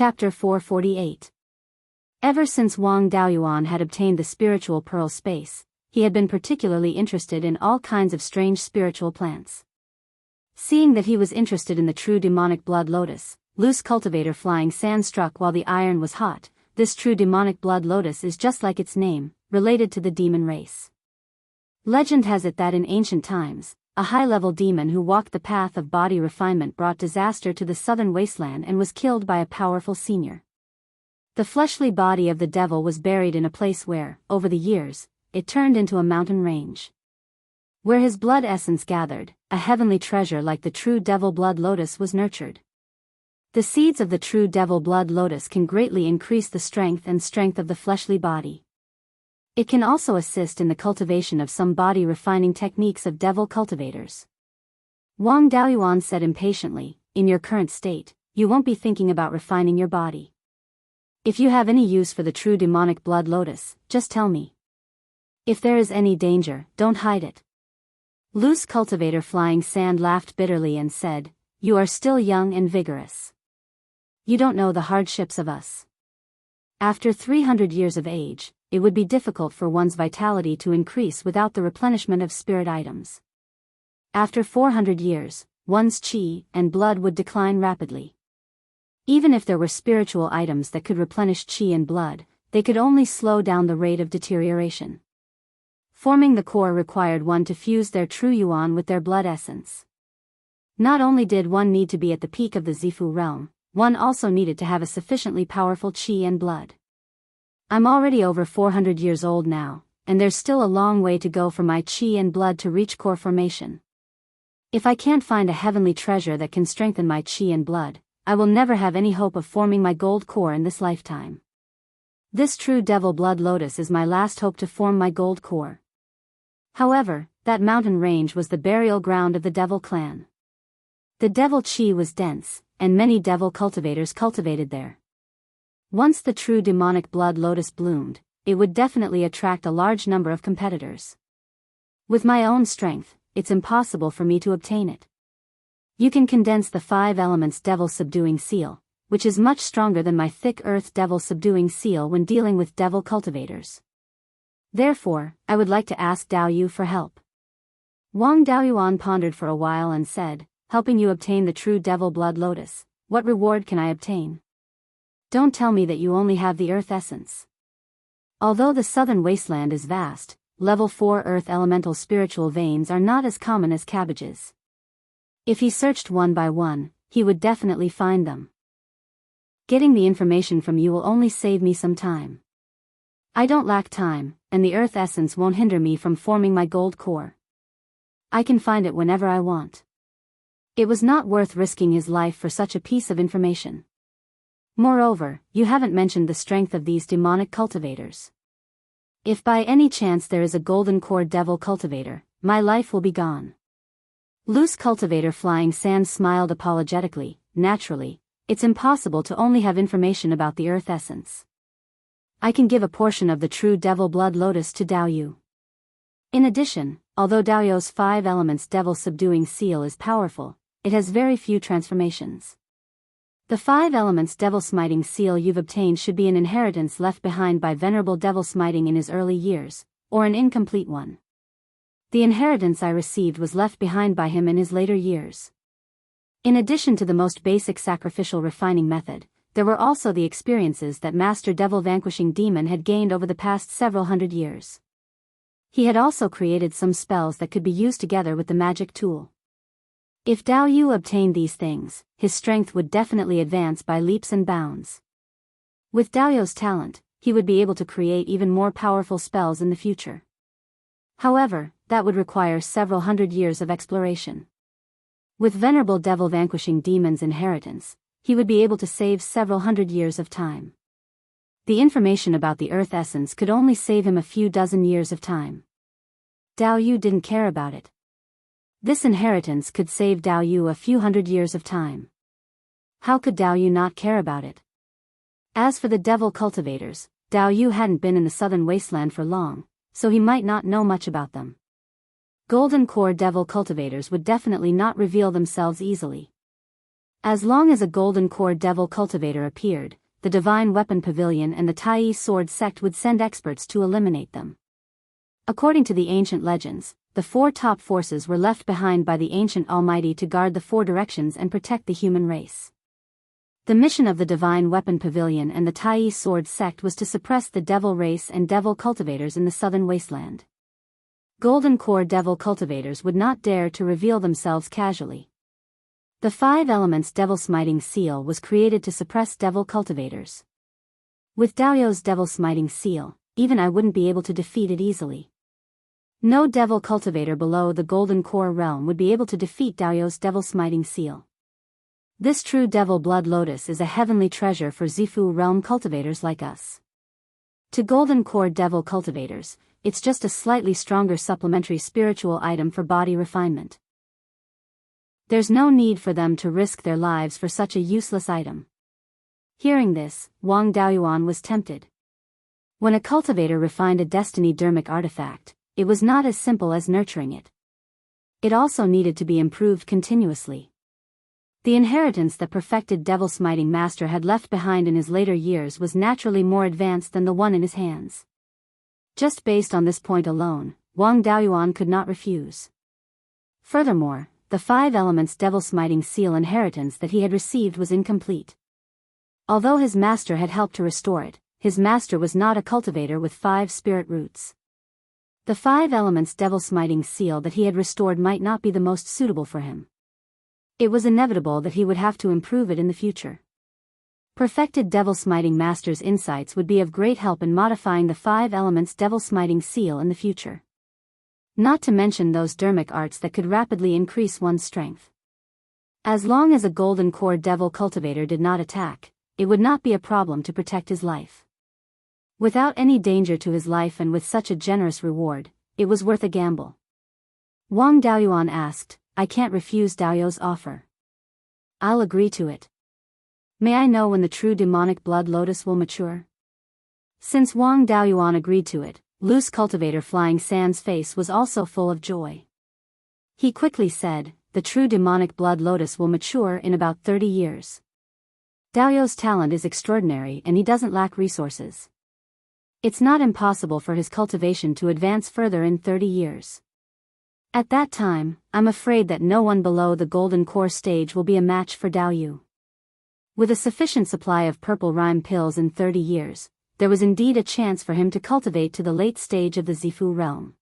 Chapter 448. Ever since Wang Daoyuan had obtained the spiritual pearl space, he had been particularly interested in all kinds of strange spiritual plants. Seeing that he was interested in the true demonic blood lotus, loose cultivator flying sand struck while the iron was hot. This true demonic blood lotus is just like its name, related to the demon race. Legend has it that in ancient times, a high-level demon who walked the path of body refinement brought disaster to the southern wasteland and was killed by a powerful senior. The fleshly body of the devil was buried in a place where, over the years, it turned into a mountain range. Where his blood essence gathered, a heavenly treasure like the true devil blood lotus was nurtured. The seeds of the true devil blood lotus can greatly increase the strength of the fleshly body. It can also assist in the cultivation of some body refining techniques of devil cultivators. Wang Daoyuan said impatiently, "In your current state, you won't be thinking about refining your body. If you have any use for the true demonic blood lotus, just tell me. If there is any danger, don't hide it." Loose cultivator flying sand laughed bitterly and said, "You are still young and vigorous. You don't know the hardships of us. After 300 years of age, it would be difficult for one's vitality to increase without the replenishment of spirit items. After 400 years, one's qi and blood would decline rapidly. Even if there were spiritual items that could replenish qi and blood, they could only slow down the rate of deterioration. Forming the core required one to fuse their true yuan with their blood essence. Not only did one need to be at the peak of the Zifu realm, one also needed to have a sufficiently powerful qi and blood. I'm already over 400 years old now, and there's still a long way to go for my qi and blood to reach core formation. If I can't find a heavenly treasure that can strengthen my qi and blood, I will never have any hope of forming my gold core in this lifetime. This true devil blood lotus is my last hope to form my gold core." However, that mountain range was the burial ground of the devil clan. The devil qi was dense, and many devil cultivators cultivated there. Once the true demonic blood lotus bloomed, it would definitely attract a large number of competitors. With my own strength, it's impossible for me to obtain it. You can condense the 5 elements devil subduing seal, which is much stronger than my thick earth devil subduing seal when dealing with devil cultivators. Therefore, I would like to ask Dao Yu for help." Wang Daoyuan pondered for a while and said, "Helping you obtain the true devil blood lotus, what reward can I obtain? Don't tell me that you only have the earth essence. Although the southern wasteland is vast, level 4 earth elemental spiritual veins are not as common as cabbages. If he searched one by one, he would definitely find them. Getting the information from you will only save me some time. I don't lack time, and the earth essence won't hinder me from forming my gold core. I can find it whenever I want." It was not worth risking his life for such a piece of information. Moreover, you haven't mentioned the strength of these demonic cultivators. If by any chance there is a golden core devil cultivator, my life will be gone. Loose cultivator flying sand smiled apologetically. Naturally, it's impossible to only have information about the earth essence. I can give a portion of the true devil blood lotus to Dao Yu. In addition, although Dao Yu's 5 elements devil subduing seal is powerful, it has very few transformations. The 5 elements devil smiting seal you've obtained should be an inheritance left behind by venerable devil smiting in his early years, or an incomplete one. The inheritance I received was left behind by him in his later years. In addition to the most basic sacrificial refining method, there were also the experiences that Master Devil Vanquishing Demon had gained over the past several hundred years. He had also created some spells that could be used together with the magic tool. If Dao Yu obtained these things, his strength would definitely advance by leaps and bounds. With Dao Yu's talent, he would be able to create even more powerful spells in the future. However, that would require several hundred years of exploration. With Venerable Devil Vanquishing Demon's inheritance, he would be able to save several hundred years of time. The information about the earth essence could only save him a few dozen years of time. Dao Yu didn't care about it. This inheritance could save Dao Yu a few hundred years of time. How could Dao Yu not care about it? As for the devil cultivators, Dao Yu hadn't been in the southern wasteland for long, so he might not know much about them. Golden core devil cultivators would definitely not reveal themselves easily. As long as a golden core devil cultivator appeared, the divine weapon pavilion and the Tai sword sect would send experts to eliminate them. According to the ancient legends, the four top forces were left behind by the ancient Almighty to guard the four directions and protect the human race. The mission of the divine weapon pavilion and the Tai sword sect was to suppress the devil race and devil cultivators in the southern wasteland. Golden core devil cultivators would not dare to reveal themselves casually. The 5 elements devil smiting seal was created to suppress devil cultivators. With Daoyu's devil smiting seal, even I wouldn't be able to defeat it easily. No devil cultivator below the golden core realm would be able to defeat Daoyu's devil smiting seal. This true devil blood lotus is a heavenly treasure for Zifu realm cultivators like us. To golden core devil cultivators, it's just a slightly stronger supplementary spiritual item for body refinement. There's no need for them to risk their lives for such a useless item. Hearing this, Wang Daoyuan was tempted. When a cultivator refined a destiny dermic artifact, it was not as simple as nurturing it. It also needed to be improved continuously. The inheritance that perfected devil smiting master had left behind in his later years was naturally more advanced than the one in his hands. Just based on this point alone, Wang Daoyuan could not refuse. Furthermore, the 5 elements devil smiting seal inheritance that he had received was incomplete. Although his master had helped to restore it, his master was not a cultivator with 5 spirit roots. The 5 elements devil smiting seal that he had restored might not be the most suitable for him. It was inevitable that he would have to improve it in the future. Perfected devil smiting master's insights would be of great help in modifying the 5 elements devil smiting seal in the future. Not to mention those dermic arts that could rapidly increase one's strength. As long as a golden core devil cultivator did not attack, it would not be a problem to protect his life. Without any danger to his life and with such a generous reward, it was worth a gamble. Wang Daoyuan asked, I can't refuse Daoyu's offer. I'll agree to it. May I know when the true demonic blood lotus will mature? Since Wang Daoyuan agreed to it, loose cultivator Flying Sand's face was also full of joy. He quickly said, the true demonic blood lotus will mature in about 30 years. Daoyu's talent is extraordinary and he doesn't lack resources. It's not impossible for his cultivation to advance further in 30 years. At that time, I'm afraid that no one below the golden core stage will be a match for Daoyu. With a sufficient supply of purple rhyme pills in 30 years, there was indeed a chance for him to cultivate to the late stage of the Zifu realm.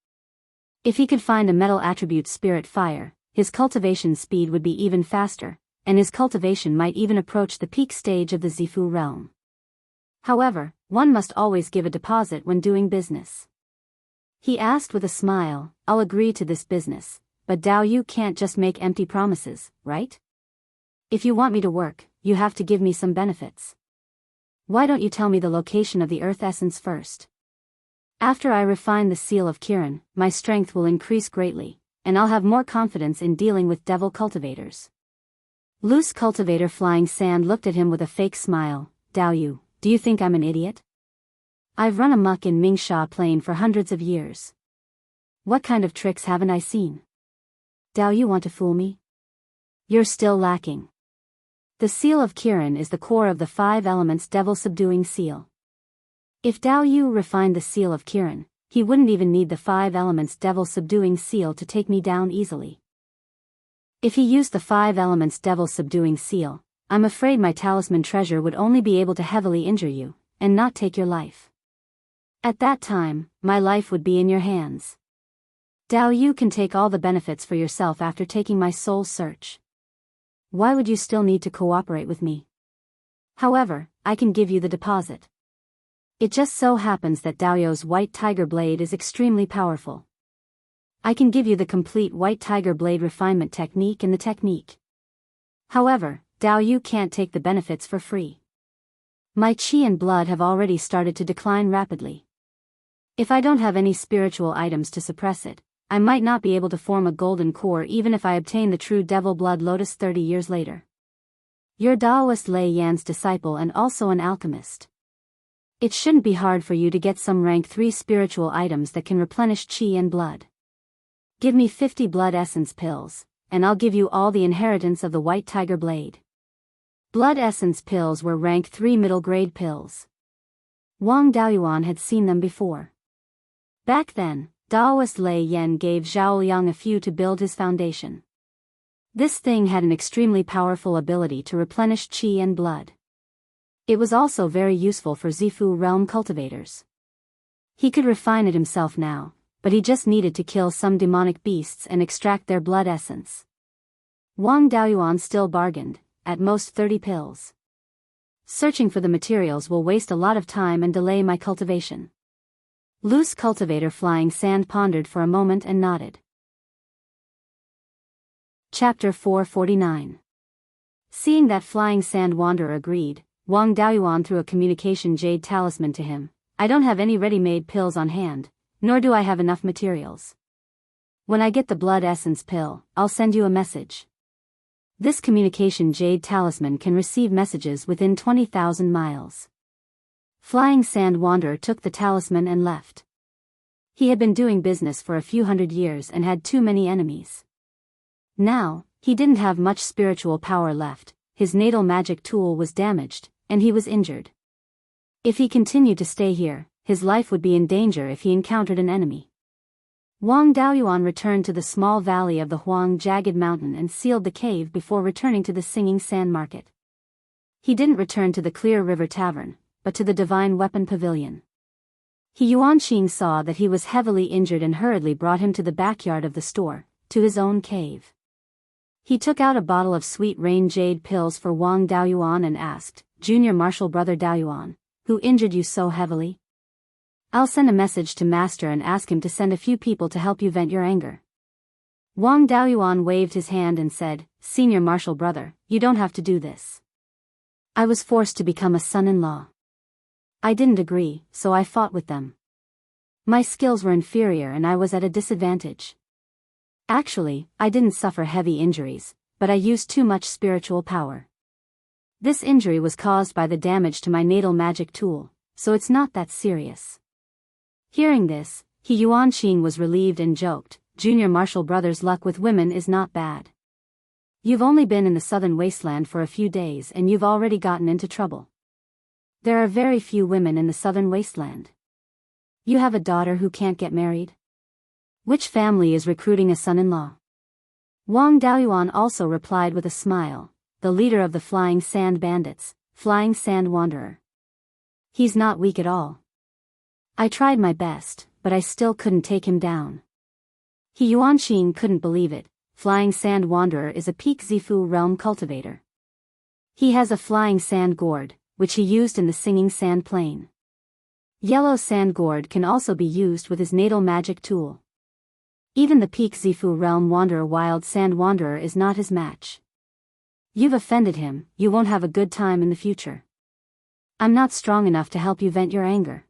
If he could find a metal attribute spirit fire, his cultivation speed would be even faster, and his cultivation might even approach the peak stage of the Zifu realm. However, one must always give a deposit when doing business. He asked with a smile, I'll agree to this business, but Daoyu can't just make empty promises, right? If you want me to work, you have to give me some benefits. Why don't you tell me the location of the earth essence first? After I refine the seal of Kirin, my strength will increase greatly, and I'll have more confidence in dealing with devil cultivators. Loose cultivator Flying Sand looked at him with a fake smile. Daoyu, do you think I'm an idiot? I've run amok in Mingsha Plain for hundreds of years. What kind of tricks haven't I seen? Daoyu, want to fool me? You're still lacking. The seal of Kirin is the core of the 5 elements devil subduing seal. If Daoyu refined the seal of Kirin, he wouldn't even need the 5 elements devil subduing seal to take me down easily. If he used the 5 elements devil subduing seal, I'm afraid my talisman treasure would only be able to heavily injure you, and not take your life. At that time, my life would be in your hands. Daoyu can take all the benefits for yourself after taking my soul search. Why would you still need to cooperate with me? However, I can give you the deposit. It just so happens that Daoyu's white tiger blade is extremely powerful. I can give you the complete white tiger blade refinement technique and the technique. However, Daoyu can't take the benefits for free. My chi and blood have already started to decline rapidly. If I don't have any spiritual items to suppress it, I might not be able to form a golden core even if I obtain the true devil blood lotus 30 years later. You're Daoist Lei Yan's disciple and also an alchemist. It shouldn't be hard for you to get some rank 3 spiritual items that can replenish chi and blood. Give me 50 blood essence pills, and I'll give you all the inheritance of the white tiger blade. Blood essence pills were rank 3 middle-grade pills. Wang Daoyuan had seen them before. Back then, Daoist Lei Yen gave Zhao Liang a few to build his foundation. This thing had an extremely powerful ability to replenish qi and blood. It was also very useful for Zifu realm cultivators. He could refine it himself now, but he just needed to kill some demonic beasts and extract their blood essence. Wang Daoyuan still bargained, at most 30 pills. Searching for the materials will waste a lot of time and delay my cultivation. Loose cultivator Flying Sand pondered for a moment and nodded. Chapter 449. Seeing that Flying Sand Wanderer agreed, Wang Daoyuan threw a communication jade talisman to him. I don't have any ready-made pills on hand, nor do I have enough materials. When I get the blood essence pill, I'll send you a message. This communication jade talisman can receive messages within 20,000 miles. Flying Sand Wanderer took the talisman and left. He had been doing business for a few hundred years and had too many enemies. Now, he didn't have much spiritual power left, his natal magic tool was damaged, and he was injured. If he continued to stay here, his life would be in danger if he encountered an enemy. Wang Daoyuan returned to the small valley of the Huang Jagged Mountain and sealed the cave before returning to the Singing Sand Market. He didn't return to the Clear River Tavern, but to the Divine Weapon Pavilion. Yuanqing saw that he was heavily injured and hurriedly brought him to the backyard of the store, to his own cave. He took out a bottle of Sweet Rain Jade pills for Wang Daoyuan and asked, Junior Martial Brother Daoyuan, who injured you so heavily? I'll send a message to Master and ask him to send a few people to help you vent your anger. Wang Daoyuan waved his hand and said, Senior Martial Brother, you don't have to do this. I was forced to become a son-in-law. I didn't agree, so I fought with them. My skills were inferior and I was at a disadvantage. Actually, I didn't suffer heavy injuries, but I used too much spiritual power. This injury was caused by the damage to my natal magic tool, so it's not that serious. Hearing this, Yuanqing was relieved and joked, Junior Martial Brother's luck with women is not bad. You've only been in the southern wasteland for a few days and you've already gotten into trouble. There are very few women in the southern wasteland. You have a daughter who can't get married? Which family is recruiting a son-in-law? Wang Daoyuan also replied with a smile, the leader of the Flying Sand Bandits, Flying Sand Wanderer. He's not weak at all. I tried my best, but I still couldn't take him down. Yuanqing couldn't believe it. Flying Sand Wanderer is a peak Zifu realm cultivator. He has a flying sand gourd, which he used in the Singing Sand Plain. Yellow sand gourd can also be used with his natal magic tool. Even the peak Zifu realm wanderer Wild Sand Wanderer is not his match. You've offended him, you won't have a good time in the future. I'm not strong enough to help you vent your anger.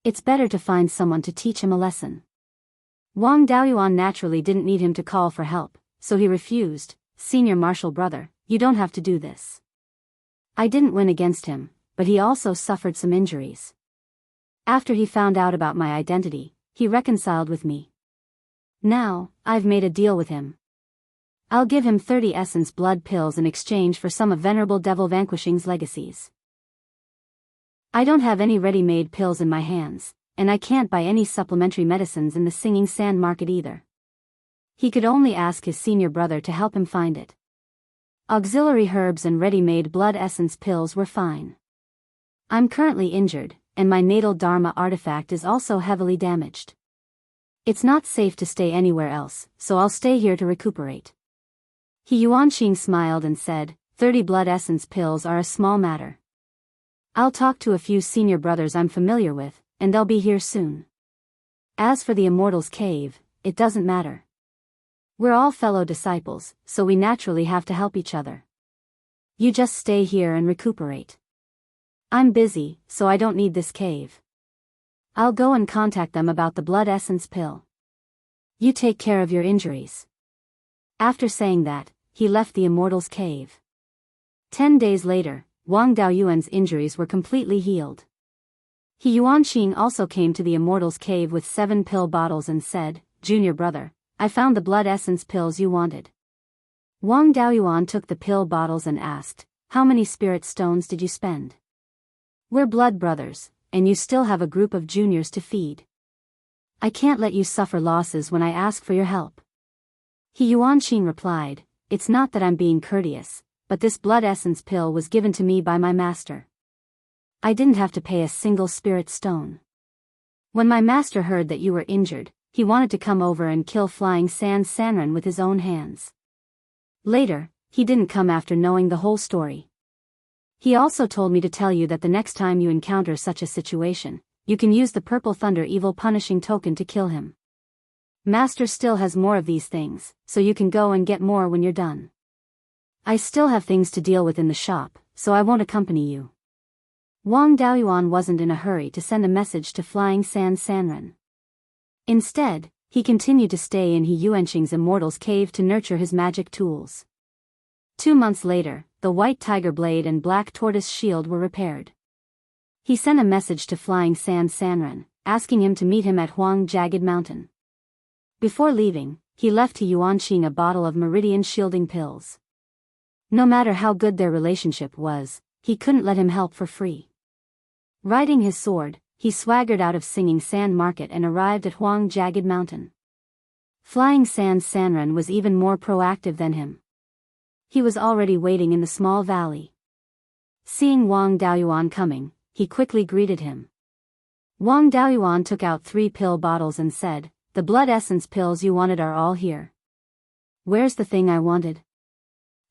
It's better to find someone to teach him a lesson. Wang Daoyuan naturally didn't need him to call for help, so he refused, Senior Martial Brother, you don't have to do this. I didn't win against him, but he also suffered some injuries. After he found out about my identity, he reconciled with me. Now, I've made a deal with him. I'll give him 30 essence blood pills in exchange for some of Venerable Devil Vanquishing's legacies. I don't have any ready-made pills in my hands, and I can't buy any supplementary medicines in the Singing Sand Market either. He could only ask his senior brother to help him find it. Auxiliary herbs and ready-made blood essence pills were fine. I'm currently injured, and my natal Dharma artifact is also heavily damaged. It's not safe to stay anywhere else, so I'll stay here to recuperate. Yuanqing smiled and said, 30 blood essence pills are a small matter. I'll talk to a few senior brothers I'm familiar with, and they'll be here soon. As for the Immortals cave, it doesn't matter. We're all fellow disciples, so we naturally have to help each other. You just stay here and recuperate. I'm busy, so I don't need this cave. I'll go and contact them about the blood essence pill. You take care of your injuries. After saying that, he left the Immortals cave. 10 days later, Wang Daoyuan's injuries were completely healed. Yuanqing also came to the Immortals cave with 7 pill bottles and said, Junior brother, I found the blood essence pills you wanted. Wang Daoyuan took the pill bottles and asked, how many spirit stones did you spend? We're blood brothers, and you still have a group of juniors to feed. I can't let you suffer losses when I ask for your help. Yuanqing replied, it's not that I'm being courteous, but this blood essence pill was given to me by my master. I didn't have to pay a single spirit stone. When my master heard that you were injured, he wanted to come over and kill Flying Sand Sanren with his own hands. Later, he didn't come after knowing the whole story. He also told me to tell you that the next time you encounter such a situation, you can use the Purple Thunder Evil Punishing Token to kill him. Master still has more of these things, so you can go and get more when you're done. I still have things to deal with in the shop, so I won't accompany you. Wang Daoyuan wasn't in a hurry to send a message to Flying Sand Sanren. Instead, he continued to stay in Yuanqing's Immortals cave to nurture his magic tools. 2 months later, the White Tiger Blade and Black Tortoise Shield were repaired. He sent a message to Flying Sand Sanren, asking him to meet him at Huang Jagged Mountain. Before leaving, he left Yuanqing a bottle of Meridian Shielding pills. No matter how good their relationship was, he couldn't let him help for free. Riding his sword, he swaggered out of Singing Sand Market and arrived at Huang Jagged Mountain. Flying Sand Sanren was even more proactive than him. He was already waiting in the small valley. Seeing Wang Daoyuan coming, he quickly greeted him. Wang Daoyuan took out 3 pill bottles and said, the blood essence pills you wanted are all here. Where's the thing I wanted?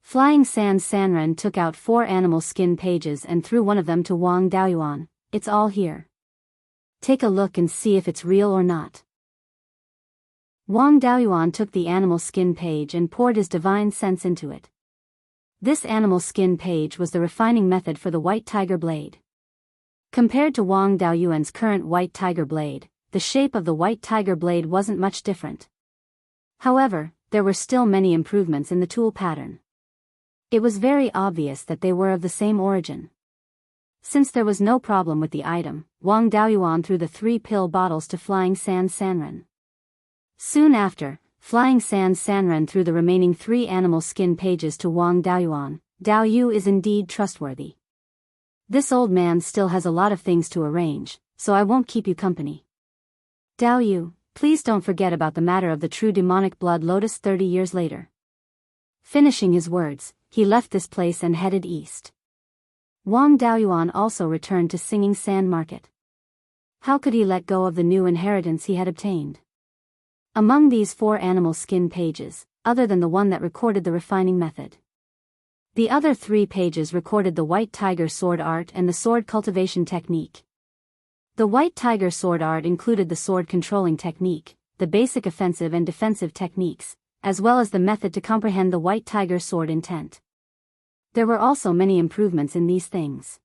Flying Sand Sanren took out 4 animal skin pages and threw one of them to Wang Daoyuan. It's all here. Take a look and see if it's real or not. Wang Daoyuan took the animal skin page and poured his divine sense into it. This animal skin page was the refining method for the White Tiger Blade. Compared to Wang Daoyuan's current White Tiger Blade, the shape of the White Tiger Blade wasn't much different. However, there were still many improvements in the tool pattern. It was very obvious that they were of the same origin. Since there was no problem with the item, Wang Daoyuan threw the 3 pill bottles to Flying Sand Sanren. Soon after, Flying Sand Sanren threw the remaining 3 animal skin pages to Wang Daoyuan. Dao Yu is indeed trustworthy. This old man still has a lot of things to arrange, so I won't keep you company. Dao Yu, please don't forget about the matter of the true demonic blood lotus 30 years later. Finishing his words, he left this place and headed east. Wang Daoyuan also returned to Singing Sand Market. How could he let go of the new inheritance he had obtained? Among these 4 animal skin pages, other than the one that recorded the refining method, the other 3 pages recorded the White Tiger sword art and the sword cultivation technique. The White Tiger sword art included the sword controlling technique, the basic offensive and defensive techniques, as well as the method to comprehend the White Tiger sword intent. There were also many improvements in these things.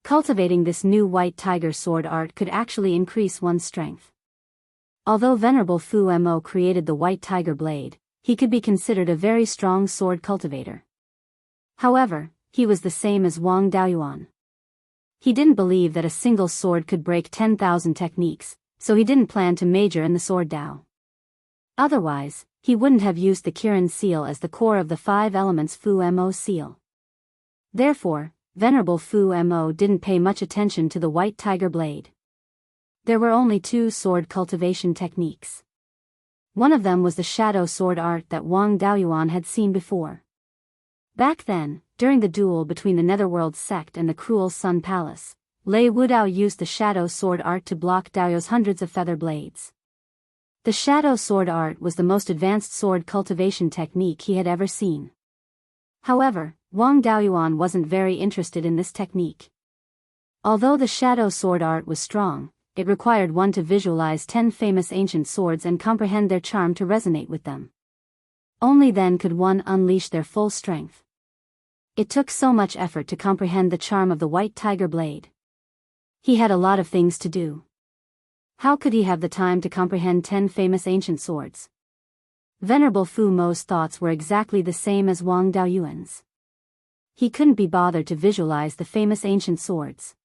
Cultivating this new White Tiger sword art could actually increase one's strength. Although Venerable Fu Mo created the White Tiger Blade, he could be considered a very strong sword cultivator. However, he was the same as Wang Daoyuan. He didn't believe that a single sword could break 10,000 techniques, so he didn't plan to major in the sword Dao. Otherwise, he wouldn't have used the Kirin seal as the core of the 5 elements Fu Mo seal. Therefore, Venerable Fu Mo didn't pay much attention to the White Tiger Blade. There were only 2 sword cultivation techniques. One of them was the shadow sword art that Wang Daoyuan had seen before. Back then, during the duel between the Netherworld sect and the Cruel Sun Palace, Lei Wudao used the shadow sword art to block Daoyu's hundreds of feather blades. The shadow sword art was the most advanced sword cultivation technique he had ever seen. However, Wang Daoyuan wasn't very interested in this technique. Although the shadow sword art was strong, it required one to visualize 10 famous ancient swords and comprehend their charm to resonate with them. Only then could one unleash their full strength. It took so much effort to comprehend the charm of the White Tiger Blade. He had a lot of things to do. How could he have the time to comprehend 10 famous ancient swords? Venerable Fu Mo's thoughts were exactly the same as Wang Daoyuan's. He couldn't be bothered to visualize the famous ancient swords.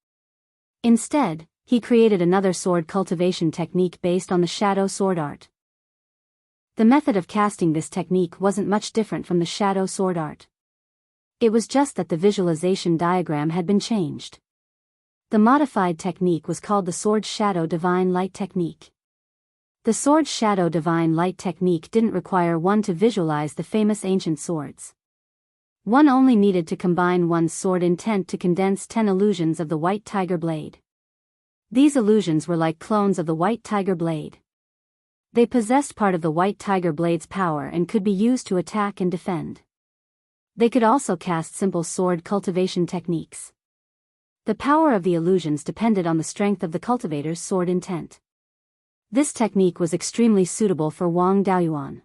Instead, he created another sword cultivation technique based on the shadow sword art. The method of casting this technique wasn't much different from the shadow sword art. It was just that the visualization diagram had been changed. The modified technique was called the Sword Shadow Divine Light Technique. The Sword Shadow Divine Light Technique didn't require one to visualize the famous ancient swords. One only needed to combine one's sword intent to condense 10 illusions of the White Tiger Blade. These illusions were like clones of the White Tiger Blade. They possessed part of the White Tiger Blade's power and could be used to attack and defend. They could also cast simple sword cultivation techniques. The power of the illusions depended on the strength of the cultivator's sword intent. This technique was extremely suitable for Wang Daoyuan.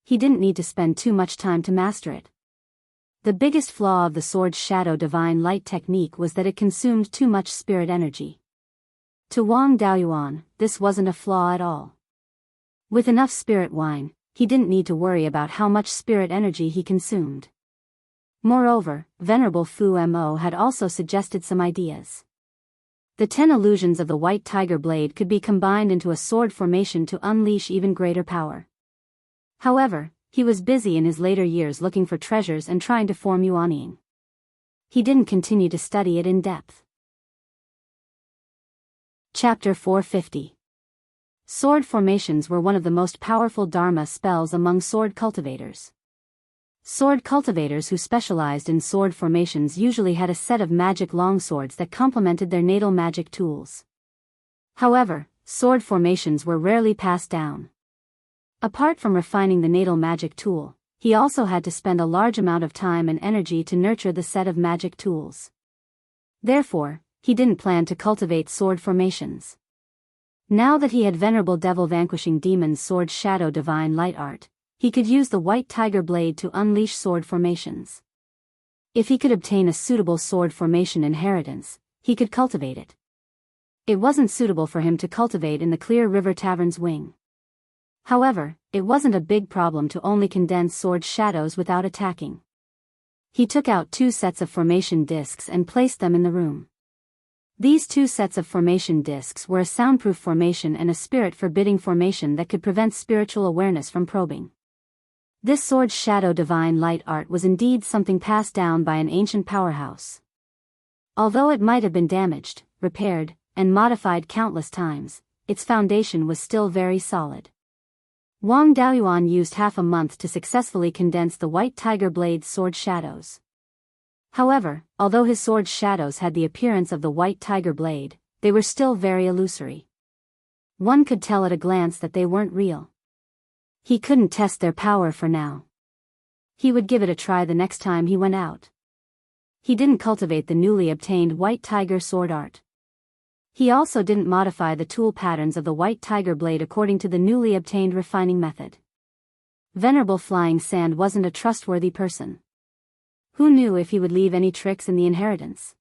He didn't need to spend too much time to master it. The biggest flaw of the Sword Shadow Divine Light Technique was that it consumed too much spirit energy. To Wang Daoyuan, this wasn't a flaw at all. With enough spirit wine, he didn't need to worry about how much spirit energy he consumed. Moreover, Venerable Fu Mo had also suggested some ideas. The 10 illusions of the White Tiger Blade could be combined into a sword formation to unleash even greater power. However, he was busy in his later years looking for treasures and trying to form Yuanying. He didn't continue to study it in depth. Chapter 450. Sword formations were one of the most powerful Dharma spells among sword cultivators. Sword cultivators who specialized in sword formations usually had a set of magic longswords that complemented their natal magic tools. However, sword formations were rarely passed down. Apart from refining the natal magic tool, he also had to spend a large amount of time and energy to nurture the set of magic tools. Therefore, he didn't plan to cultivate sword formations. Now that he had Venerable Devil Vanquishing Demon's Sword Shadow Divine Light Art, he could use the White Tiger Blade to unleash sword formations. If he could obtain a suitable sword formation inheritance, he could cultivate it. It wasn't suitable for him to cultivate in the Clear River Tavern's wing. However, it wasn't a big problem to only condense sword shadows without attacking. He took out 2 sets of formation discs and placed them in the room. These 2 sets of formation discs were a soundproof formation and a spirit forbidding formation that could prevent spiritual awareness from probing. This Sword Shadow Divine Light Art was indeed something passed down by an ancient powerhouse. Although it might have been damaged, repaired, and modified countless times, its foundation was still very solid. Wang Daoyuan used half a month to successfully condense the White Tiger Blade's sword shadows. However, although his sword shadows had the appearance of the White Tiger Blade, they were still very illusory. One could tell at a glance that they weren't real. He couldn't test their power for now. He would give it a try the next time he went out. He didn't cultivate the newly obtained White Tiger sword art. He also didn't modify the tool patterns of the White Tiger Blade according to the newly obtained refining method. Venerable Flying Sand wasn't a trustworthy person. Who knew if he would leave any tricks in the inheritance?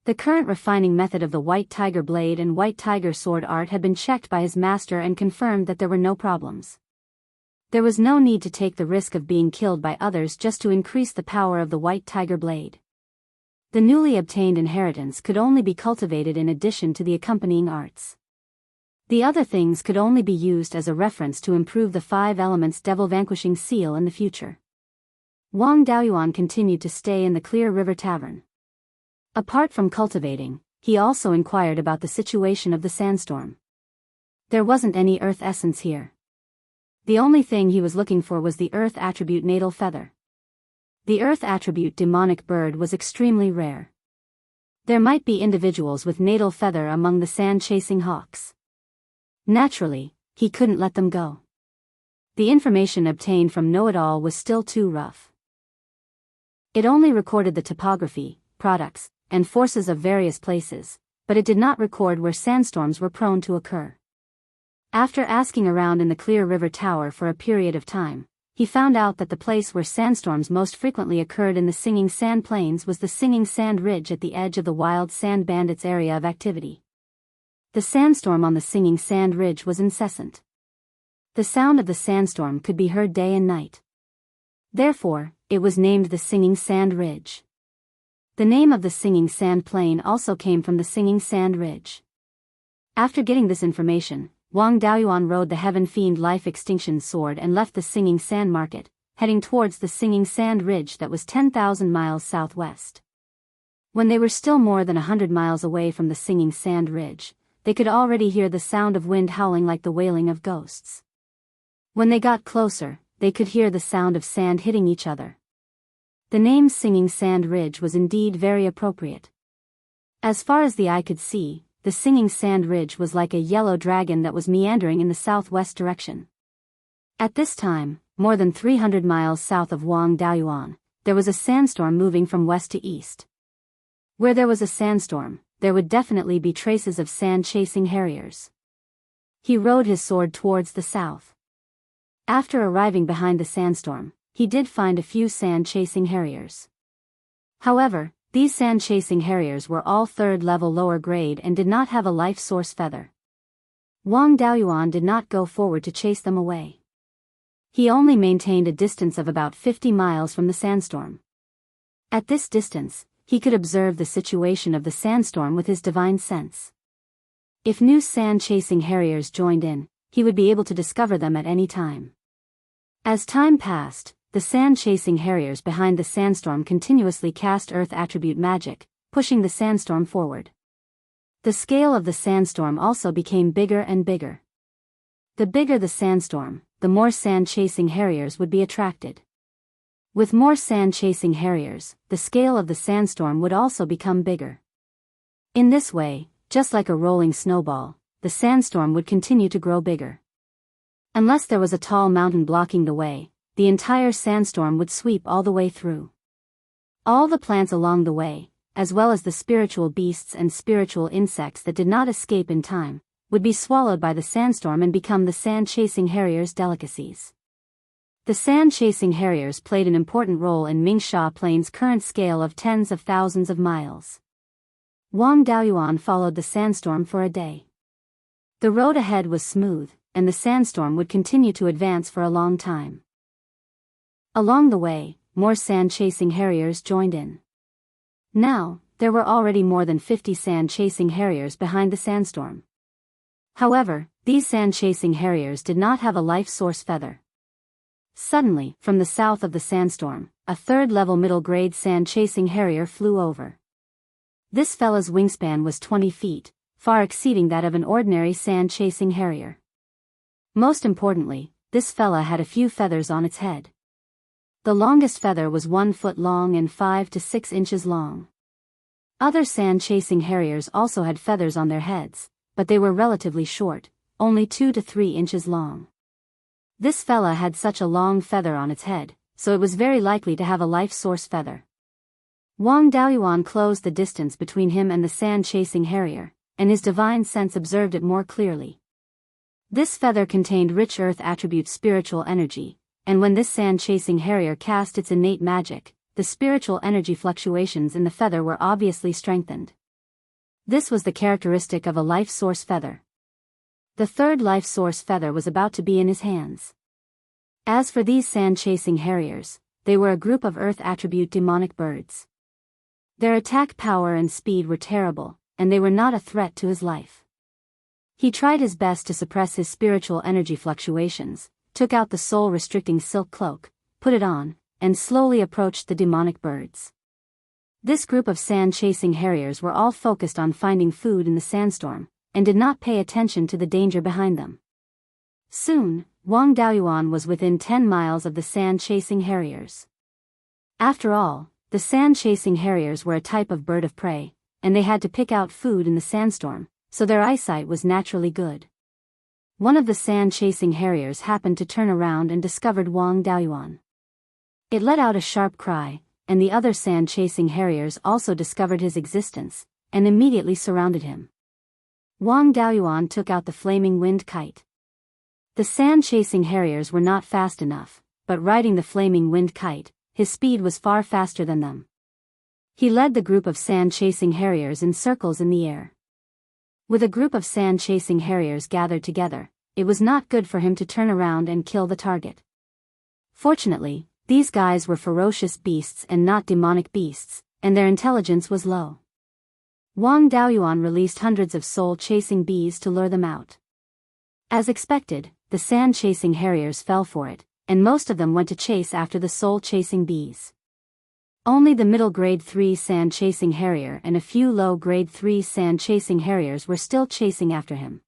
The current refining method of the White Tiger Blade and White Tiger sword art had been checked by his master and confirmed that there were no problems. There was no need to take the risk of being killed by others just to increase the power of the White Tiger Blade. The newly obtained inheritance could only be cultivated in addition to the accompanying arts. The other things could only be used as a reference to improve the 5 elements Devil Vanquishing Seal in the future. Wang Daoyuan continued to stay in the Clear River Tavern. Apart from cultivating, he also inquired about the situation of the sandstorm. There wasn't any earth essence here. The only thing he was looking for was the earth attribute natal feather. The earth attribute demonic bird was extremely rare. There might be individuals with natal feather among the sand-chasing hawks. Naturally, he couldn't let them go. The information obtained from Know-It-All was still too rough. It only recorded the topography, products, and forces of various places, but it did not record where sandstorms were prone to occur. After asking around in the Clear River Tower for a period of time, he found out that the place where sandstorms most frequently occurred in the Singing Sand Plains was the Singing Sand Ridge at the edge of the Wild Sand Bandits area of activity. The sandstorm on the Singing Sand Ridge was incessant. The sound of the sandstorm could be heard day and night. Therefore, it was named the Singing Sand Ridge. The name of the Singing Sand Plain also came from the Singing Sand Ridge. After getting this information, Wang Daoyuan rode the Heaven Fiend Life Extinction Sword and left the Singing Sand Market, heading towards the Singing Sand Ridge that was 10,000 miles southwest. When they were still more than 100 miles away from the Singing Sand Ridge, they could already hear the sound of wind howling like the wailing of ghosts. When they got closer, they could hear the sound of sand hitting each other. The name Singing Sand Ridge was indeed very appropriate. As far as the eye could see, the Singing Sand Ridge was like a yellow dragon that was meandering in the southwest direction. At this time, more than 300 miles south of Daoyuan, there was a sandstorm moving from west to east. Where there was a sandstorm, there would definitely be traces of sand-chasing harriers. He rode his sword towards the south. After arriving behind the sandstorm, he did find a few sand-chasing harriers. However, these sand-chasing harriers were all third-level lower grade and did not have a life source feather. Daoyuan did not go forward to chase them away. He only maintained a distance of about 50 miles from the sandstorm. At this distance, he could observe the situation of the sandstorm with his divine sense. If new sand-chasing harriers joined in, he would be able to discover them at any time. As time passed, the sand-chasing harriers behind the sandstorm continuously cast earth attribute magic, pushing the sandstorm forward. The scale of the sandstorm also became bigger and bigger. The bigger the sandstorm, the more sand-chasing harriers would be attracted. With more sand-chasing harriers, the scale of the sandstorm would also become bigger. In this way, just like a rolling snowball, the sandstorm would continue to grow bigger. Unless there was a tall mountain blocking the way, the entire sandstorm would sweep all the way through. All the plants along the way, as well as the spiritual beasts and spiritual insects that did not escape in time, would be swallowed by the sandstorm and become the sand-chasing harriers' delicacies. The sand-chasing harriers played an important role in Mingsha Plain's current scale of tens of thousands of miles. Daoyuan followed the sandstorm for a day. The road ahead was smooth, and the sandstorm would continue to advance for a long time. Along the way, more sand-chasing harriers joined in. Now, there were already more than 50 sand-chasing harriers behind the sandstorm. However, these sand-chasing harriers did not have a life source feather. Suddenly, from the south of the sandstorm, a third-level middle-grade sand-chasing harrier flew over. This fella's wingspan was 20 feet, far exceeding that of an ordinary sand-chasing harrier. Most importantly, this fella had a few feathers on its head. The longest feather was 1 foot long and 5 to 6 inches long. Other sand-chasing harriers also had feathers on their heads, but they were relatively short, only 2 to 3 inches long. This fella had such a long feather on its head, so it was very likely to have a life source feather. Daoyuan closed the distance between him and the sand-chasing harrier, and his divine sense observed it more clearly. This feather contained rich earth attribute spiritual energy, and when this sand-chasing harrier cast its innate magic, the spiritual energy fluctuations in the feather were obviously strengthened. This was the characteristic of a life source feather. The third life source feather was about to be in his hands. As for these sand-chasing harriers, they were a group of earth attribute demonic birds. Their attack power and speed were terrible, and they were not a threat to his life. He tried his best to suppress his spiritual energy fluctuations, took out the soul-restricting silk cloak, put it on, and slowly approached the demonic birds. This group of sand-chasing harriers were all focused on finding food in the sandstorm, and did not pay attention to the danger behind them. Soon, Daoyuan was within 10 miles of the sand-chasing harriers. After all, the sand-chasing harriers were a type of bird of prey, and they had to pick out food in the sandstorm, so their eyesight was naturally good. One of the sand-chasing harriers happened to turn around and discovered Daoyuan. It let out a sharp cry, and the other sand-chasing harriers also discovered his existence, and immediately surrounded him. Daoyuan took out the flaming wind kite. The sand-chasing harriers were not fast enough, but riding the flaming wind kite, his speed was far faster than them. He led the group of sand-chasing harriers in circles in the air. With a group of sand-chasing harriers gathered together, it was not good for him to turn around and kill the target. Fortunately, these guys were ferocious beasts and not demonic beasts, and their intelligence was low. Daoyuan released hundreds of soul-chasing bees to lure them out. As expected, the sand-chasing harriers fell for it, and most of them went to chase after the soul-chasing bees. Only the middle grade 3 sand-chasing harrier and a few low grade 3 sand-chasing harriers were still chasing after him.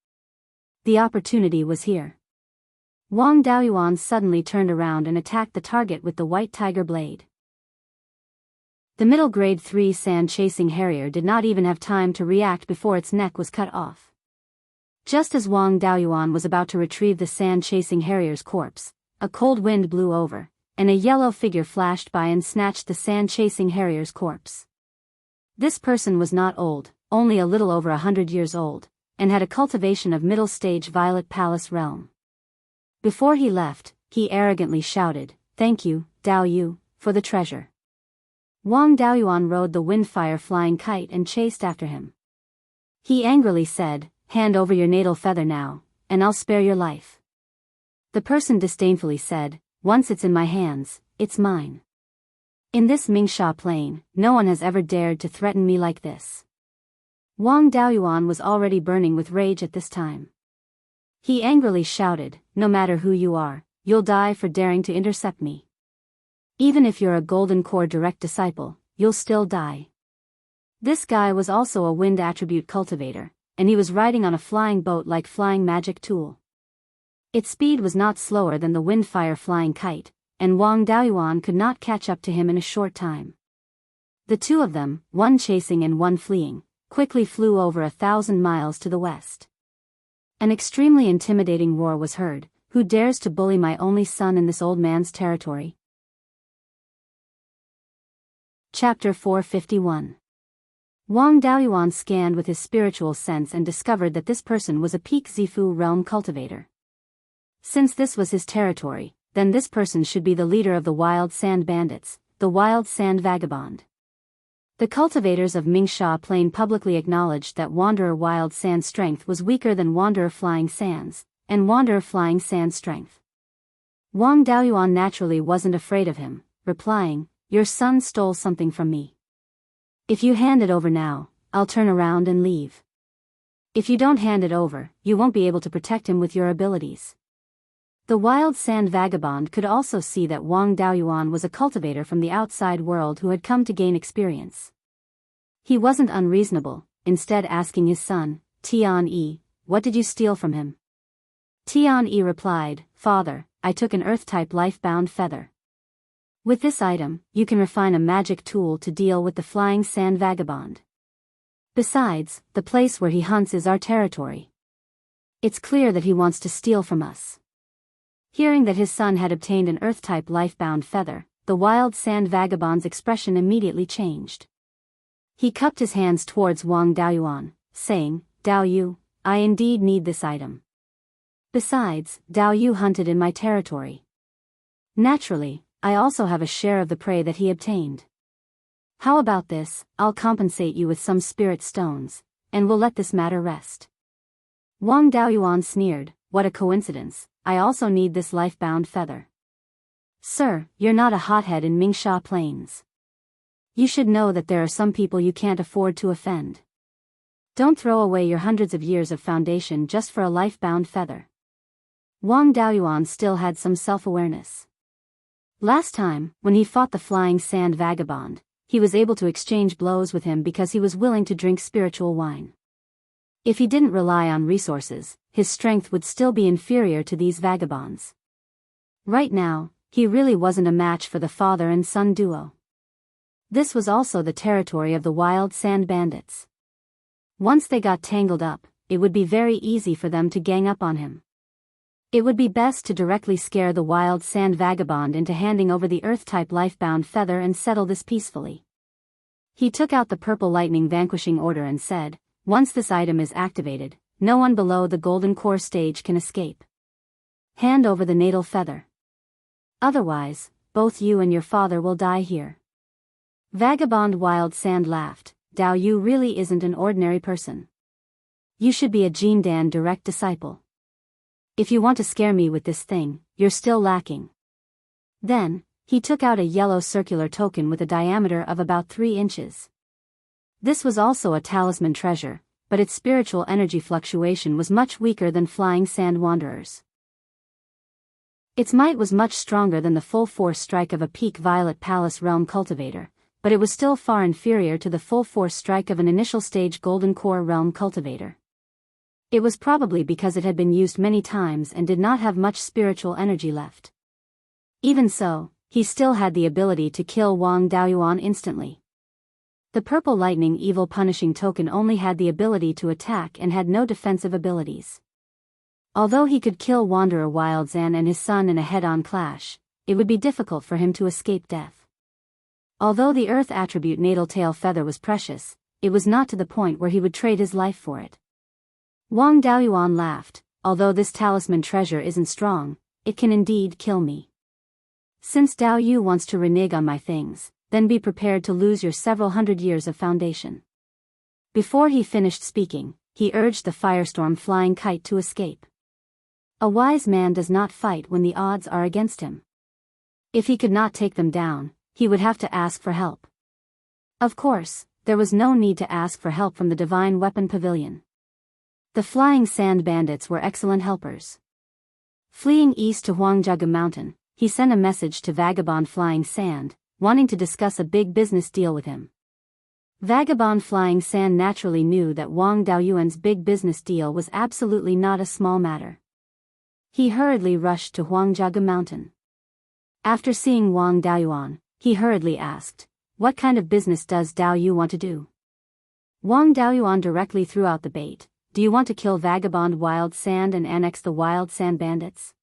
The opportunity was here. Wang Daoyuan suddenly turned around and attacked the target with the white tiger blade. The middle grade 3 sand-chasing harrier did not even have time to react before its neck was cut off. Just as Wang Daoyuan was about to retrieve the sand-chasing harrier's corpse, a cold wind blew over, and a yellow figure flashed by and snatched the sand-chasing harrier's corpse. This person was not old, only a little over 100 years old, and had a cultivation of middle-stage Violet Palace realm. Before he left, he arrogantly shouted, "Thank you, Dao Yu, for the treasure." Wang Daoyuan rode the windfire flying kite and chased after him. He angrily said, "Hand over your natal feather now, and I'll spare your life." The person disdainfully said, "Once it's in my hands, it's mine. In this Mingsha plain, no one has ever dared to threaten me like this." Wang Daoyuan was already burning with rage at this time. He angrily shouted, "No matter who you are, you'll die for daring to intercept me. Even if you're a Golden Core direct disciple, you'll still die." This guy was also a wind attribute cultivator, and he was riding on a flying boat like flying magic tool. Its speed was not slower than the windfire flying kite, and Wang Daoyuan could not catch up to him in a short time. The two of them, one chasing and one fleeing, quickly flew over 1,000 miles to the west. An extremely intimidating roar was heard. "Who dares to bully my only son in this old man's territory?" Chapter 451. Wang Daoyuan scanned with his spiritual sense and discovered that this person was a peak Zifu realm cultivator. Since this was his territory, then this person should be the leader of the Wild Sand Bandits, the Wild Sand Vagabond. The cultivators of Mingsha Plain publicly acknowledged that Wanderer Wild Sand strength was weaker than Wanderer Flying Sands, and Wanderer Flying Sand strength. Wang Daoyuan naturally wasn't afraid of him, replying, "Your son stole something from me. If you hand it over now, I'll turn around and leave. If you don't hand it over, you won't be able to protect him with your abilities." The Wild Sand Vagabond could also see that Wang Daoyuan was a cultivator from the outside world who had come to gain experience. He wasn't unreasonable, instead asking his son, "Tian-yi, what did you steal from him?" Tian-yi replied, "Father, I took an Earth-type life-bound feather. With this item, you can refine a magic tool to deal with the Flying Sand Vagabond. Besides, the place where he hunts is our territory. It's clear that he wants to steal from us." Hearing that his son had obtained an Earth-type life-bound feather, the Wild Sand Vagabond's expression immediately changed. He cupped his hands towards Wang Daoyuan, saying, "Dao Yu, I indeed need this item. Besides, Dao Yu hunted in my territory. Naturally, I also have a share of the prey that he obtained. How about this? I'll compensate you with some spirit stones, and we'll let this matter rest." Wang Daoyuan sneered, "What a coincidence, I also need this life-bound feather." "Sir, you're not a hothead in Mingsha Plains. You should know that there are some people you can't afford to offend. Don't throw away your hundreds of years of foundation just for a life-bound feather." Wang Daoyuan still had some self-awareness. Last time, when he fought the Flying Sand Vagabond, he was able to exchange blows with him because he was willing to drink spiritual wine. If he didn't rely on resources, his strength would still be inferior to these vagabonds. Right now, he really wasn't a match for the father and son duo. This was also the territory of the Wild Sand Bandits. Once they got tangled up, it would be very easy for them to gang up on him. It would be best to directly scare the Wild Sand Vagabond into handing over the Earth-type life-bound feather and settle this peacefully. He took out the Purple Lightning Vanquishing Order and said, "Once this item is activated, no one below the Golden Core stage can escape. Hand over the natal feather. Otherwise, both you and your father will die here." Vagabond Wild Sand laughed, "Dao Yu really isn't an ordinary person. You should be a Jindan direct disciple. If you want to scare me with this thing, you're still lacking." Then, he took out a yellow circular token with a diameter of about 3 inches. This was also a talisman treasure, but its spiritual energy fluctuation was much weaker than Flying Sand Wanderers. Its might was much stronger than the full-force strike of a peak Violet Palace realm cultivator, but it was still far inferior to the full-force strike of an initial-stage Golden Core realm cultivator. It was probably because it had been used many times and did not have much spiritual energy left. Even so, he still had the ability to kill Wang Daoyuan instantly. The purple lightning evil punishing token only had the ability to attack and had no defensive abilities. Although he could kill Wanderer Wild Zan and his son in a head-on clash, it would be difficult for him to escape death. Although the earth attribute natal tail feather was precious, it was not to the point where he would trade his life for it. Wang Daoyuan laughed, although this talisman treasure isn't strong, it can indeed kill me. Since Dao Yu wants to renege on my things, then be prepared to lose your several hundred years of foundation. Before he finished speaking, he urged the firestorm flying kite to escape. A wise man does not fight when the odds are against him. If he could not take them down, he would have to ask for help. Of course, there was no need to ask for help from the Divine Weapon Pavilion. The flying sand bandits were excellent helpers. Fleeing east to Huangjiaga Mountain, he sent a message to Vagabond Flying Sand, wanting to discuss a big business deal with him. Vagabond Flying Sand naturally knew that Wang Daoyuan's big business deal was absolutely not a small matter. He hurriedly rushed to Huangjiaga Mountain. After seeing Wang Daoyuan, he hurriedly asked, "What kind of business does Dao Yu want to do?" Wang Daoyuan directly threw out the bait. "Do you want to kill Vagabond Wild Sand and annex the Wild Sand Bandits?"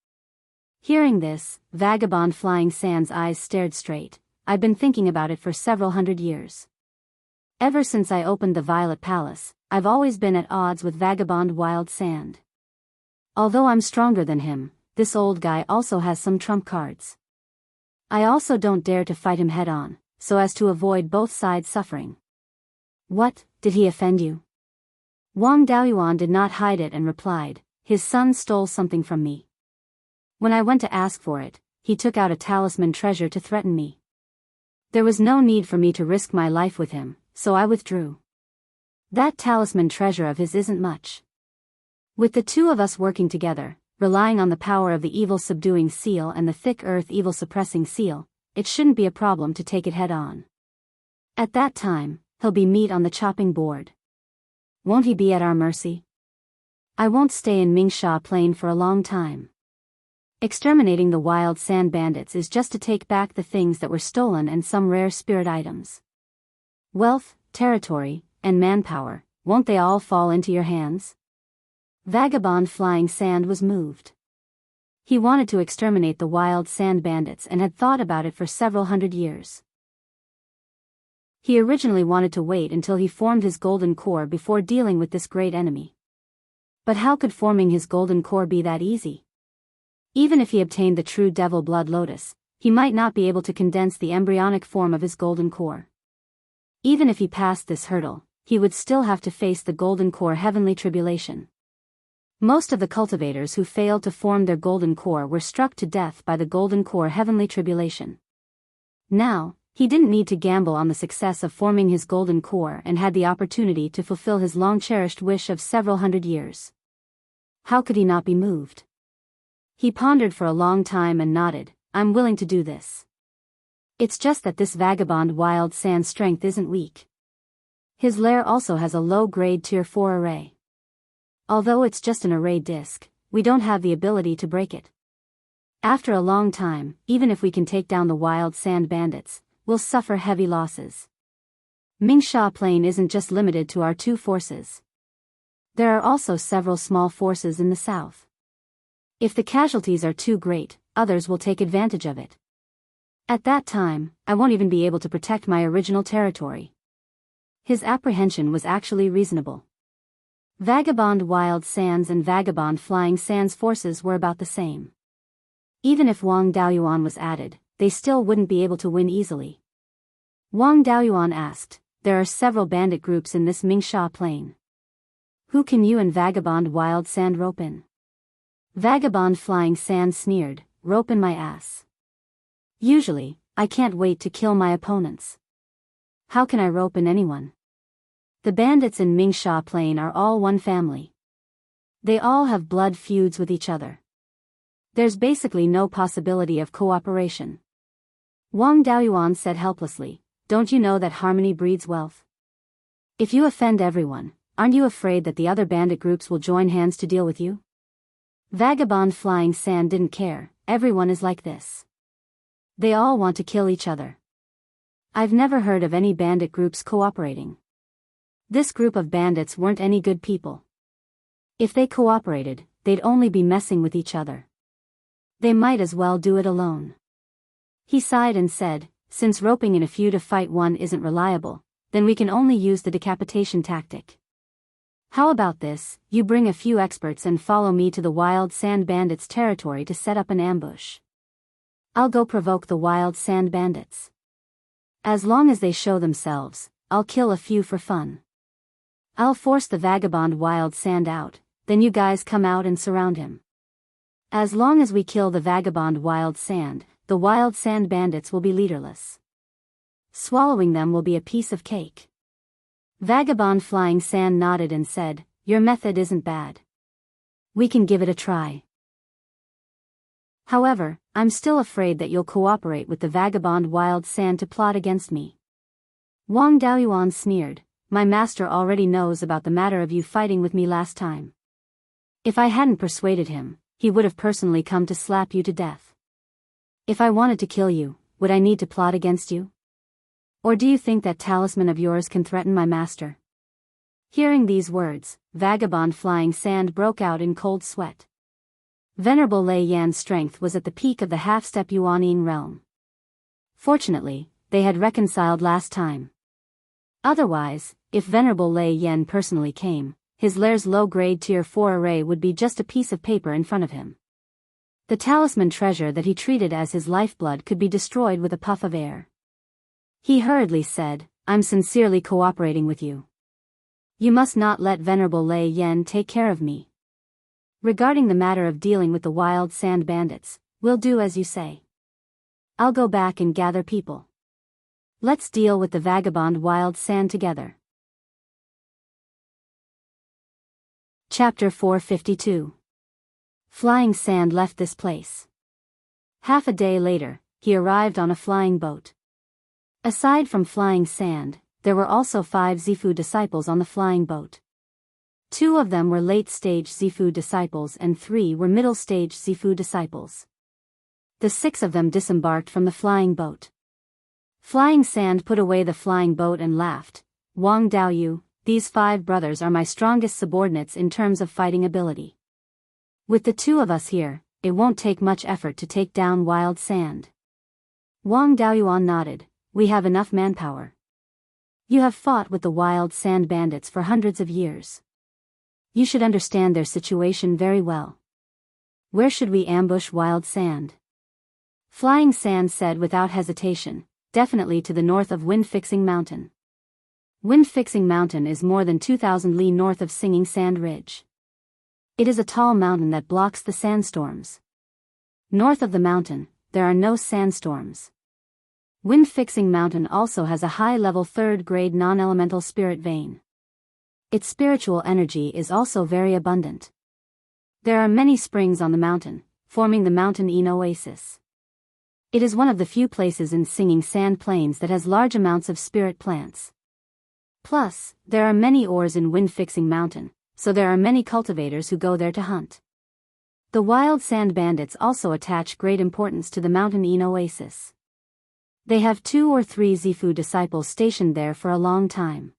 Hearing this, Vagabond Flying Sand's eyes stared straight. "I've been thinking about it for several hundred years. Ever since I opened the Violet Palace, I've always been at odds with Vagabond Wild Sand. Although I'm stronger than him, this old guy also has some trump cards. I also don't dare to fight him head-on, so as to avoid both sides suffering." "What, did he offend you?" Wang Daoyuan did not hide it and replied, "His son stole something from me. When I went to ask for it, he took out a talisman treasure to threaten me. There was no need for me to risk my life with him, so I withdrew. That talisman treasure of his isn't much. With the two of us working together, relying on the power of the evil subduing seal and the thick earth evil suppressing seal, it shouldn't be a problem to take it head on. At that time, he'll be meat on the chopping board. Won't he be at our mercy? I won't stay in Mingsha Plain for a long time. Exterminating the wild sand bandits is just to take back the things that were stolen and some rare spirit items. Wealth, territory, and manpower, won't they all fall into your hands?" Vagabond Flying Sand was moved. He wanted to exterminate the wild sand bandits and had thought about it for several hundred years. He originally wanted to wait until he formed his golden core before dealing with this great enemy. But how could forming his golden core be that easy? Even if he obtained the true Devil Blood Lotus, he might not be able to condense the embryonic form of his golden core. Even if he passed this hurdle, he would still have to face the golden core heavenly tribulation. Most of the cultivators who failed to form their golden core were struck to death by the golden core heavenly tribulation. Now, he didn't need to gamble on the success of forming his golden core and had the opportunity to fulfill his long-cherished wish of several hundred years. How could he not be moved? He pondered for a long time and nodded, "I'm willing to do this. It's just that this vagabond wild sand strength isn't weak. His lair also has a low-grade Tier 4 array. Although it's just an array disk, we don't have the ability to break it. After a long time, even if we can take down the wild sand bandits, we'll suffer heavy losses. Mingsha Plain isn't just limited to our two forces. There are also several small forces in the south. If the casualties are too great, others will take advantage of it. At that time, I won't even be able to protect my original territory." His apprehension was actually reasonable. Vagabond Wild Sands and Vagabond Flying Sands forces were about the same. Even if Wang Daoyuan was added, they still wouldn't be able to win easily. Wang Daoyuan asked, "There are several bandit groups in this Mingsha Plain. Who can you and Vagabond Wild Sand rope in?" Vagabond Flying Sand sneered, "Rope in my ass. Usually, I can't wait to kill my opponents. How can I rope in anyone? The bandits in Mingsha Plain are all one family. They all have blood feuds with each other. There's basically no possibility of cooperation. Wang Daoyuan said helplessly, don't you know that harmony breeds wealth? If you offend everyone, aren't you afraid that the other bandit groups will join hands to deal with you? Vagabond Flying Sand didn't care, everyone is like this. They all want to kill each other. I've never heard of any bandit groups cooperating. This group of bandits weren't any good people. If they cooperated, they'd only be messing with each other. They might as well do it alone. He sighed and said, since roping in a few to fight one isn't reliable, then we can only use the decapitation tactic. How about this, you bring a few experts and follow me to the wild sand bandits' territory to set up an ambush. I'll go provoke the wild sand bandits. As long as they show themselves, I'll kill a few for fun. I'll force the vagabond wild sand out, then you guys come out and surround him. As long as we kill the vagabond wild sand bandits will be leaderless. Swallowing them will be a piece of cake. Vagabond Flying Sand nodded and said, your method isn't bad. We can give it a try. However, I'm still afraid that you'll cooperate with the vagabond wild sand to plot against me. Wang Daoyuan sneered, my master already knows about the matter of you fighting with me last time. If I hadn't persuaded him, he would have personally come to slap you to death. If I wanted to kill you, would I need to plot against you? Or do you think that talisman of yours can threaten my master? Hearing these words, Vagabond Flying Sand broke out in cold sweat. Venerable Lei Yan's strength was at the peak of the half-step Yuanying realm. Fortunately, they had reconciled last time. Otherwise, if Venerable Lei Yan personally came, his lair's low-grade Tier 4 array would be just a piece of paper in front of him. The talisman treasure that he treated as his lifeblood could be destroyed with a puff of air. He hurriedly said, I'm sincerely cooperating with you. You must not let Venerable Lei Yan take care of me. Regarding the matter of dealing with the wild sand bandits, we'll do as you say. I'll go back and gather people. Let's deal with the vagabond wild sand together. Chapter 452. Flying Sand left this place. Half a day later, he arrived on a flying boat. Aside from Flying Sand, there were also 5 Zifu disciples on the flying boat. 2 of them were late-stage Zifu disciples and 3 were middle-stage Zifu disciples. The 6 of them disembarked from the flying boat. Flying Sand put away the flying boat and laughed. Wang Daoyu, these 5 brothers are my strongest subordinates in terms of fighting ability. With the 2 of us here, it won't take much effort to take down wild sand. Wang Daoyuan nodded, we have enough manpower. You have fought with the wild sand bandits for hundreds of years. You should understand their situation very well. Where should we ambush wild sand? Flying Sand said without hesitation, definitely to the north of Wind-Fixing Mountain. Wind-Fixing Mountain is more than 2,000 li north of Singing Sand Ridge. It is a tall mountain that blocks the sandstorms. North of the mountain, there are no sandstorms. Wind-Fixing Mountain also has a high-level 3rd-grade non-elemental spirit vein. Its spiritual energy is also very abundant. There are many springs on the mountain, forming the Mountain Yin Oasis. It is one of the few places in Singing Sand Plains that has large amounts of spirit plants. Plus, there are many ores in Wind-Fixing Mountain, so there are many cultivators who go there to hunt. The wild sand bandits also attach great importance to the Mountain Yin Oasis. They have 2 or 3 Zifu disciples stationed there for a long time.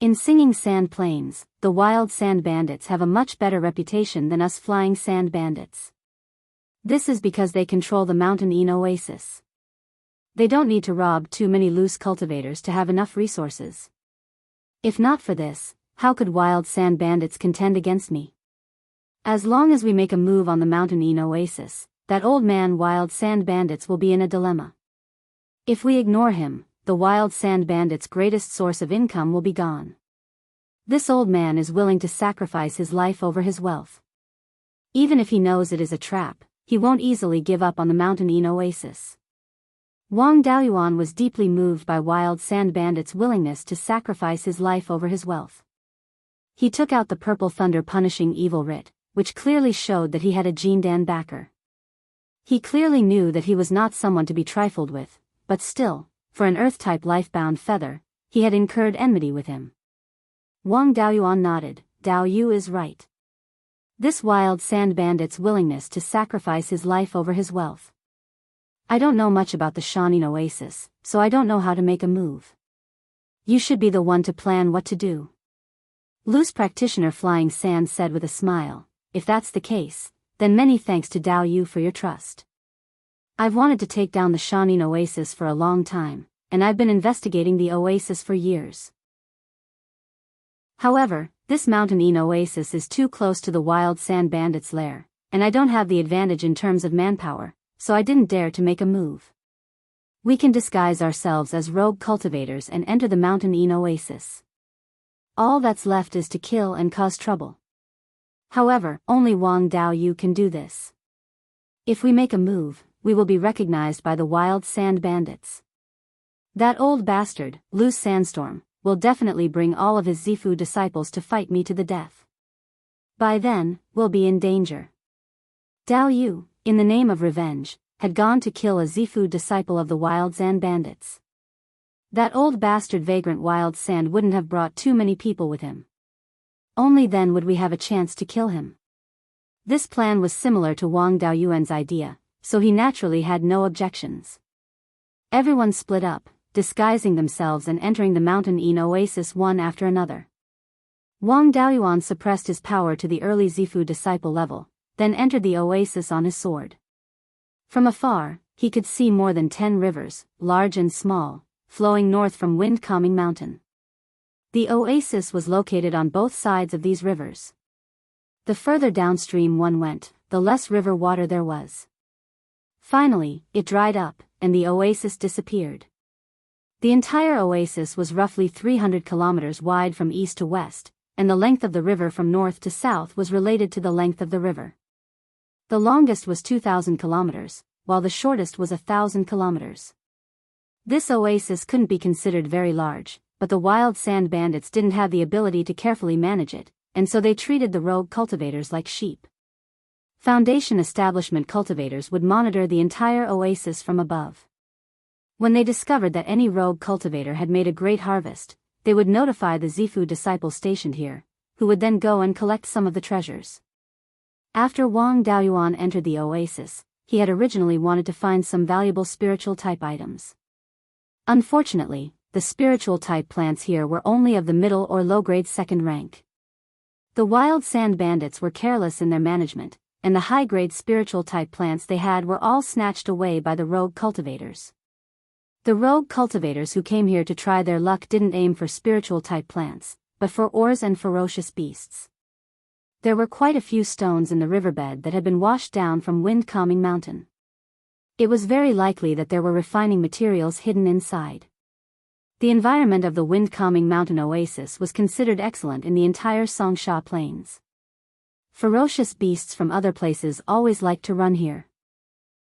In Singing Sand Plains, the wild sand bandits have a much better reputation than us flying sand bandits. This is because they control the Mountain Yin Oasis. They don't need to rob too many loose cultivators to have enough resources. If not for this, how could wild sand bandits contend against me? As long as we make a move on the Mountain Yin Oasis, that old man wild sand bandits will be in a dilemma. If we ignore him, the wild sand bandits' greatest source of income will be gone. This old man is willing to sacrifice his life over his wealth. Even if he knows it is a trap, he won't easily give up on the Mountain Yin Oasis. Wang Daoyuan was deeply moved by wild sand bandits' willingness to sacrifice his life over his wealth. He took out the Purple Thunder Punishing Evil Writ, which clearly showed that he had a Jindan backer. He clearly knew that he was not someone to be trifled with, but still, for an Earth-type life-bound feather, he had incurred enmity with him. Wang Daoyuan nodded. Dao Yu is right. This wild sand bandit's willingness to sacrifice his life over his wealth. I don't know much about the Shanin Oasis, so I don't know how to make a move. You should be the one to plan what to do. Lu's practitioner Flying Sand said with a smile. If that's the case, then many thanks to Dao Yu for your trust. I've wanted to take down the Shanin Oasis for a long time, and I've been investigating the oasis for years. However, this mountain oasis is too close to the wild sand bandit's lair, and I don't have the advantage in terms of manpower, so I didn't dare to make a move. We can disguise ourselves as rogue cultivators and enter the mountain oasis. All that's left is to kill and cause trouble. However, only Wang Daoyu can do this. If we make a move, we will be recognized by the wild sand bandits. That old bastard, Lu's Sandstorm, will definitely bring all of his Zifu disciples to fight me to the death. By then, we'll be in danger. Dao Yu, in the name of revenge, had gone to kill a Zifu disciple of the wild sand bandits. That old bastard vagrant wild sand wouldn't have brought too many people with him. Only then would we have a chance to kill him. This plan was similar to Wang Daoyuan's idea, so he naturally had no objections. Everyone split up, disguising themselves and entering the mountain oasis one after another. Wang Daoyuan suppressed his power to the early Zifu disciple level, then entered the oasis on his sword. From afar, he could see more than 10 rivers, large and small, flowing north from Wind-Calming Mountain. The oasis was located on both sides of these rivers. The further downstream one went, the less river water there was. Finally, it dried up, and the oasis disappeared. The entire oasis was roughly 300 kilometers wide from east to west, and the length of the river from north to south was related to the length of the river. The longest was 2,000 kilometers, while the shortest was 1,000 kilometers. This oasis couldn't be considered very large, but the wild sand bandits didn't have the ability to carefully manage it, and so they treated the rogue cultivators like sheep. Foundation establishment cultivators would monitor the entire oasis from above. When they discovered that any rogue cultivator had made a great harvest, they would notify the Zifu disciples stationed here, who would then go and collect some of the treasures. After Wang Daoyuan entered the oasis, he had originally wanted to find some valuable spiritual type items. Unfortunately, the spiritual type plants here were only of the middle or low-grade second rank. The wild sand bandits were careless in their management, and the high-grade spiritual type plants they had were all snatched away by the rogue cultivators. The rogue cultivators who came here to try their luck didn't aim for spiritual type plants, but for ores and ferocious beasts. There were quite a few stones in the riverbed that had been washed down from Wind-Calming Mountain. It was very likely that there were refining materials hidden inside. The environment of the Wind-Calming Mountain oasis was considered excellent in the entire Songsha Plains. Ferocious beasts from other places always liked to run here.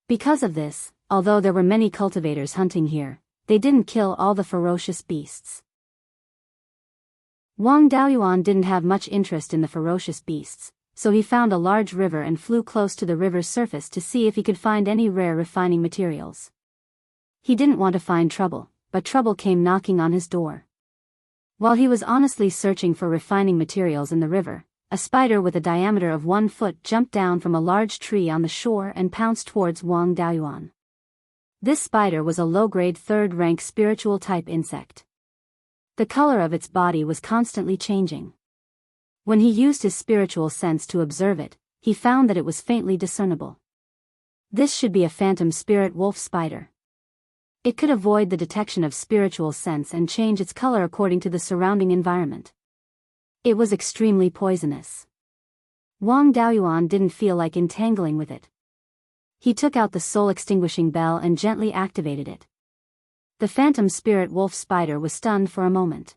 Because of this, although there were many cultivators hunting here, they didn't kill all the ferocious beasts. Wang Daoyuan didn't have much interest in the ferocious beasts, so he found a large river and flew close to the river's surface to see if he could find any rare refining materials. He didn't want to find trouble, but trouble came knocking on his door. While he was honestly searching for refining materials in the river, a spider with a diameter of 1 foot jumped down from a large tree on the shore and pounced towards Wang Daoyuan. This spider was a low-grade third-rank spiritual type insect. The color of its body was constantly changing. When he used his spiritual sense to observe it, he found that it was faintly discernible. This should be a phantom spirit wolf spider. It could avoid the detection of spiritual sense and change its color according to the surrounding environment. It was extremely poisonous. Wang Daoyuan didn't feel like entangling with it. He took out the soul-extinguishing bell and gently activated it. The phantom spirit wolf spider was stunned for a moment.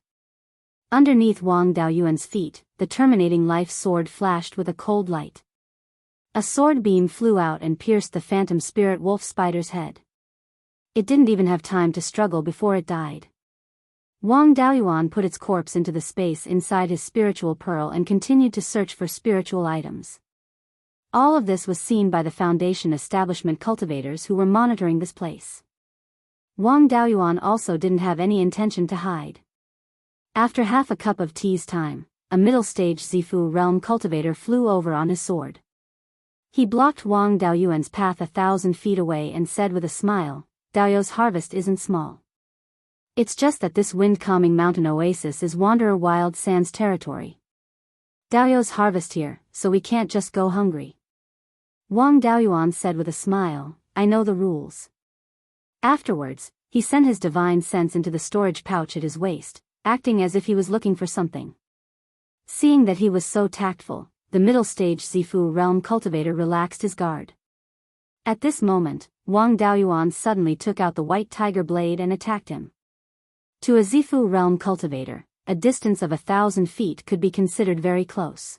Underneath Wang Daoyuan's feet, the terminating life sword flashed with a cold light. A sword beam flew out and pierced the phantom spirit wolf spider's head. It didn't even have time to struggle before it died. Wang Daoyuan put its corpse into the space inside his spiritual pearl and continued to search for spiritual items. All of this was seen by the Foundation establishment cultivators who were monitoring this place. Wang Daoyuan also didn't have any intention to hide. After half a cup of tea's time, a middle-stage Zifu realm cultivator flew over on his sword. He blocked Wang Daoyuan's path 1,000 feet away and said with a smile, "Daoyu's harvest isn't small. It's just that this wind-calming mountain oasis is Wanderer Wild Sands territory. Daoyu's harvest here, so we can't just go hungry." Wang Daoyuan said with a smile, "I know the rules." Afterwards, he sent his divine sense into the storage pouch at his waist, acting as if he was looking for something. Seeing that he was so tactful, the middle-stage Zifu realm cultivator relaxed his guard. At this moment, Wang Daoyuan suddenly took out the white tiger blade and attacked him. To a Zifu realm cultivator, a distance of 1,000 feet could be considered very close.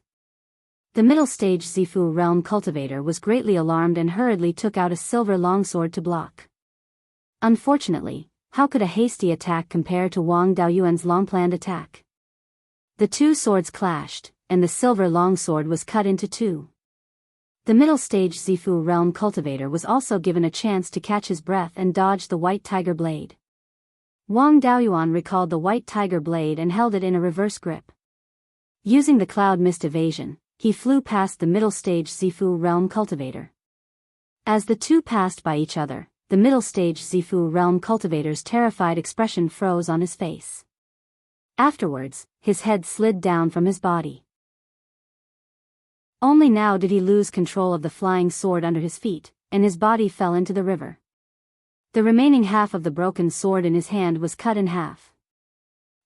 The middle-stage Zifu realm cultivator was greatly alarmed and hurriedly took out a silver longsword to block. Unfortunately, how could a hasty attack compare to Wang Daoyuan's long-planned attack? The two swords clashed, and the silver longsword was cut into two. The middle-stage Zifu realm cultivator was also given a chance to catch his breath and dodge the white tiger blade. Wang Daoyuan recalled the white tiger blade and held it in a reverse grip. Using the cloud mist evasion, he flew past the middle-stage Zifu realm cultivator. As the two passed by each other, the middle-stage Zifu realm cultivator's terrified expression froze on his face. Afterwards, his head slid down from his body. Only now did he lose control of the flying sword under his feet, and his body fell into the river. The remaining half of the broken sword in his hand was cut in half.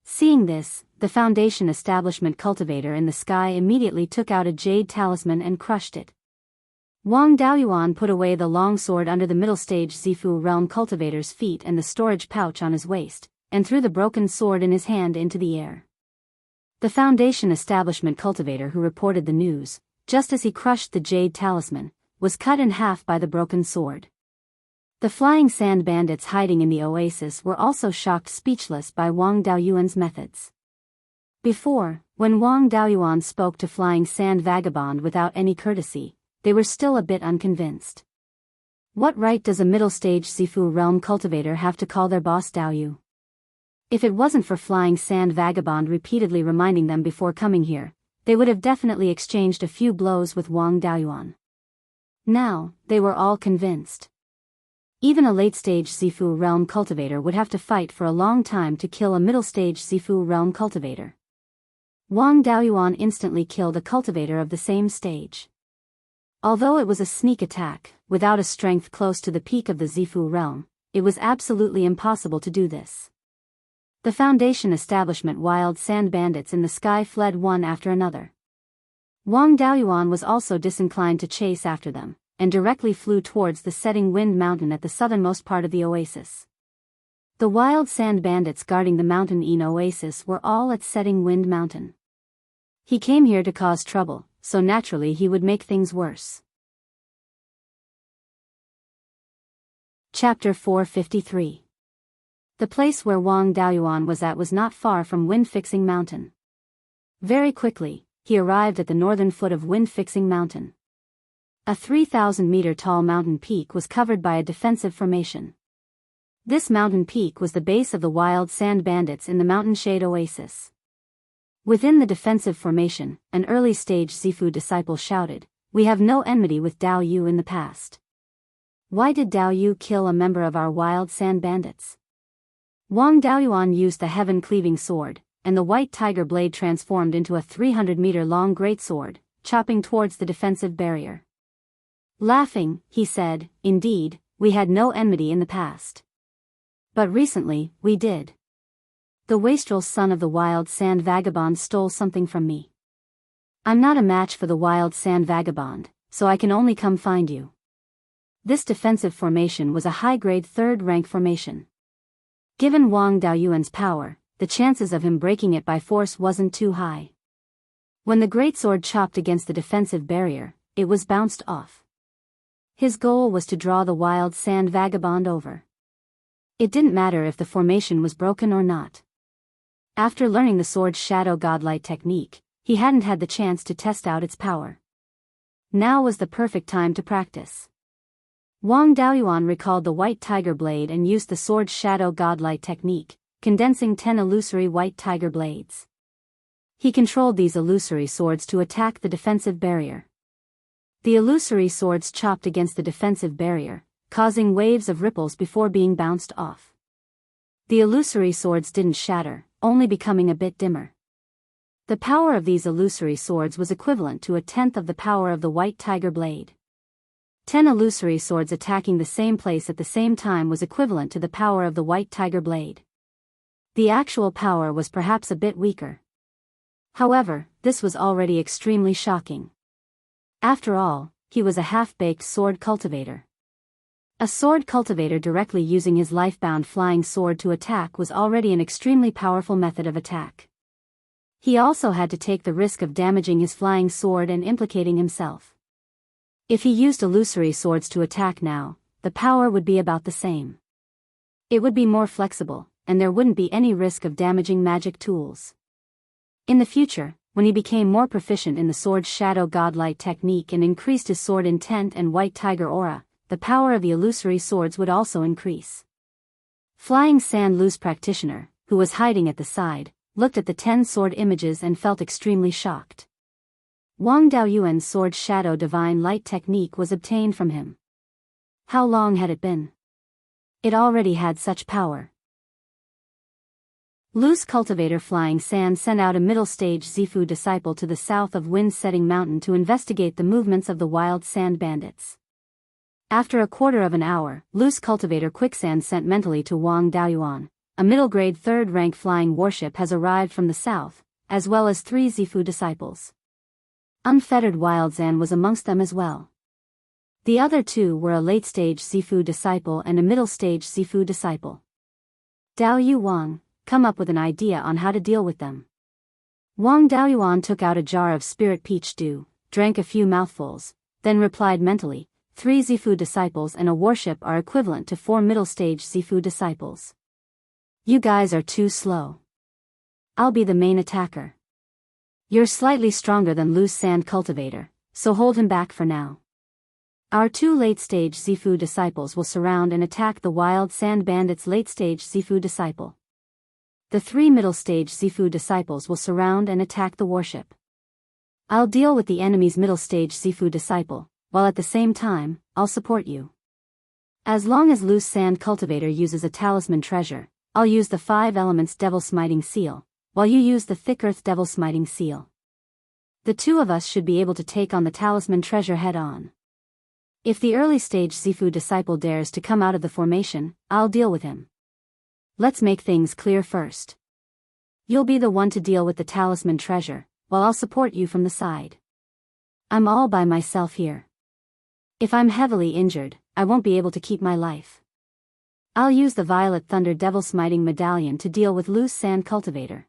Seeing this, the Foundation establishment cultivator in the sky immediately took out a jade talisman and crushed it. Wang Daoyuan put away the long sword under the middle-stage Zifu realm cultivator's feet and the storage pouch on his waist, and threw the broken sword in his hand into the air. The Foundation establishment cultivator who reported the news, just as he crushed the jade talisman, was cut in half by the broken sword. The flying sand bandits hiding in the oasis were also shocked speechless by Wang Daoyuan's methods. Before, when Wang Daoyuan spoke to flying sand vagabond without any courtesy, they were still a bit unconvinced. What right does a middle-stage Zifu realm cultivator have to call their boss Daoyu? If it wasn't for flying sand vagabond repeatedly reminding them before coming here, they would have definitely exchanged a few blows with Wang Daoyuan. Now, they were all convinced. Even a late-stage Zifu realm cultivator would have to fight for a long time to kill a middle-stage Zifu realm cultivator. Wang Daoyuan instantly killed a cultivator of the same stage. Although it was a sneak attack, without a strength close to the peak of the Zifu realm, it was absolutely impossible to do this. The Foundation establishment wild sand bandits in the sky fled one after another. Wang Daoyuan was also disinclined to chase after them, and directly flew towards the setting wind mountain at the southernmost part of the oasis. The wild sand bandits guarding the mountain oasis were all at setting wind mountain. He came here to cause trouble, so naturally he would make things worse. Chapter 453. The place where Wang Daoyuan was at was not far from Wind-Fixing Mountain. Very quickly, he arrived at the northern foot of Wind-Fixing Mountain. A 3,000-meter-tall mountain peak was covered by a defensive formation. This mountain peak was the base of the wild sand bandits in the mountain shade oasis. Within the defensive formation, an early-stage Zifu disciple shouted, "We have no enmity with Dao Yu in the past. Why did Dao Yu kill a member of our wild sand bandits?" Wang Daoyuan used the heaven-cleaving sword, and the white tiger blade transformed into a 300-meter-long greatsword, chopping towards the defensive barrier. Laughing, he said, "Indeed, we had no enmity in the past. But recently, we did. The wastrel son of the wild sand vagabond stole something from me. I'm not a match for the wild sand vagabond, so I can only come find you." This defensive formation was a high-grade third-rank formation. Given Wang Daoyuan's power, the chances of him breaking it by force wasn't too high. When the greatsword chopped against the defensive barrier, it was bounced off. His goal was to draw the wild sand vagabond over. It didn't matter if the formation was broken or not. After learning the sword's shadow godlight technique, he hadn't had the chance to test out its power. Now was the perfect time to practice. Wang Daoyuan recalled the white tiger blade and used the sword's shadow godlight technique, condensing 10 illusory white tiger blades. He controlled these illusory swords to attack the defensive barrier. The illusory swords chopped against the defensive barrier, causing waves of ripples before being bounced off. The illusory swords didn't shatter, only becoming a bit dimmer. The power of these illusory swords was equivalent to 1/10 of the power of the white tiger blade. 10 illusory swords attacking the same place at the same time was equivalent to the power of the white tiger blade. The actual power was perhaps a bit weaker. However, this was already extremely shocking. After all, he was a half-baked sword cultivator. A sword cultivator directly using his life-bound flying sword to attack was already an extremely powerful method of attack. He also had to take the risk of damaging his flying sword and implicating himself. If he used illusory swords to attack now, the power would be about the same. It would be more flexible, and there wouldn't be any risk of damaging magic tools. In the future, when he became more proficient in the sword's shadow godlight technique and increased his sword intent and white tiger aura, the power of the illusory swords would also increase. Flying Sand Lu's practitioner, who was hiding at the side, looked at the 10 sword images and felt extremely shocked. Wang Daoyuan's sword shadow divine light technique was obtained from him. How long had it been? It already had such power. Lu's cultivator Flying Sand sent out a middle-stage Zifu disciple to the south of Wind-Setting Mountain to investigate the movements of the wild sand bandits. After a quarter of an hour, Lu's cultivator Quicksand sent mentally to Wang Daoyuan. A middle-grade third-rank flying warship has arrived from the south, as well as 3 Zifu disciples. Unfettered Wild Zan was amongst them as well. The other 2 were a late-stage Zifu disciple and a middle-stage Zifu disciple. Daoyu Wang, come up with an idea on how to deal with them. Wang Daoyuan took out a jar of spirit peach stew, drank a few mouthfuls, then replied mentally, 3 Zifu disciples and a warship are equivalent to 4 middle-stage Zifu disciples. You guys are too slow. I'll be the main attacker. You're slightly stronger than Lu's sand cultivator, so hold him back for now. Our 2 late-stage Zifu disciples will surround and attack the wild sand bandits' late-stage Zifu disciple. The 3 middle-stage Zifu disciples will surround and attack the warship. I'll deal with the enemy's middle-stage Zifu disciple, while at the same time, I'll support you. As long as Lu's sand cultivator uses a talisman treasure, I'll use the 5 elements devil smiting seal, while you use the thick earth devil smiting seal. The 2 of us should be able to take on the talisman treasure head-on. If the early-stage Zifu disciple dares to come out of the formation, I'll deal with him. Let's make things clear first. You'll be the one to deal with the talisman treasure, while I'll support you from the side. I'm all by myself here. If I'm heavily injured, I won't be able to keep my life. I'll use the Violet Thunder Devil Smiting Medallion to deal with Lu's sand cultivator.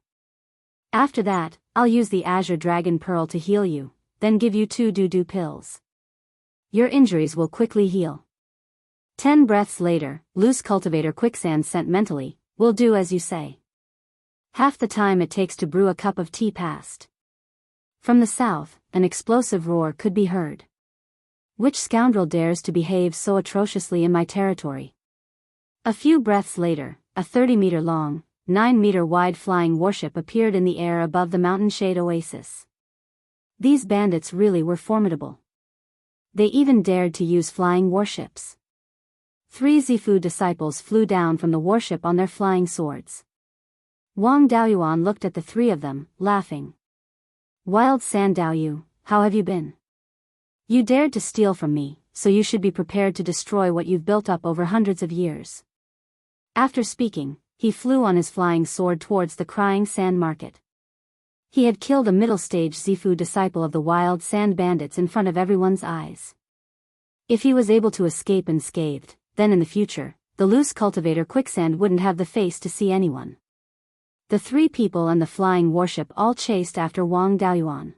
After that, I'll use the Azure Dragon Pearl to heal you, then give you 2 doo-doo pills. Your injuries will quickly heal. 10 breaths later, Lu's cultivator Quicksand sent mentally, we'll do as you say. Half the time it takes to brew a cup of tea passed. From the south, an explosive roar could be heard. Which scoundrel dares to behave so atrociously in my territory? A few breaths later, a 30-meter-long, 9-meter-wide flying warship appeared in the air above the mountain shade oasis. These bandits really were formidable. They even dared to use flying warships. 3 Zifu disciples flew down from the warship on their flying swords. Wang Daoyuan looked at the 3 of them, laughing. Wild Sand Daoyu, how have you been? You dared to steal from me, so you should be prepared to destroy what you've built up over hundreds of years. After speaking, he flew on his flying sword towards the crying sand market. He had killed a middle-stage Zifu disciple of the wild sand bandits in front of everyone's eyes. If he was able to escape unscathed, then in the future, the loose cultivator Quicksand wouldn't have the face to see anyone. The 3 people and the flying warship all chased after Wang Daoyuan.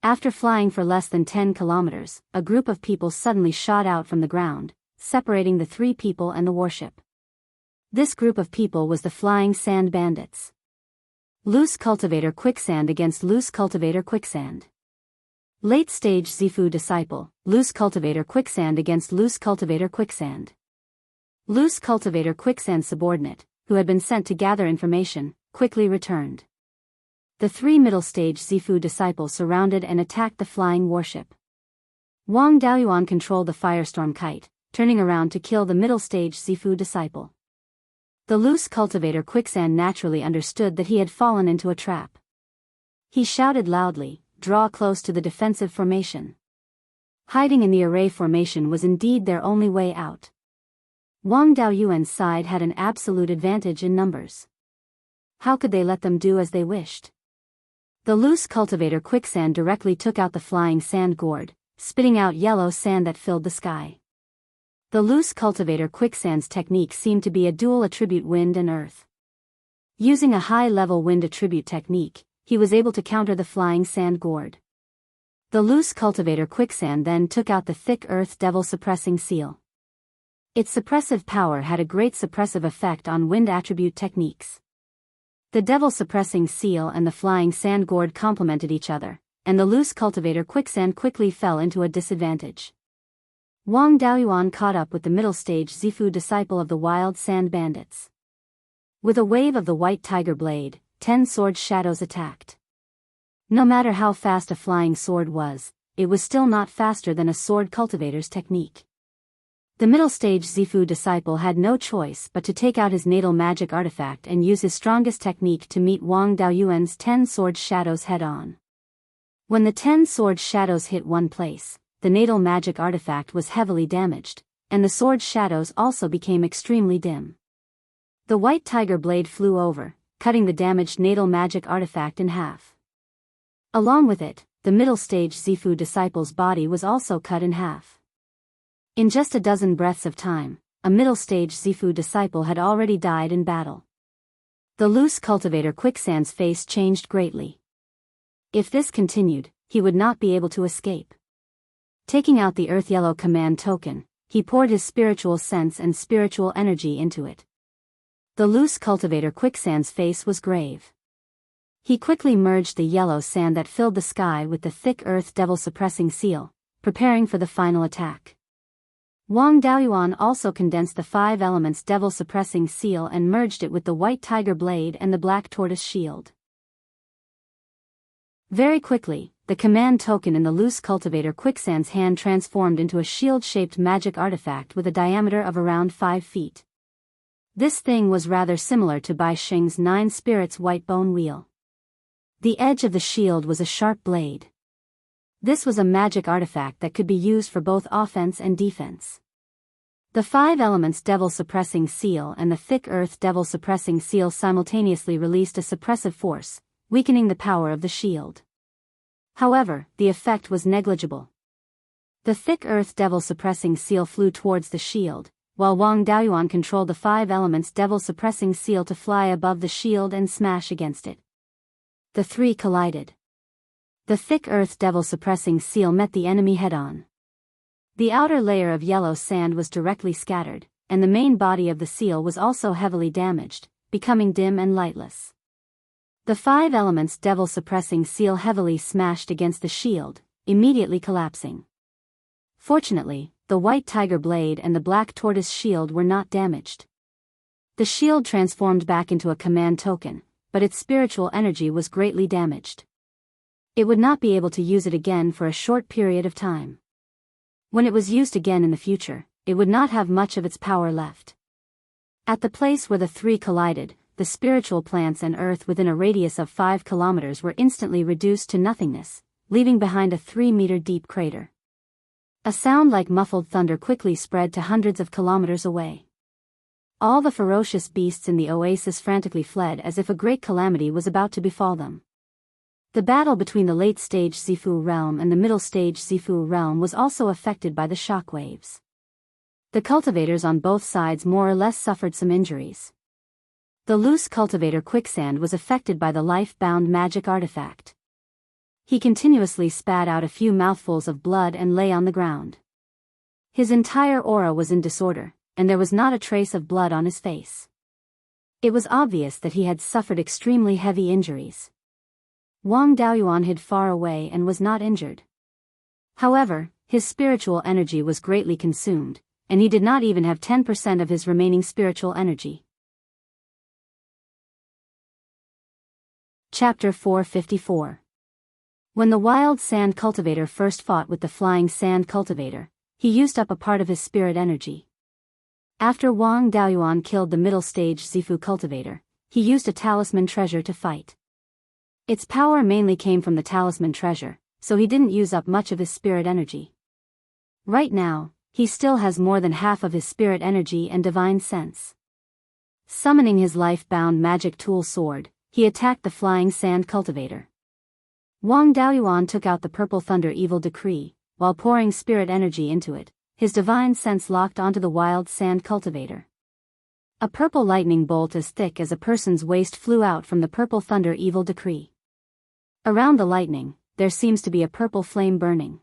After flying for less than 10 kilometers, a group of people suddenly shot out from the ground, separating the 3 people and the warship. This group of people was the flying sand bandits. Loose cultivator Quicksand against loose cultivator Quicksand. Late-stage Zifu disciple, loose cultivator quicksand against loose cultivator quicksand. Loose cultivator quicksand subordinate, who had been sent to gather information, quickly returned. The three middle-stage Zifu disciples surrounded and attacked the flying warship. Wang Daoyuan controlled the firestorm kite, turning around to kill the middle-stage Zifu disciple. The loose cultivator quicksand naturally understood that he had fallen into a trap. He shouted loudly, "Draw close to the defensive formation." Hiding in the array formation was indeed their only way out. Wang Daoyuan's side had an absolute advantage in numbers. How could they let them do as they wished? The loose cultivator quicksand directly took out the flying sand gourd, spitting out yellow sand that filled the sky. The loose cultivator quicksand's technique seemed to be a dual attribute wind and earth. Using a high-level wind attribute technique, he was able to counter the flying sand gourd. The loose cultivator quicksand then took out the thick earth devil suppressing seal. Its suppressive power had a great suppressive effect on wind attribute techniques. The devil suppressing seal and the flying sand gourd complemented each other, and the loose cultivator quicksand quickly fell into a disadvantage. Wang Daoyuan caught up with the middle stage Zifu disciple of the wild sand bandits. With a wave of the white tiger blade, 10 sword shadows attacked. No matter how fast a flying sword was, it was still not faster than a sword cultivator's technique. The middle stage Zifu disciple had no choice but to take out his natal magic artifact and use his strongest technique to meet Wang Daoyuan's 10 sword shadows head-on. When the 10 sword shadows hit one place, the natal magic artifact was heavily damaged, and the sword shadows also became extremely dim. The white tiger blade flew over, cutting the damaged natal magic artifact in half. Along with it, the middle stage Zifu disciple's body was also cut in half. In just a dozen breaths of time, a middle stage Zifu disciple had already died in battle. The loose cultivator quicksand's face changed greatly. If this continued, he would not be able to escape. Taking out the earth yellow command token, he poured his spiritual sense and spiritual energy into it. The loose cultivator quicksand's face was grave. He quickly merged the yellow sand that filled the sky with the thick earth devil suppressing seal, preparing for the final attack. Wang Daoyuan also condensed the 5 elements devil suppressing seal and merged it with the white tiger blade and the black tortoise shield. Very quickly, the command token in the loose cultivator quicksand's hand transformed into a shield-shaped magic artifact with a diameter of around 5 feet. This thing was rather similar to Bai Xing's 9 spirits white bone wheel. The edge of the shield was a sharp blade. This was a magic artifact that could be used for both offense and defense. The 5 elements devil suppressing seal and the thick earth devil suppressing seal simultaneously released a suppressive force, weakening the power of the shield. However, the effect was negligible. The thick earth devil suppressing seal flew towards the shield, while Wang Daoyuan controlled the 5 elements devil suppressing seal to fly above the shield and smash against it. The 3 collided. The thick earth devil suppressing seal met the enemy head-on. The outer layer of yellow sand was directly scattered, and the main body of the seal was also heavily damaged, becoming dim and lightless. The 5 elements devil suppressing seal heavily smashed against the shield, immediately collapsing. Fortunately, the white tiger blade and the black tortoise shield were not damaged. The shield transformed back into a command token, but its spiritual energy was greatly damaged. It would not be able to use it again for a short period of time. When it was used again in the future, it would not have much of its power left. At the place where the 3 collided, the spiritual plants and earth within a radius of 5 kilometers were instantly reduced to nothingness, leaving behind a 3-meter-deep crater. A sound like muffled thunder quickly spread to hundreds of kilometers away. All the ferocious beasts in the oasis frantically fled as if a great calamity was about to befall them. The battle between the late-stage Zifu realm and the middle-stage Zifu realm was also affected by the shockwaves. The cultivators on both sides more or less suffered some injuries. The loose cultivator quicksand was affected by the life-bound magic artifact. He continuously spat out a few mouthfuls of blood and lay on the ground. His entire aura was in disorder, and there was not a trace of blood on his face. It was obvious that he had suffered extremely heavy injuries. Wang Daoyuan hid far away and was not injured. However, his spiritual energy was greatly consumed, and he did not even have 10% of his remaining spiritual energy. Chapter 454. When the wild sand cultivator first fought with the flying sand cultivator, he used up a part of his spirit energy. After Wang Daoyuan killed the middle stage Zifu cultivator, he used a talisman treasure to fight. Its power mainly came from the talisman treasure, so he didn't use up much of his spirit energy. Right now, he still has more than half of his spirit energy and divine sense. Summoning his life-bound magic tool sword, he attacked the flying sand cultivator. Wang Daoyuan took out the purple thunder evil decree, while pouring spirit energy into it. His divine sense locked onto the wild sand cultivator. A purple lightning bolt as thick as a person's waist flew out from the purple thunder evil decree. Around the lightning, there seems to be a purple flame burning.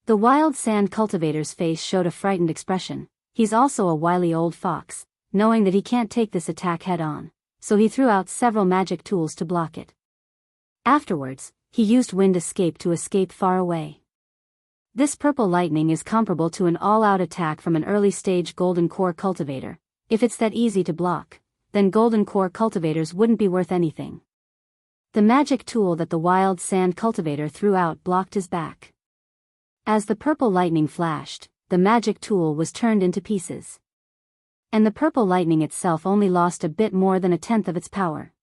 The wild sand cultivator's face showed a frightened expression. He's also a wily old fox, knowing that he can't take this attack head-on, so he threw out several magic tools to block it. Afterwards, he used wind escape to escape far away. This purple lightning is comparable to an all-out attack from an early-stage golden core cultivator. If it's that easy to block, then golden core cultivators wouldn't be worth anything. The magic tool that the wild sand cultivator threw out blocked his back. As the purple lightning flashed, the magic tool was turned into pieces. And the purple lightning itself only lost a bit more than a tenth of its power.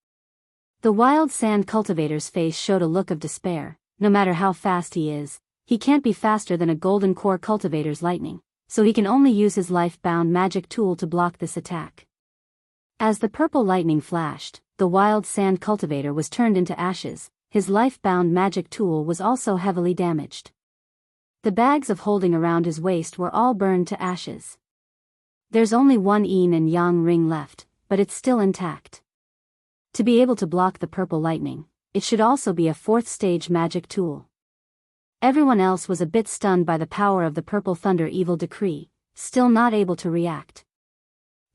The wild sand cultivator's face showed a look of despair. No matter how fast he is, he can't be faster than a golden core cultivator's lightning, so he can only use his life-bound magic tool to block this attack. As the purple lightning flashed, the wild sand cultivator was turned into ashes. His life-bound magic tool was also heavily damaged. The bags of holding around his waist were all burned to ashes. There's only one yin and yang ring left, but it's still intact. To be able to block the purple lightning, it should also be a fourth-stage magic tool. Everyone else was a bit stunned by the power of the purple thunder evil decree, still not able to react.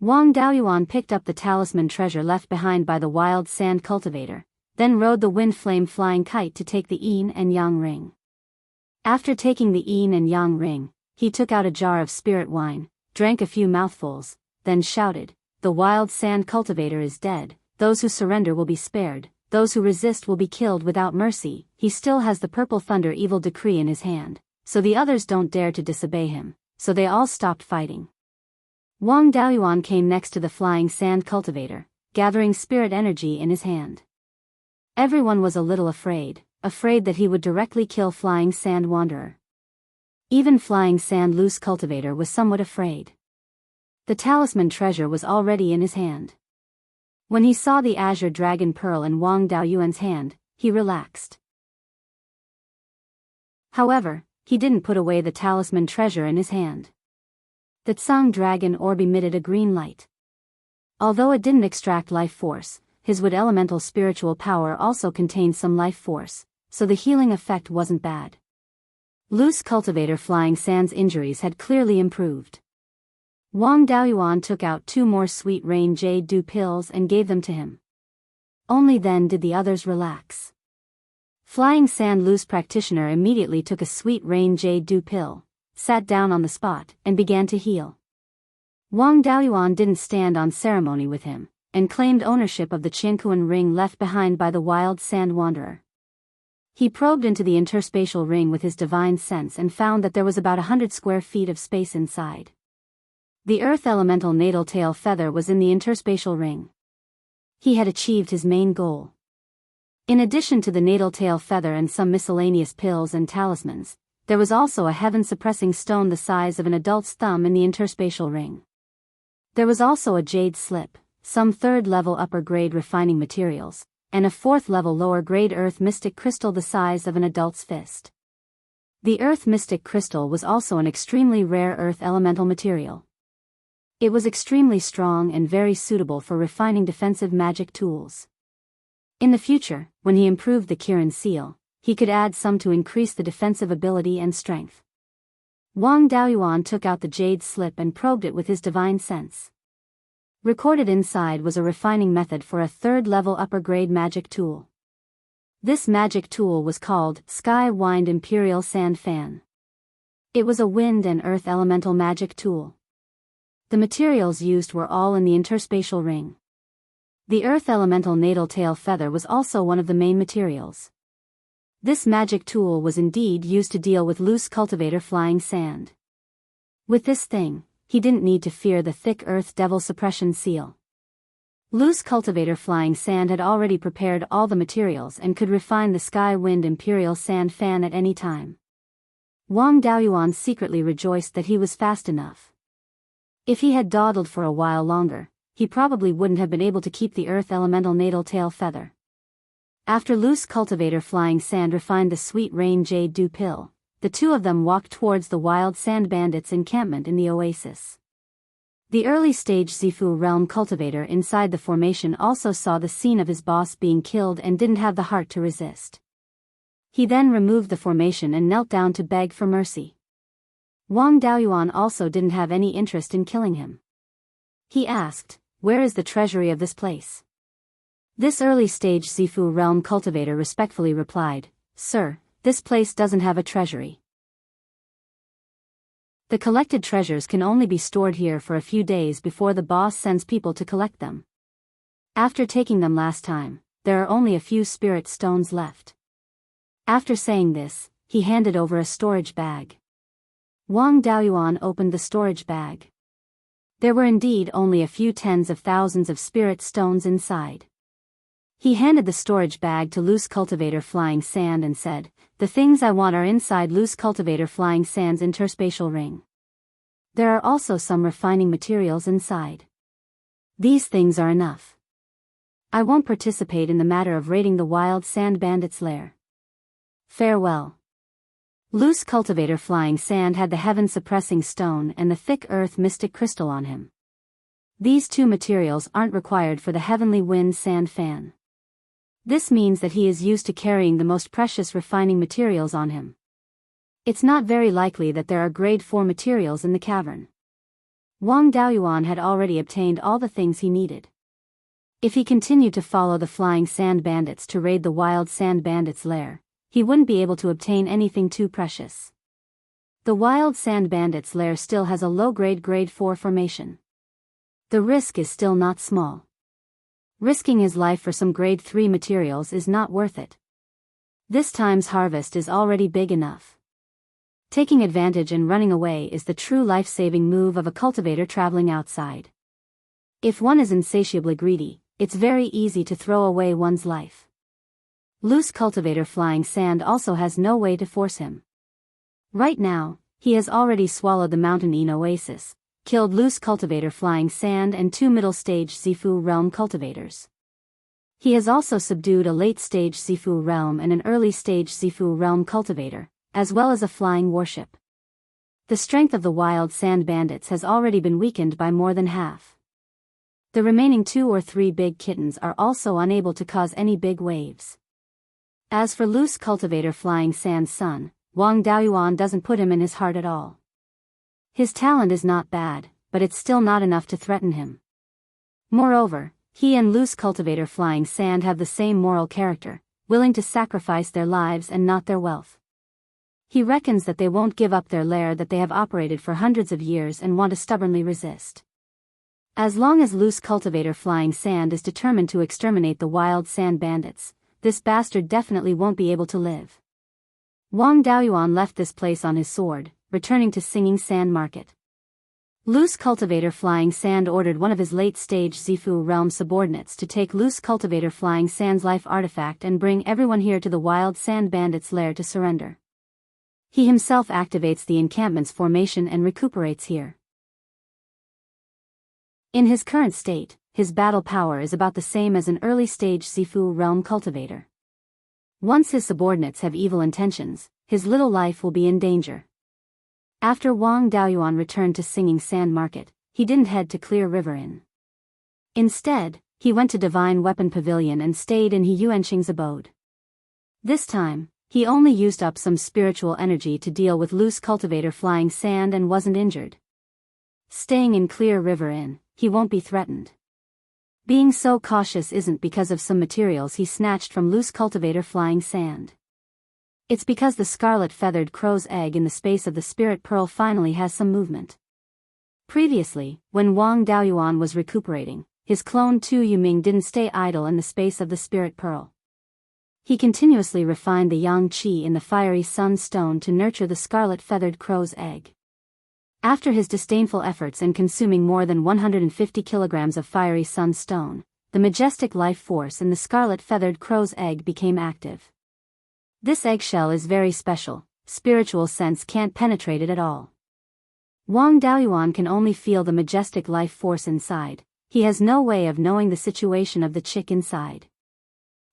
Wang Daoyuan picked up the talisman treasure left behind by the wild sand cultivator, then rode the wind flame flying kite to take the yin and yang ring. After taking the yin and yang ring, he took out a jar of spirit wine, drank a few mouthfuls, then shouted, "The wild sand cultivator is dead, those who surrender will be spared. Those who resist will be killed without mercy." He still has the purple thunder evil decree in his hand, so the others don't dare to disobey him, so they all stopped fighting. Wang Daoyuan came next to the flying sand cultivator, gathering spirit energy in his hand. Everyone was a little afraid that he would directly kill flying sand wanderer. Even flying sand loose cultivator was somewhat afraid. The talisman treasure was already in his hand. When he saw the azure dragon pearl in Wang Daoyuan's hand, he relaxed. However, he didn't put away the talisman treasure in his hand. The Tsang dragon orb emitted a green light. Although it didn't extract life force, his wood elemental spiritual power also contained some life force, so the healing effect wasn't bad. Loose cultivator flying sand's injuries had clearly improved. Wang Daoyuan took out 2 more sweet rain jade dew pills and gave them to him. Only then did the others relax. Flying sand loose practitioner immediately took a sweet rain jade dew pill, sat down on the spot, and began to heal. Wang Daoyuan didn't stand on ceremony with him, and claimed ownership of the Qiankuan ring left behind by the wild sand wanderer. He probed into the interspatial ring with his divine sense and found that there was about 100 square feet of space inside. The earth elemental natal tail feather was in the interspatial ring. He had achieved his main goal. In addition to the natal tail feather and some miscellaneous pills and talismans, there was also a heaven-suppressing stone the size of an adult's thumb in the interspatial ring. There was also a jade slip, some third-level upper-grade refining materials, and a fourth-level lower-grade earth mystic crystal the size of an adult's fist. The earth mystic crystal was also an extremely rare earth elemental material. It was extremely strong and very suitable for refining defensive magic tools. In the future, when he improved the Kirin seal, he could add some to increase the defensive ability and strength. Wang Daoyuan took out the jade slip and probed it with his divine sense. Recorded inside was a refining method for a third-level upper-grade magic tool. This magic tool was called Sky Wind Imperial Sand Fan. It was a wind and earth elemental magic tool. The materials used were all in the interspatial ring. The earth elemental natal tail feather was also one of the main materials. This magic tool was indeed used to deal with loose cultivator flying sand. With this thing, he didn't need to fear the thick earth devil suppression seal. Loose cultivator flying sand had already prepared all the materials and could refine the Sky Wind Imperial Sand Fan at any time. Wang Daoyuan secretly rejoiced that he was fast enough. If he had dawdled for a while longer, he probably wouldn't have been able to keep the earth elemental natal tail feather. After loose cultivator flying sand refined the sweet rain jade dew pill, the two of them walked towards the wild sand bandits' encampment in the oasis. The early-stage Zifu realm cultivator inside the formation also saw the scene of his boss being killed and didn't have the heart to resist. He then removed the formation and knelt down to beg for mercy. Wang Daoyuan also didn't have any interest in killing him. He asked, "Where is the treasury of this place?" This early-stage Zifu realm cultivator respectfully replied, "Sir, this place doesn't have a treasury. The collected treasures can only be stored here for a few days before the boss sends people to collect them. After taking them last time, there are only a few spirit stones left." After saying this, he handed over a storage bag. Wang Daoyuan opened the storage bag. There were indeed only a few tens of thousands of spirit stones inside. He handed the storage bag to Loose Cultivator Flying Sand and said, "The things I want are inside Loose Cultivator Flying Sand's interspatial ring. There are also some refining materials inside. These things are enough. I won't participate in the matter of raiding the wild sand bandits' lair. Farewell." Loose Cultivator Flying Sand had the heaven-suppressing stone and the thick earth mystic crystal on him. These two materials aren't required for the heavenly wind sand fan. This means that he is used to carrying the most precious refining materials on him. It's not very likely that there are grade 4 materials in the cavern. Wang Daoyuan had already obtained all the things he needed. If he continued to follow the flying sand bandits to raid the wild sand bandits' lair, he wouldn't be able to obtain anything too precious. The wild sand bandits' lair still has a low-grade grade 4 formation. The risk is still not small. Risking his life for some grade 3 materials is not worth it. This time's harvest is already big enough. Taking advantage and running away is the true life-saving move of a cultivator traveling outside. If one is insatiably greedy, it's very easy to throw away one's life. Loose Cultivator Flying Sand also has no way to force him. Right now, he has already swallowed the Mountain Inn Oasis, killed Loose Cultivator Flying Sand and 2 middle-stage Zifu realm cultivators. He has also subdued a late-stage Zifu realm and an early-stage Zifu realm cultivator, as well as a flying warship. The strength of the wild sand bandits has already been weakened by more than half. The remaining 2 or 3 big kittens are also unable to cause any big waves. As for Loose Cultivator Flying Sand's son, Wang Daoyuan doesn't put him in his heart at all. His talent is not bad, but it's still not enough to threaten him. Moreover, he and Loose Cultivator Flying Sand have the same moral character, willing to sacrifice their lives and not their wealth. He reckons that they won't give up their lair that they have operated for hundreds of years and want to stubbornly resist. As long as Loose Cultivator Flying Sand is determined to exterminate the wild sand bandits, this bastard definitely won't be able to live. Wang Daoyuan left this place on his sword, returning to Singing Sand Market. Loose Cultivator Flying Sand ordered one of his late-stage Zifu realm subordinates to take Loose Cultivator Flying Sand's life artifact and bring everyone here to the wild sand bandits' lair to surrender. He himself activates the encampment's formation and recuperates here. In his current state, his battle power is about the same as an early-stage Zifu realm cultivator. Once his subordinates have evil intentions, his little life will be in danger. After Wang Daoyuan returned to Singing Sand Market, he didn't head to Clear River Inn. Instead, he went to Divine Weapon Pavilion and stayed in He Yuanqing's abode. This time, he only used up some spiritual energy to deal with Loose Cultivator Flying Sand and wasn't injured. Staying in Clear River Inn, he won't be threatened. Being so cautious isn't because of some materials he snatched from loose cultivator flying sand. It's because the scarlet-feathered crow's egg in the space of the spirit pearl finally has some movement. Previously, when Wang Daoyuan was recuperating, his clone Tu Yuming didn't stay idle in the space of the spirit pearl. He continuously refined the yang qi in the fiery sun stone to nurture the scarlet-feathered crow's egg. After his disdainful efforts in consuming more than 150 kilograms of fiery sun stone, the majestic life force in the scarlet-feathered crow's egg became active. This eggshell is very special, spiritual sense can't penetrate it at all. Wang Daoyuan can only feel the majestic life force inside, he has no way of knowing the situation of the chick inside.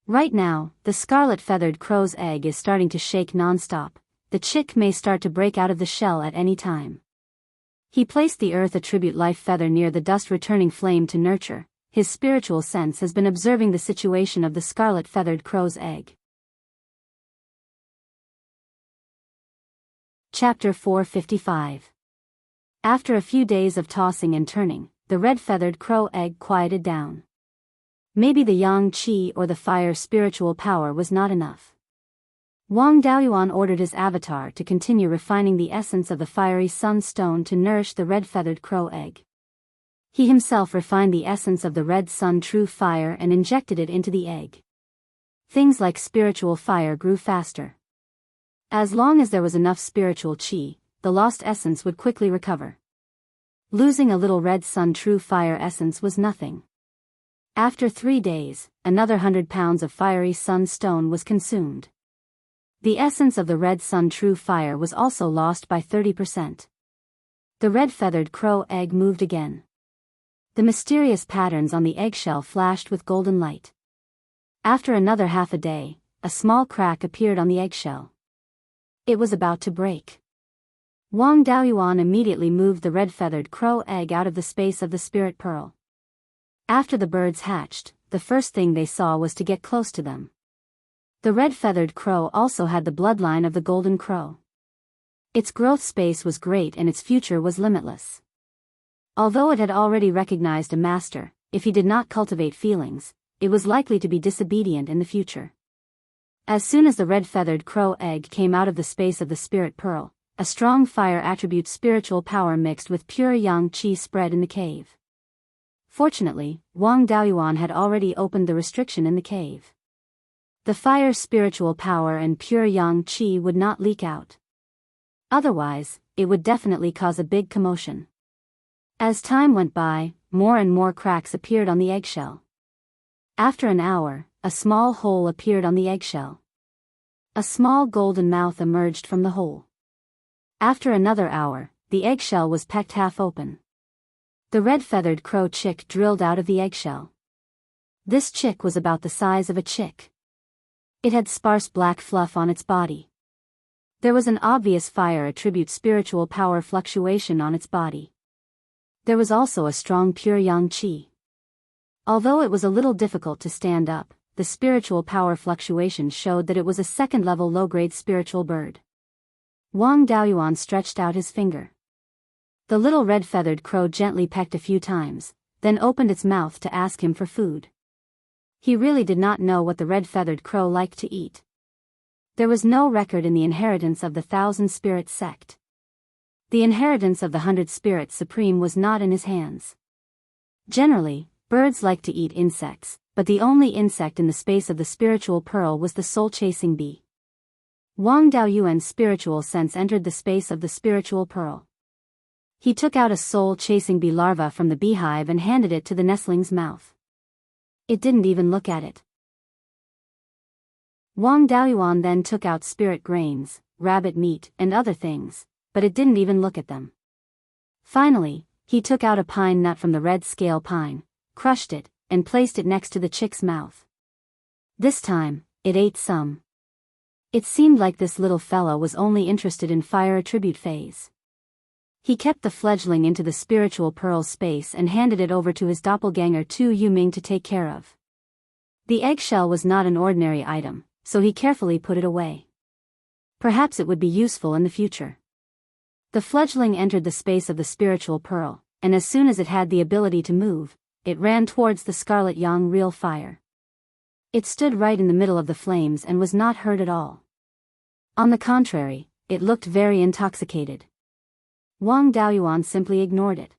Right now, the scarlet-feathered crow's egg is starting to shake non-stop, the chick may start to break out of the shell at any time. He placed the earth attribute life feather near the dust-returning flame to nurture. His spiritual sense has been observing the situation of the scarlet-feathered crow's egg. Chapter 455. After a few days of tossing and turning, the red-feathered crow egg quieted down. Maybe the yang qi or the fire spiritual power was not enough. Wang Daoyuan ordered his avatar to continue refining the essence of the fiery sun stone to nourish the red-feathered crow egg. He himself refined the essence of the red sun true fire and injected it into the egg. Things like spiritual fire grew faster. As long as there was enough spiritual qi, the lost essence would quickly recover. Losing a little red sun true fire essence was nothing. After 3 days, another 100 pounds of fiery sun stone was consumed. The essence of the red sun true fire was also lost by 30%. The red-feathered crow egg moved again. The mysterious patterns on the eggshell flashed with golden light. After another half a day, a small crack appeared on the eggshell. It was about to break. Wang Daoyuan immediately moved the red-feathered crow egg out of the space of the spirit pearl. After the birds hatched, the first thing they saw was to get close to them. The red-feathered crow also had the bloodline of the golden crow. Its growth space was great and its future was limitless. Although it had already recognized a master, if he did not cultivate feelings, it was likely to be disobedient in the future. As soon as the red-feathered crow egg came out of the space of the spirit pearl, a strong fire attribute spiritual power mixed with pure yang qi spread in the cave. Fortunately, Wang Daoyuan had already opened the restriction in the cave. The fire spiritual power and pure yang qi would not leak out. Otherwise, it would definitely cause a big commotion. As time went by, more and more cracks appeared on the eggshell. After an hour, a small hole appeared on the eggshell. A small golden mouth emerged from the hole. After another hour, the eggshell was pecked half open. The red-feathered crow chick drilled out of the eggshell. This chick was about the size of a chick. It had sparse black fluff on its body. There was an obvious fire attribute spiritual power fluctuation on its body. There was also a strong pure yang qi. Although it was a little difficult to stand up, the spiritual power fluctuation showed that it was a second-level low-grade spiritual bird. Wang Daoyuan stretched out his finger. The little red-feathered crow gently pecked a few times, then opened its mouth to ask him for food. He really did not know what the red-feathered crow liked to eat. There was no record in the inheritance of the 1,000 Spirit sect. The inheritance of the 100 Spirits Supreme was not in his hands. Generally, birds like to eat insects, but the only insect in the space of the spiritual pearl was the soul-chasing bee. Wang Daoyuan's spiritual sense entered the space of the spiritual pearl. He took out a soul-chasing bee larva from the beehive and handed it to the nestling's mouth. It didn't even look at it. Wang Daoyuan then took out spirit grains, rabbit meat, and other things, but it didn't even look at them. Finally, he took out a pine nut from the red scale pine, crushed it, and placed it next to the chick's mouth. This time, it ate some. It seemed like this little fella was only interested in fire attribute phase. He kept the fledgling into the spiritual pearl space and handed it over to his doppelganger Tu Yuming to take care of. The eggshell was not an ordinary item, so he carefully put it away. Perhaps it would be useful in the future. The fledgling entered the space of the spiritual pearl, and as soon as it had the ability to move, it ran towards the scarlet yang real fire. It stood right in the middle of the flames and was not hurt at all. On the contrary, it looked very intoxicated. Wang Daoyuan simply ignored it.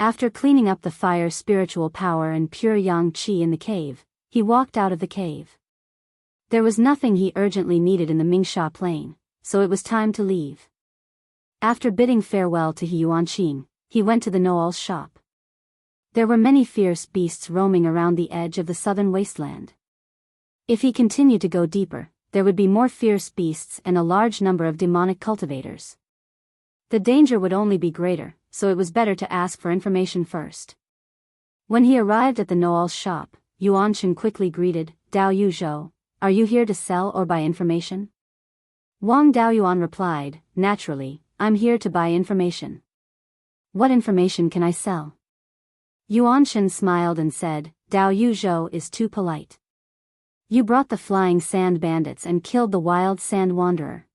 After cleaning up the fire's spiritual power and pure yang qi in the cave, he walked out of the cave. There was nothing he urgently needed in the Mingsha plain, so it was time to leave. After bidding farewell to He Yuanqing, he went to the Noel's shop. There were many fierce beasts roaming around the edge of the southern wasteland. If he continued to go deeper, there would be more fierce beasts and a large number of demonic cultivators. The danger would only be greater, so it was better to ask for information first. When he arrived at the Noel's shop, Yuanqing quickly greeted, "Dao Yuzhou, are you here to sell or buy information?" Wang Daoyuan replied, "Naturally, I'm here to buy information." "What information can I sell?" Yuanqing smiled and said, "Dao Yuzhou is too polite. You brought the flying sand bandits and killed the wild sand wanderer."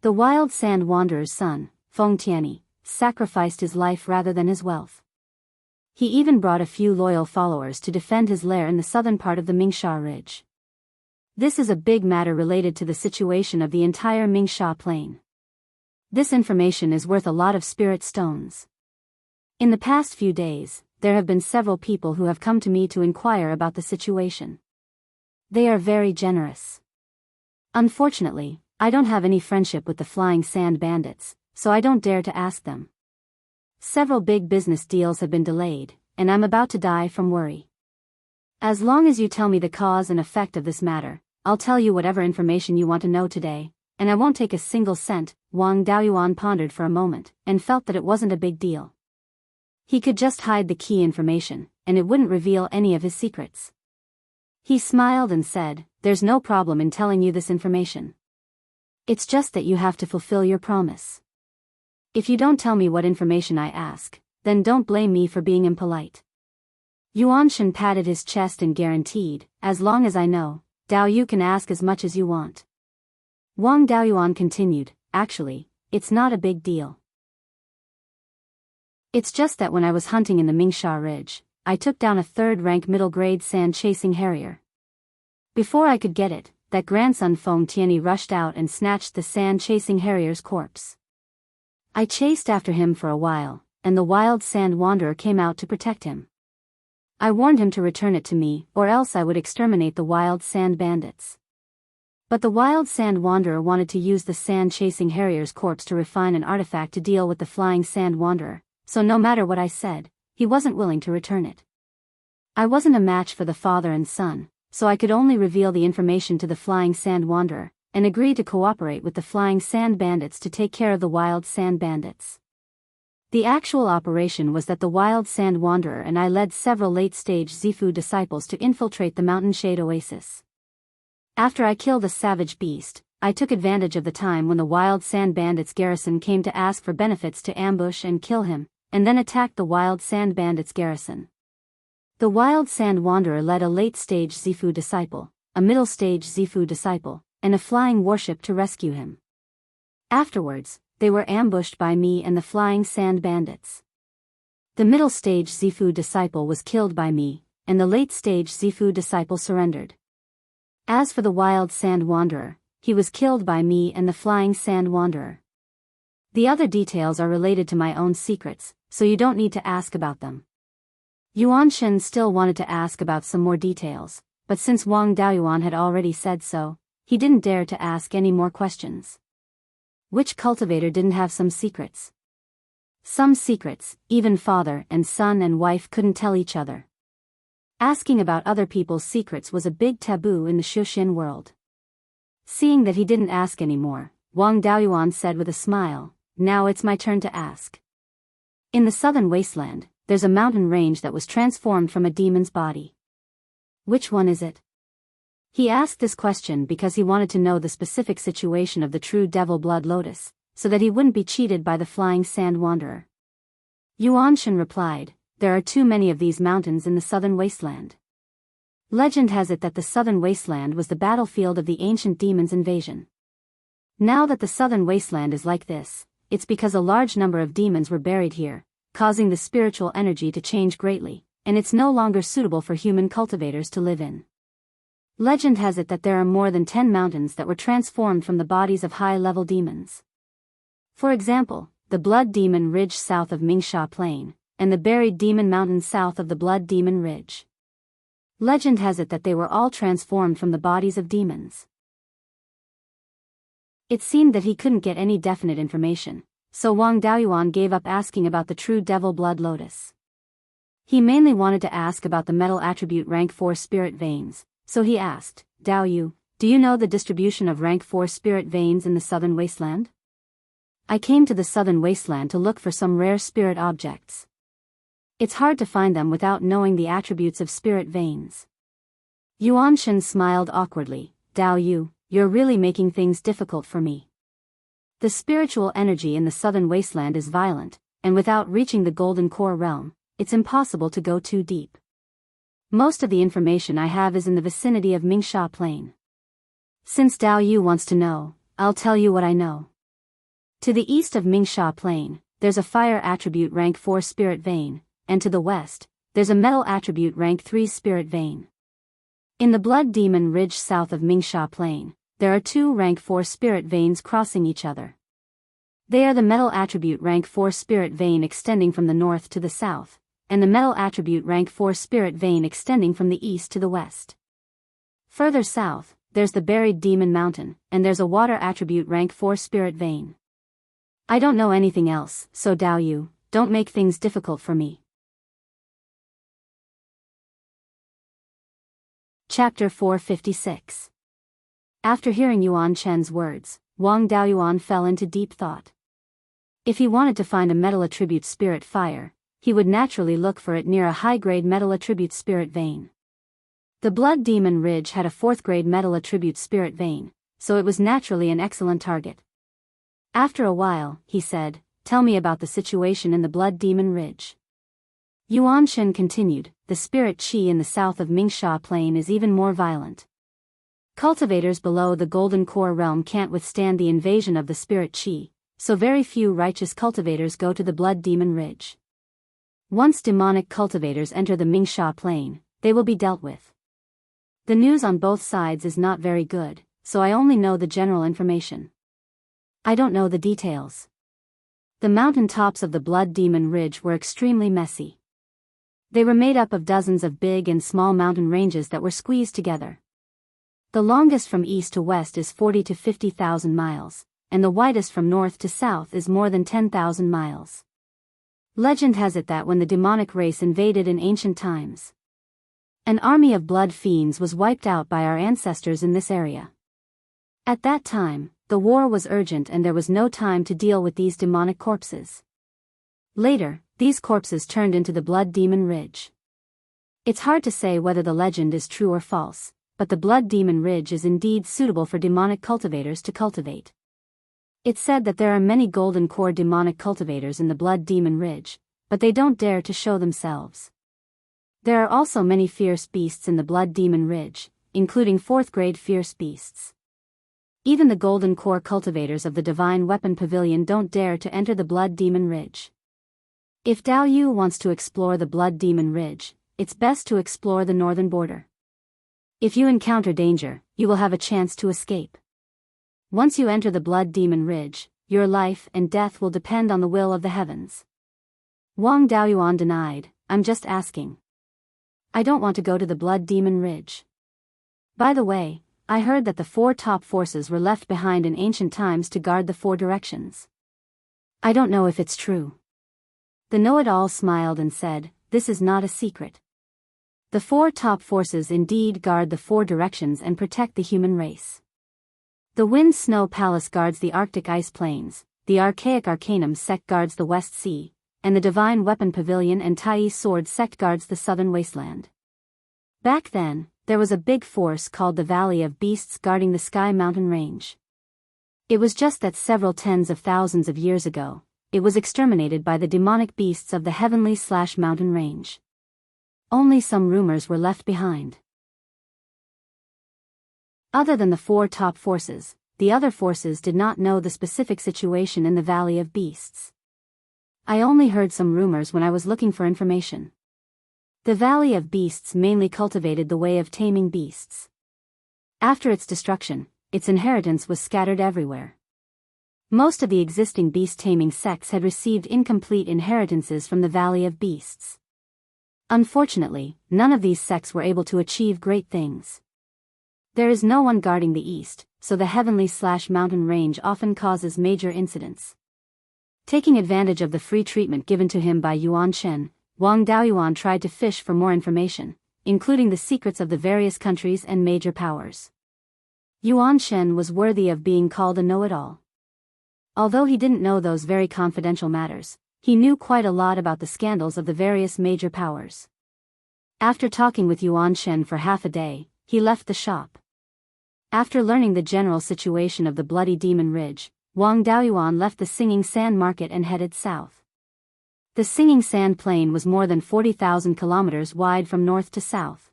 The wild sand wanderer's son, Feng Tianyi, sacrificed his life rather than his wealth. He even brought a few loyal followers to defend his lair in the southern part of the Mingsha Ridge. This is a big matter related to the situation of the entire Mingsha plain. This information is worth a lot of spirit stones. In the past few days, there have been several people who have come to me to inquire about the situation. They are very generous. Unfortunately, I don't have any friendship with the flying sand bandits, so I don't dare to ask them. Several big business deals have been delayed, and I'm about to die from worry. As long as you tell me the cause and effect of this matter, I'll tell you whatever information you want to know today, and I won't take a single cent. Wang Daoyuan pondered for a moment, and felt that it wasn't a big deal. He could just hide the key information, and it wouldn't reveal any of his secrets. He smiled and said, "There's no problem in telling you this information. It's just that you have to fulfill your promise. If you don't tell me what information I ask, then don't blame me for being impolite." Yuanqing patted his chest and guaranteed, "As long as I know, Dao, you can ask as much as you want." Wang Daoyuan continued, "Actually, it's not a big deal. It's just that when I was hunting in the Mingsha Ridge, I took down a third-rank middle-grade sand-chasing harrier. Before I could get it, that grandson Feng Tianyi rushed out and snatched the sand-chasing harrier's corpse. I chased after him for a while, and the wild sand wanderer came out to protect him. I warned him to return it to me, or else I would exterminate the wild sand bandits. But the wild sand wanderer wanted to use the sand-chasing harrier's corpse to refine an artifact to deal with the flying sand wanderer, so no matter what I said, he wasn't willing to return it. I wasn't a match for the father and son, so I could only reveal the information to the flying sand wanderer, and agree to cooperate with the flying sand bandits to take care of the wild sand bandits. The actual operation was that the wild sand wanderer and I led several late-stage Zifu disciples to infiltrate the mountain shade oasis. After I killed a savage beast, I took advantage of the time when the wild sand bandits' garrison came to ask for benefits to ambush and kill him, and then attacked the wild sand bandits' garrison. The wild sand wanderer led a late-stage Zifu disciple, a middle-stage Zifu disciple, and a flying warship to rescue him. Afterwards, they were ambushed by me and the flying sand bandits. The middle-stage Zifu disciple was killed by me, and the late-stage Zifu disciple surrendered. As for the wild sand wanderer, he was killed by me and the flying sand wanderer. The other details are related to my own secrets, so you don't need to ask about them. Yuanqing still wanted to ask about some more details, but since Wang Daoyuan had already said so, he didn't dare to ask any more questions. Which cultivator didn't have some secrets? Some secrets, even father and son and wife couldn't tell each other. Asking about other people's secrets was a big taboo in the Shuxin world. Seeing that he didn't ask anymore, Wang Daoyuan said with a smile, "Now it's my turn to ask. In the southern wasteland, there's a mountain range that was transformed from a demon's body. Which one is it?" He asked this question because he wanted to know the specific situation of the true devil blood lotus, so that he wouldn't be cheated by the flying sand wanderer. Yuanqing replied, "There are too many of these mountains in the southern wasteland. Legend has it that the southern wasteland was the battlefield of the ancient demons' invasion. Now that the southern wasteland is like this, it's because a large number of demons were buried here, causing the spiritual energy to change greatly, and it's no longer suitable for human cultivators to live in. Legend has it that there are more than 10 mountains that were transformed from the bodies of high-level demons. For example, the Blood Demon Ridge south of Mingsha Plain, and the Buried Demon Mountain south of the Blood Demon Ridge. Legend has it that they were all transformed from the bodies of demons. It seemed that he couldn't get any definite information, so Wang Daoyuan gave up asking about the true devil blood lotus. He mainly wanted to ask about the metal attribute rank 4 spirit veins, so he asked, Daoyu, do you know the distribution of rank 4 spirit veins in the southern wasteland? I came to the southern wasteland to look for some rare spirit objects. It's hard to find them without knowing the attributes of spirit veins. Yuan Shen smiled awkwardly. Daoyu, you're really making things difficult for me. The spiritual energy in the southern wasteland is violent, and without reaching the golden core realm, it's impossible to go too deep. Most of the information I have is in the vicinity of Mingsha Plain. Since Daoyu wants to know, I'll tell you what I know. To the east of Mingsha Plain, there's a fire attribute rank 4 spirit vein, and to the west, there's a metal attribute rank 3 spirit vein. In the Blood Demon Ridge south of Mingsha Plain, there are 2 rank 4 spirit veins crossing each other. They are the metal attribute rank 4 spirit vein extending from the north to the south, and the metal attribute rank 4 spirit vein extending from the east to the west. Further south, there's the Buried Demon Mountain, and there's a water attribute rank 4 spirit vein. I don't know anything else, so Daoyu, don't make things difficult for me. Chapter 456. After hearing Yuan Chen's words, Wang Daoyuan fell into deep thought. If he wanted to find a metal attribute spirit fire, he would naturally look for it near a high-grade metal attribute spirit vein. The Blood Demon Ridge had a 4th-grade metal attribute spirit vein, so it was naturally an excellent target. After a while, he said, tell me about the situation in the Blood Demon Ridge. Yuan Shen continued, the spirit qi in the south of Mingsha Plain is even more violent. Cultivators below the Golden Core realm can't withstand the invasion of the spirit qi, so very few righteous cultivators go to the Blood Demon Ridge. Once demonic cultivators enter the Mingsha Plain, they will be dealt with. The news on both sides is not very good, so I only know the general information. I don't know the details. The mountain tops of the Blood Demon Ridge were extremely messy. They were made up of dozens of big and small mountain ranges that were squeezed together. The longest from east to west is 40 to 50,000 miles, and the widest from north to south is more than 10,000 miles. Legend has it that when the demonic race invaded in ancient times, an army of blood fiends was wiped out by our ancestors in this area. At that time, the war was urgent and there was no time to deal with these demonic corpses. Later, these corpses turned into the Blood Demon Ridge. It's hard to say whether the legend is true or false, but the Blood Demon Ridge is indeed suitable for demonic cultivators to cultivate. It's said that there are many Golden Core demonic cultivators in the Blood Demon Ridge, but they don't dare to show themselves. There are also many fierce beasts in the Blood Demon Ridge, including 4th-grade fierce beasts. Even the Golden Core cultivators of the Divine Weapon Pavilion don't dare to enter the Blood Demon Ridge. If Daoyu wants to explore the Blood Demon Ridge, it's best to explore the northern border. If you encounter danger, you will have a chance to escape. Once you enter the Blood Demon Ridge, your life and death will depend on the will of the heavens. Wang Daoyuan denied, I'm just asking. I don't want to go to the Blood Demon Ridge. By the way, I heard that the 4 top forces were left behind in ancient times to guard the 4 directions. I don't know if it's true. The know-it-all smiled and said, this is not a secret. The 4 top forces indeed guard the 4 directions and protect the human race. The Wind Snow Palace guards the Arctic ice plains, the Archaic Arcanum sect guards the West Sea, and the Divine Weapon Pavilion and Tai Sword sect guards the southern wasteland. Back then, there was a big force called the Valley of Beasts guarding the Sky Mountain Range. It was just that several tens of thousands of years ago, it was exterminated by the demonic beasts of the Heavenly/Mountain Range. Only some rumors were left behind. Other than the 4 top forces, the other forces did not know the specific situation in the Valley of Beasts. I only heard some rumors when I was looking for information. The Valley of Beasts mainly cultivated the way of taming beasts. After its destruction, its inheritance was scattered everywhere. Most of the existing beast-taming sects had received incomplete inheritances from the Valley of Beasts. Unfortunately, none of these sects were able to achieve great things. There is no one guarding the east, so the heavenly/mountain range often causes major incidents. Taking advantage of the free treatment given to him by Yuan Shen, Wang Daoyuan tried to fish for more information, including the secrets of the various countries and major powers. Yuan Shen was worthy of being called a know-it-all. Although he didn't know those very confidential matters, he knew quite a lot about the scandals of the various major powers. After talking with Yuan Shen for half a day, he left the shop. After learning the general situation of the Bloody Demon Ridge, Wang Daoyuan left the Singing Sand Market and headed south. The Singing Sand Plain was more than 40,000 kilometers wide from north to south.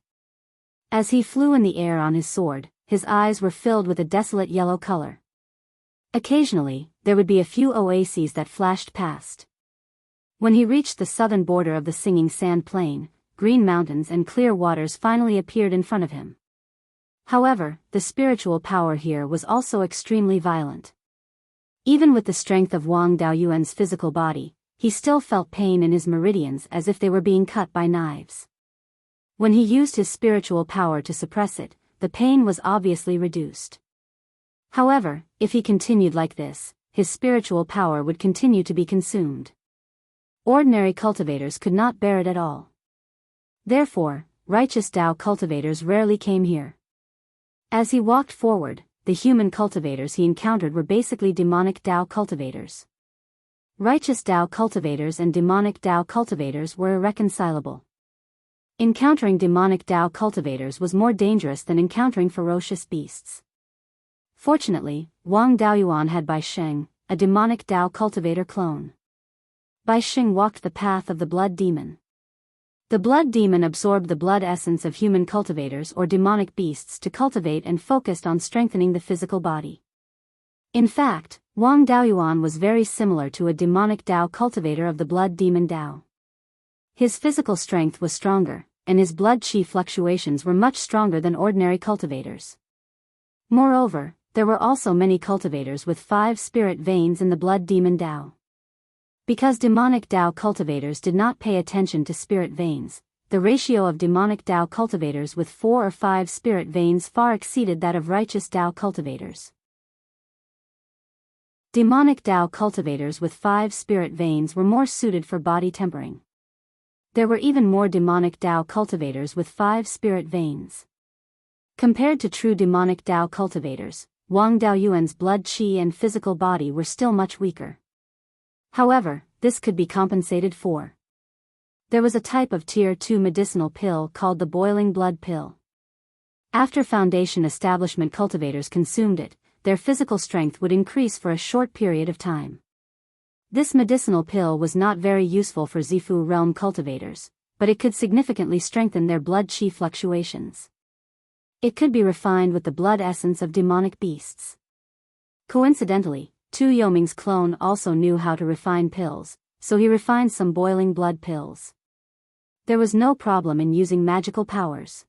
As he flew in the air on his sword, his eyes were filled with a desolate yellow color. Occasionally, there would be a few oases that flashed past. When he reached the southern border of the Singing Sand Plain, green mountains and clear waters finally appeared in front of him. However, the spiritual power here was also extremely violent. Even with the strength of Wang Daoyuan's physical body, he still felt pain in his meridians as if they were being cut by knives. When he used his spiritual power to suppress it, the pain was obviously reduced. However, if he continued like this, his spiritual power would continue to be consumed. Ordinary cultivators could not bear it at all. Therefore, righteous Tao cultivators rarely came here. As he walked forward, the human cultivators he encountered were basically demonic Tao cultivators. Righteous Tao cultivators and demonic Tao cultivators were irreconcilable. Encountering demonic Tao cultivators was more dangerous than encountering ferocious beasts. Fortunately, Wang Daoyuan had Bai Sheng, a demonic Tao cultivator clone. Bai Sheng walked the path of the blood demon. The blood demon absorbed the blood essence of human cultivators or demonic beasts to cultivate and focused on strengthening the physical body. In fact, Wang Daoyuan was very similar to a demonic Tao cultivator of the blood demon Tao. His physical strength was stronger, and his blood chi fluctuations were much stronger than ordinary cultivators. Moreover, there were also many cultivators with 5 spirit veins in the blood demon Tao. Because demonic Tao cultivators did not pay attention to spirit veins, the ratio of demonic Tao cultivators with 4 or 5 spirit veins far exceeded that of righteous Tao cultivators. Demonic Tao cultivators with 5 spirit veins were more suited for body tempering. There were even more demonic Tao cultivators with 5 spirit veins. Compared to true demonic Tao cultivators, Wang Daoyuan's blood chi and physical body were still much weaker. However, this could be compensated for. There was a type of Tier 2 medicinal pill called the boiling blood pill. After Foundation establishment cultivators consumed it, their physical strength would increase for a short period of time. This medicinal pill was not very useful for Zifu realm cultivators, but it could significantly strengthen their blood chi fluctuations. It could be refined with the blood essence of demonic beasts. Coincidentally, Tu Yoming's clone also knew how to refine pills, so he refined some boiling blood pills. There was no problem in using magical powers.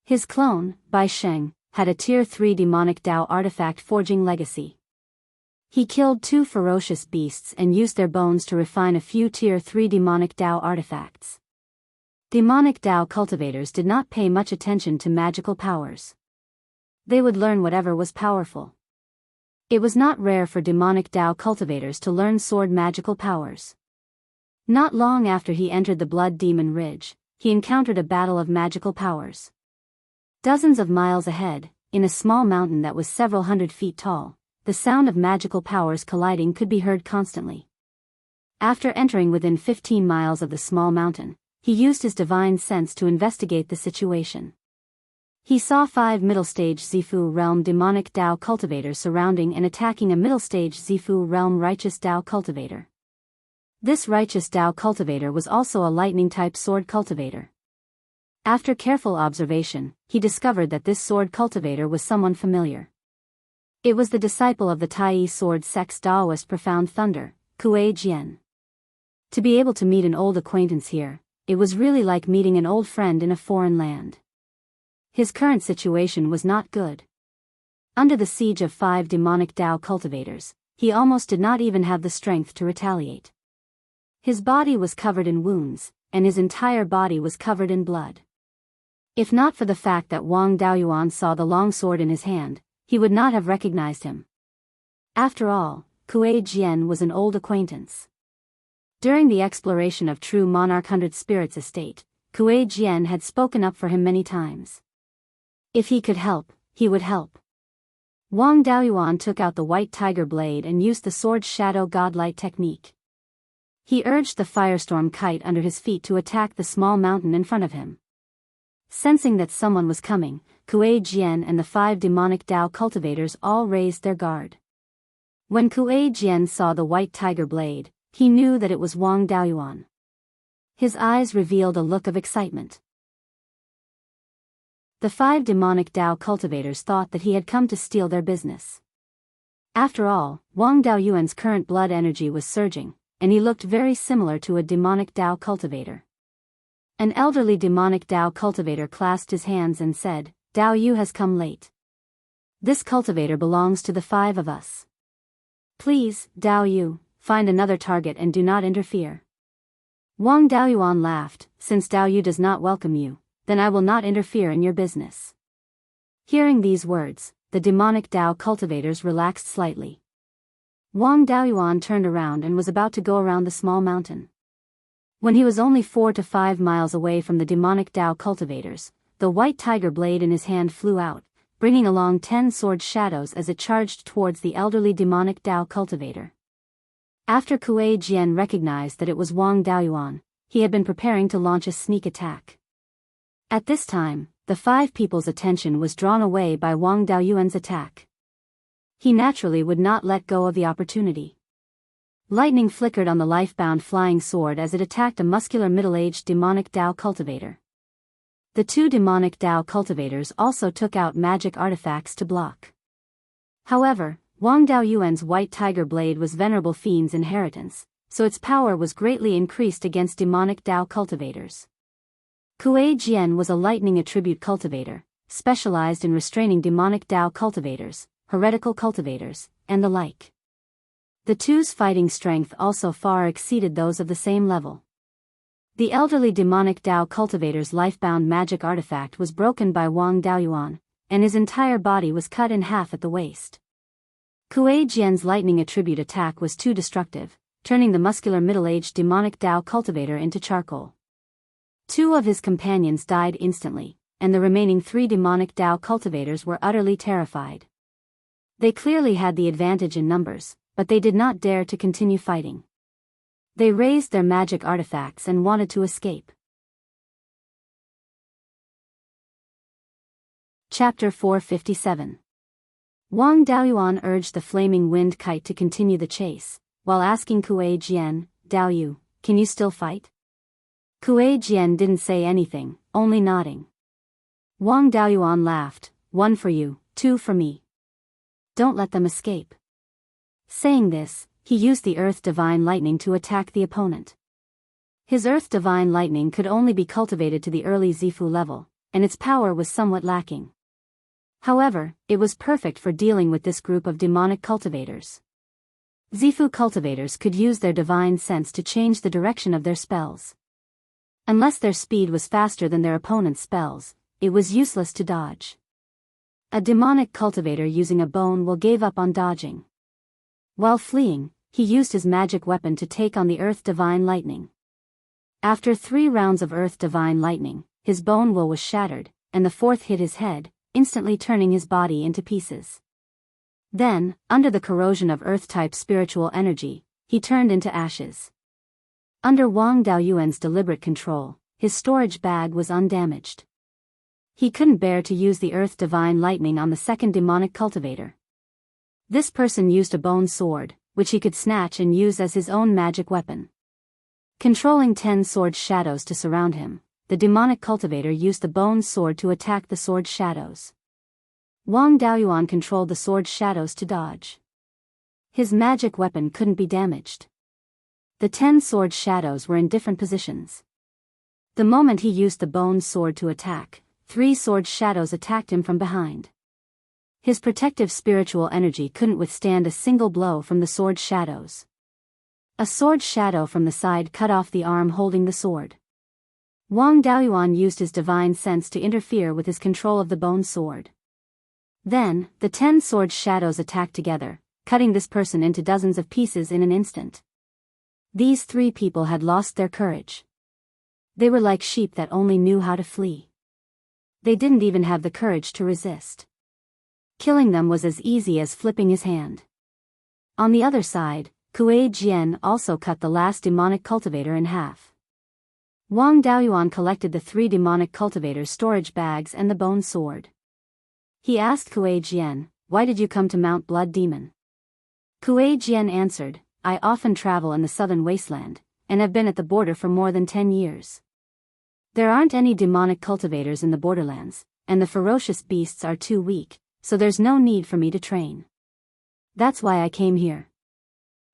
His clone, Bai Sheng, had a Tier 3 demonic Tao artifact forging legacy. He killed 2 ferocious beasts and used their bones to refine a few Tier 3 demonic Tao artifacts. Demonic Tao cultivators did not pay much attention to magical powers. They would learn whatever was powerful. It was not rare for demonic Tao cultivators to learn sword magical powers. Not long after he entered the Blood Demon Ridge, he encountered a battle of magical powers. Dozens of miles ahead, in a small mountain that was several hundred feet tall, the sound of magical powers colliding could be heard constantly. After entering within 15 miles of the small mountain, he used his divine sense to investigate the situation. He saw 5 middle-stage Zifu realm demonic Tao cultivators surrounding and attacking a middle-stage Zifu realm righteous Tao cultivator. This righteous Tao cultivator was also a lightning-type sword cultivator. After careful observation, he discovered that this sword cultivator was someone familiar. It was the disciple of the Tai sword sect's Taoist Profound Thunder, Kuei Jian. To be able to meet an old acquaintance here, it was really like meeting an old friend in a foreign land. His current situation was not good. Under the siege of 5 demonic Dao cultivators, he almost did not even have the strength to retaliate. His body was covered in wounds, and his entire body was covered in blood. If not for the fact that Wang Daoyuan saw the long sword in his hand, he would not have recognized him. After all, Kuei Jian was an old acquaintance. During the exploration of True Monarch 100 Spirits estate, Kuei Jian had spoken up for him many times. If he could help, he would help. Wang Daoyuan took out the white tiger blade and used the sword's shadow godlight technique. He urged the firestorm kite under his feet to attack the small mountain in front of him. Sensing that someone was coming, Kuei Jian and the 5 demonic Dao cultivators all raised their guard. When Kuei Jian saw the white tiger blade, he knew that it was Wang Daoyuan. His eyes revealed a look of excitement. The 5 demonic Dao cultivators thought that he had come to steal their business. After all, Wang Daoyuan's current blood energy was surging, and he looked very similar to a demonic Dao cultivator. An elderly demonic Dao cultivator clasped his hands and said, "Dao Yu has come late. This cultivator belongs to the 5 of us. Please, Dao Yu, find another target and do not interfere." Wang Daoyuan laughed, "Since Dao Yu does not welcome you, then I will not interfere in your business." Hearing these words, the demonic Dao cultivators relaxed slightly. Wang Daoyuan turned around and was about to go around the small mountain. When he was only 4 to 5 miles away from the demonic Dao cultivators, the white tiger blade in his hand flew out, bringing along 10 sword shadows as it charged towards the elderly demonic Dao cultivator. After Kuei Jian recognized that it was Wang Daoyuan, he had been preparing to launch a sneak attack. At this time, the 5 people's attention was drawn away by Wang Daoyuan's attack. He naturally would not let go of the opportunity. Lightning flickered on the life-bound flying sword as it attacked a muscular middle-aged demonic Dao cultivator. The 2 demonic Dao cultivators also took out magic artifacts to block. However, Wang Daoyuan's white tiger blade was Venerable Fiend's inheritance, so its power was greatly increased against demonic Dao cultivators. Kuei Jian was a lightning attribute cultivator, specialized in restraining demonic Dao cultivators, heretical cultivators, and the like. The 2's fighting strength also far exceeded those of the same level. The elderly demonic Dao cultivator's life-bound magic artifact was broken by Wang Daoyuan, and his entire body was cut in half at the waist. Kuei Jian's lightning attribute attack was too destructive, turning the muscular middle-aged demonic Dao cultivator into charcoal. 2 of his companions died instantly, and the remaining 3 demonic Dao cultivators were utterly terrified. They clearly had the advantage in numbers, but they did not dare to continue fighting. They raised their magic artifacts and wanted to escape. Chapter 457. Wang Daoyuan urged the flaming wind kite to continue the chase, while asking Kuei Jian, "Dao Yu, can you still fight?" Kuei Jian didn't say anything, only nodding. Wang Daoyuan laughed, "1 for you, 2 for me. Don't let them escape." Saying this, he used the Earth Divine Lightning to attack the opponent. His Earth Divine Lightning could only be cultivated to the early Zifu level, and its power was somewhat lacking. However, it was perfect for dealing with this group of demonic cultivators. Zifu cultivators could use their divine sense to change the direction of their spells. Unless their speed was faster than their opponent's spells, it was useless to dodge. A demonic cultivator using a bone will gave up on dodging. While fleeing, he used his magic weapon to take on the Earth Divine Lightning. After 3 rounds of Earth Divine Lightning, his bone will was shattered, and the 4th hit his head, instantly turning his body into pieces. Then, under the corrosion of Earth-type spiritual energy, he turned into ashes. Under Wang Daoyuan's deliberate control, his storage bag was undamaged. He couldn't bear to use the Earth Divine Lightning on the 2nd demonic cultivator. This person used a bone sword, which he could snatch and use as his own magic weapon. Controlling 10 sword shadows to surround him, the demonic cultivator used the bone sword to attack the sword shadows. Wang Daoyuan controlled the sword shadows to dodge. His magic weapon couldn't be damaged. The 10 sword shadows were in different positions. The moment he used the bone sword to attack, 3 sword shadows attacked him from behind. His protective spiritual energy couldn't withstand a single blow from the sword shadows. A sword shadow from the side cut off the arm holding the sword. Wang Daoyuan used his divine sense to interfere with his control of the bone sword. Then, the 10 sword shadows attacked together, cutting this person into dozens of pieces in an instant. These 3 people had lost their courage. They were like sheep that only knew how to flee. They didn't even have the courage to resist. Killing them was as easy as flipping his hand. On the other side, Kuei Jian also cut the last demonic cultivator in half. Wang Daoyuan collected the 3 demonic cultivators' storage bags and the bone sword. He asked Kuei Jian, "Why did you come to Mount Blood Demon?" Kuei Jian answered, "I often travel in the southern wasteland, and have been at the border for more than 10 years. There aren't any demonic cultivators in the borderlands, and the ferocious beasts are too weak, so there's no need for me to train. That's why I came here."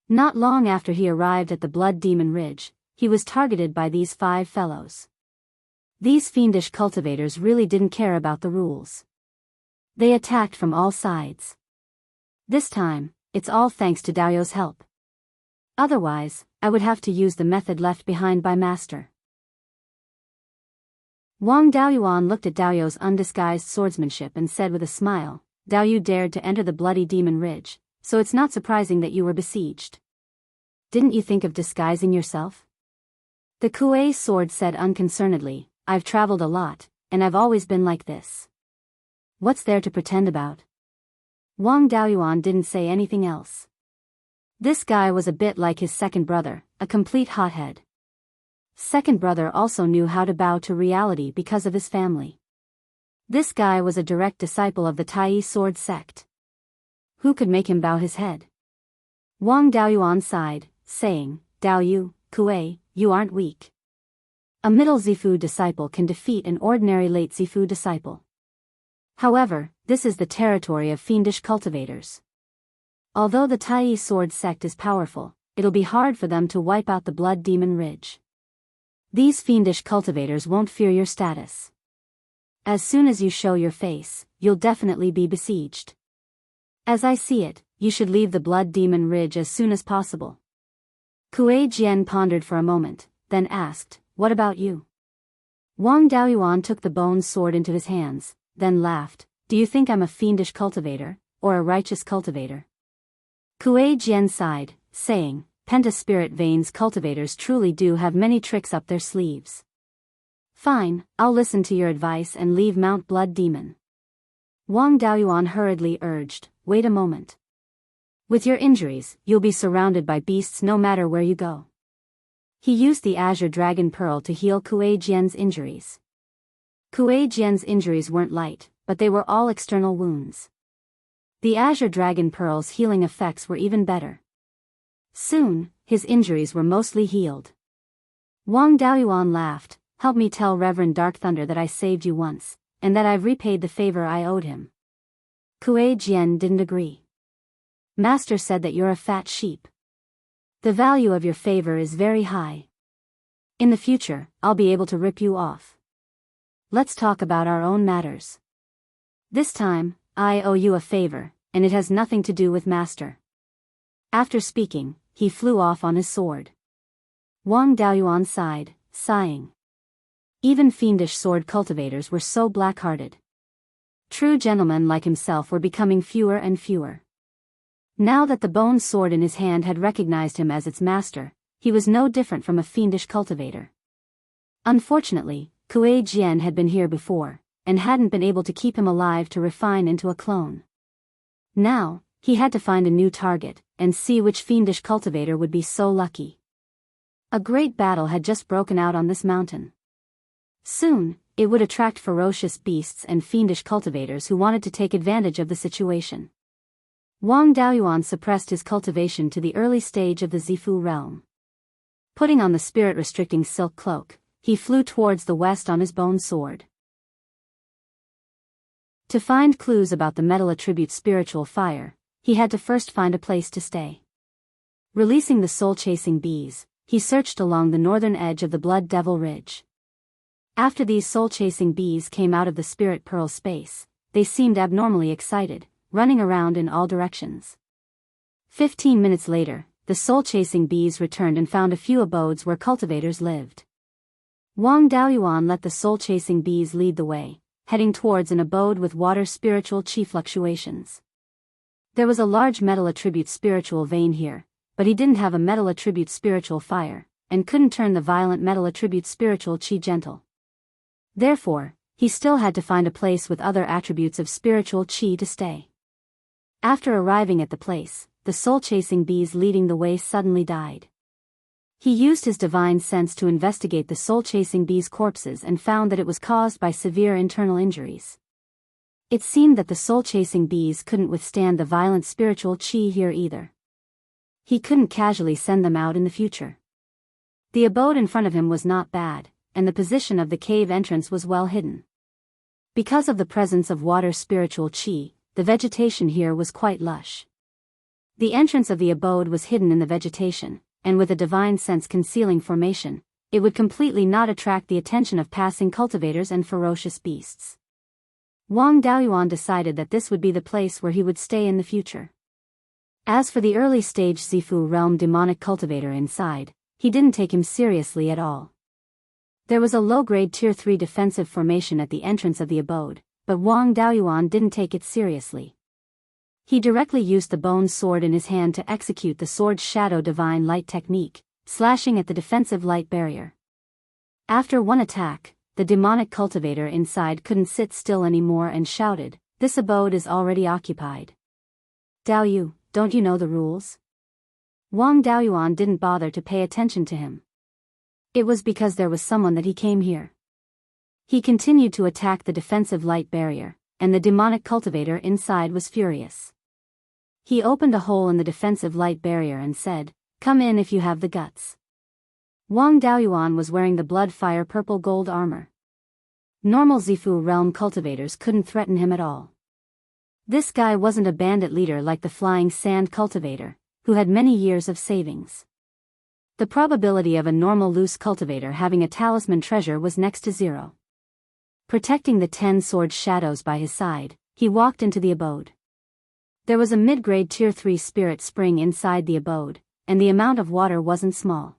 Not long after he arrived at the Blood Demon Ridge, he was targeted by these 5 fellows. These fiendish cultivators really didn't care about the rules. They attacked from all sides. This time, it's all thanks to Daoyu's help. Otherwise, I would have to use the method left behind by Master. Wang Daoyuan looked at Daoyu's undisguised swordsmanship and said with a smile, "Daoyu dared to enter the Bloody Demon Ridge, so it's not surprising that you were besieged. Didn't you think of disguising yourself?" The Kuei sword said unconcernedly, "I've traveled a lot, and I've always been like this. What's there to pretend about?" Wang Daoyuan didn't say anything else. This guy was a bit like his second brother, a complete hothead. Second brother also knew how to bow to reality because of his family. This guy was a direct disciple of the Tai sword sect. Who could make him bow his head? Wang Daoyuan sighed, saying, "Daoyu, Kuei, you aren't weak. A middle Zifu disciple can defeat an ordinary late Zifu disciple. However, this is the territory of fiendish cultivators. Although the Tai sword sect is powerful, it'll be hard for them to wipe out the Blood Demon Ridge. These fiendish cultivators won't fear your status. As soon as you show your face, you'll definitely be besieged. As I see it, you should leave the Blood Demon Ridge as soon as possible." Kuei Jian pondered for a moment, then asked, "What about you?" Wang Daoyuan took the bone sword into his hands, then laughed, "Do you think I'm a fiendish cultivator, or a righteous cultivator?" Kuei Jian sighed, saying, "Penta-spirit veins cultivators truly do have many tricks up their sleeves. Fine, I'll listen to your advice and leave Mount Blood Demon." Wang Daoyuan hurriedly urged, "Wait a moment. With your injuries, you'll be surrounded by beasts no matter where you go." He used the Azure Dragon Pearl to heal Kuei Jian's injuries. Kuei Jian's injuries weren't light, but they were all external wounds. The Azure Dragon Pearl's healing effects were even better. Soon, his injuries were mostly healed. Wang Daoyuan laughed, "Help me tell Reverend Dark Thunder that I saved you once, and that I've repaid the favor I owed him." Kuei Jian didn't agree. "Master said that you're a fat sheep. The value of your favor is very high. In the future, I'll be able to rip you off. Let's talk about our own matters. This time, I owe you a favor, and it has nothing to do with Master." After speaking, he flew off on his sword. Wang Daoyuan sighed, sighing. Even fiendish sword cultivators were so black-hearted. True gentlemen like himself were becoming fewer and fewer. Now that the bone sword in his hand had recognized him as its master, he was no different from a fiendish cultivator. Unfortunately, Kuei Jian had been here before, and hadn't been able to keep him alive to refine into a clone. Now, he had to find a new target, and see which fiendish cultivator would be so lucky. A great battle had just broken out on this mountain. Soon, it would attract ferocious beasts and fiendish cultivators who wanted to take advantage of the situation. Wang Daoyuan suppressed his cultivation to the early stage of the Zifu realm. Putting on the spirit-restricting silk cloak, he flew towards the west on his bone sword. To find clues about the metal attribute spiritual fire, he had to first find a place to stay. Releasing the soul-chasing bees, he searched along the northern edge of the Blood Devil Ridge. After these soul-chasing bees came out of the spirit pearl space, they seemed abnormally excited, running around in all directions. 15 minutes later, the soul-chasing bees returned and found a few abodes where cultivators lived. Wang Daoyuan let the soul-chasing bees lead the way, heading towards an abode with water spiritual chi fluctuations. There was a large metal attribute spiritual vein here, but he didn't have a metal attribute spiritual fire, and couldn't turn the violent metal attribute spiritual chi gentle. Therefore, he still had to find a place with other attributes of spiritual chi to stay. After arriving at the place, the soul-chasing bees leading the way suddenly died. He used his divine sense to investigate the soul-chasing bees' corpses and found that it was caused by severe internal injuries. It seemed that the soul-chasing bees couldn't withstand the violent spiritual chi here either. He couldn't casually send them out in the future. The abode in front of him was not bad, and the position of the cave entrance was well hidden. Because of the presence of water spiritual chi, the vegetation here was quite lush. The entrance of the abode was hidden in the vegetation, and with a divine sense concealing formation, it would completely not attract the attention of passing cultivators and ferocious beasts. Wang Daoyuan decided that this would be the place where he would stay in the future. As for the early stage Zifu realm demonic cultivator inside, he didn't take him seriously at all. There was a low-grade Tier 3 defensive formation at the entrance of the abode, but Wang Daoyuan didn't take it seriously. He directly used the bone sword in his hand to execute the sword's shadow divine light technique, slashing at the defensive light barrier. After one attack, the demonic cultivator inside couldn't sit still anymore and shouted, "This abode is already occupied. Dao Yu, don't you know the rules?" Wang Daoyuan didn't bother to pay attention to him. It was because there was someone that he came here. He continued to attack the defensive light barrier, and the demonic cultivator inside was furious. He opened a hole in the defensive light barrier and said, "Come in if you have the guts." Wang Daoyuan was wearing the blood fire purple gold armor. Normal Zifu realm cultivators couldn't threaten him at all. This guy wasn't a bandit leader like the flying sand cultivator, who had many years of savings. The probability of a normal loose cultivator having a talisman treasure was next to zero. Protecting the 10 sword shadows by his side, he walked into the abode. There was a mid-grade Tier 3 spirit spring inside the abode, and the amount of water wasn't small.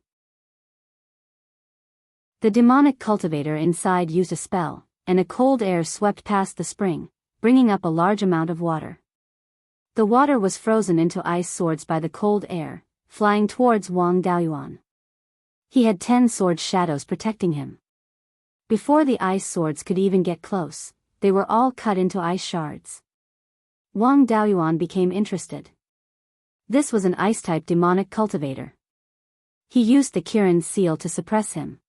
The demonic cultivator inside used a spell, and a cold air swept past the spring, bringing up a large amount of water. The water was frozen into ice swords by the cold air, flying towards Wang Daoyuan. He had 10 sword shadows protecting him. Before the ice swords could even get close, they were all cut into ice shards. Wang Daoyuan became interested. This was an ice-type demonic cultivator. He used the Kirin seal to suppress him.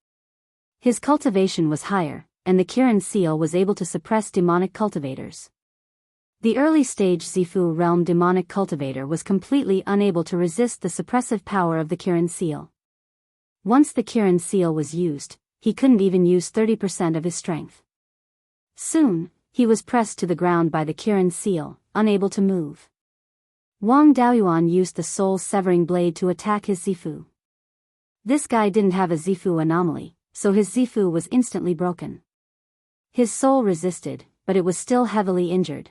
His cultivation was higher, and the Kirin seal was able to suppress demonic cultivators. The early-stage Zifu realm demonic cultivator was completely unable to resist the suppressive power of the Kirin seal. Once the Kirin seal was used, he couldn't even use 30% of his strength. Soon, he was pressed to the ground by the Kirin seal, unable to move. Wang Daoyuan used the soul-severing blade to attack his Zifu. This guy didn't have a Zifu anomaly, so his Zifu was instantly broken. His soul resisted, but it was still heavily injured.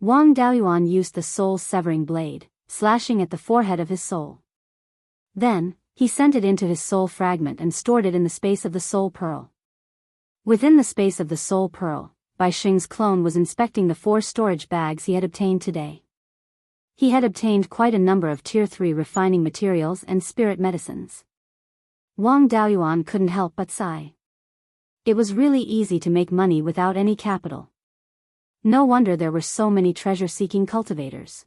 Wang Daoyuan used the soul-severing blade, slashing at the forehead of his soul. Then, he sent it into his soul fragment and stored it in the space of the soul pearl. Within the space of the soul pearl, Bai Xing's clone was inspecting the 4 storage bags he had obtained today. He had obtained quite a number of Tier 3 refining materials and spirit medicines. Wang Daoyuan couldn't help but sigh. It was really easy to make money without any capital. No wonder there were so many treasure-seeking cultivators.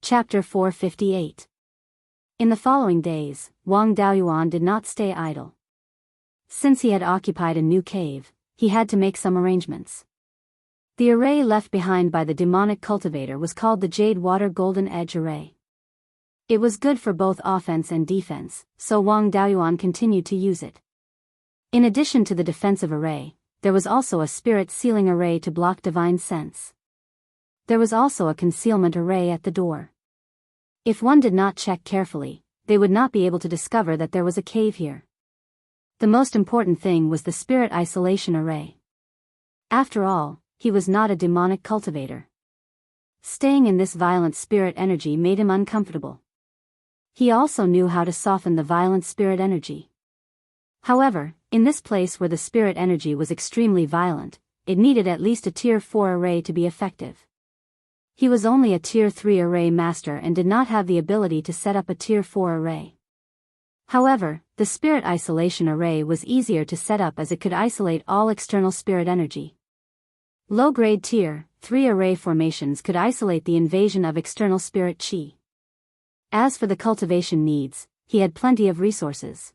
Chapter 458. In the following days, Wang Daoyuan did not stay idle. Since he had occupied a new cave, he had to make some arrangements. The array left behind by the demonic cultivator was called the Jade Water Golden Edge Array. It was good for both offense and defense, so Wang Daoyuan continued to use it. In addition to the defensive array, there was also a spirit sealing array to block divine sense. There was also a concealment array at the door. If one did not check carefully, they would not be able to discover that there was a cave here. The most important thing was the spirit isolation array. After all, he was not a demonic cultivator. Staying in this violent spirit energy made him uncomfortable. He also knew how to soften the violent spirit energy. However, in this place where the spirit energy was extremely violent, it needed at least a Tier 4 array to be effective. He was only a Tier 3 array master and did not have the ability to set up a Tier 4 array. However, the spirit isolation array was easier to set up as it could isolate all external spirit energy. Low-grade Tier 3 array formations could isolate the invasion of external spirit chi. As for the cultivation needs, he had plenty of resources.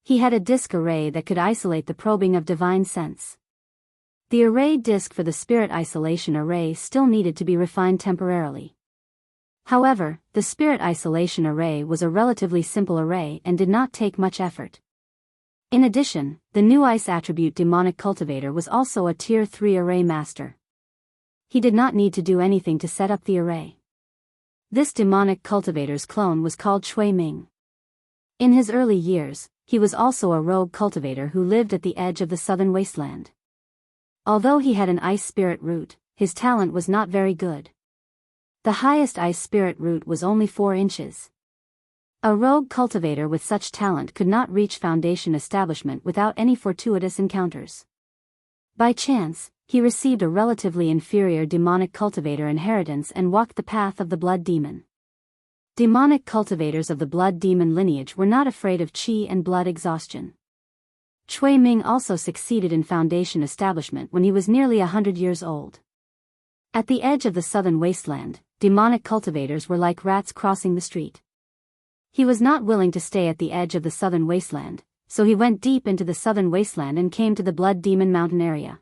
He had a disc array that could isolate the probing of divine sense. The array disc for the spirit isolation array still needed to be refined temporarily. However, the spirit isolation array was a relatively simple array and did not take much effort. In addition, the new ice attribute demonic cultivator was also a Tier 3 array master. He did not need to do anything to set up the array. This demonic cultivator's clone was called Chui Ming. In his early years, he was also a rogue cultivator who lived at the edge of the southern wasteland. Although he had an ice spirit root, his talent was not very good. The highest ice spirit root was only 4 inches. A rogue cultivator with such talent could not reach foundation establishment without any fortuitous encounters. By chance, he received a relatively inferior demonic cultivator inheritance and walked the path of the blood demon. Demonic cultivators of the blood demon lineage were not afraid of chi and blood exhaustion. Chui Ming also succeeded in foundation establishment when he was nearly 100 years old. At the edge of the southern wasteland, demonic cultivators were like rats crossing the street. He was not willing to stay at the edge of the southern wasteland, so he went deep into the southern wasteland and came to the Blood Demon Mountain area.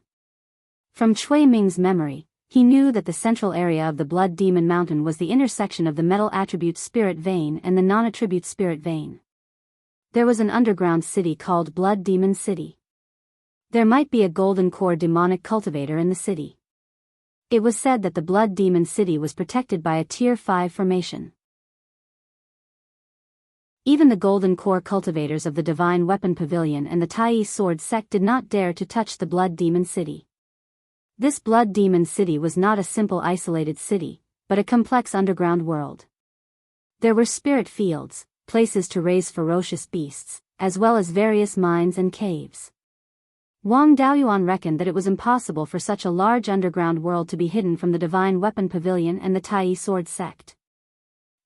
From Chui Ming's memory, he knew that the central area of the Blood Demon Mountain was the intersection of the metal attribute spirit vein and the non-attribute spirit vein. There was an underground city called Blood Demon City. There might be a golden core demonic cultivator in the city. It was said that the Blood Demon City was protected by a Tier 5 formation. Even the golden core cultivators of the Divine Weapon Pavilion and the Tai Sword sect did not dare to touch the Blood Demon City. This Blood Demon City was not a simple isolated city, but a complex underground world. There were spirit fields, places to raise ferocious beasts, as well as various mines and caves. Wang Daoyuan reckoned that it was impossible for such a large underground world to be hidden from the Divine Weapon Pavilion and the Tai Sword sect.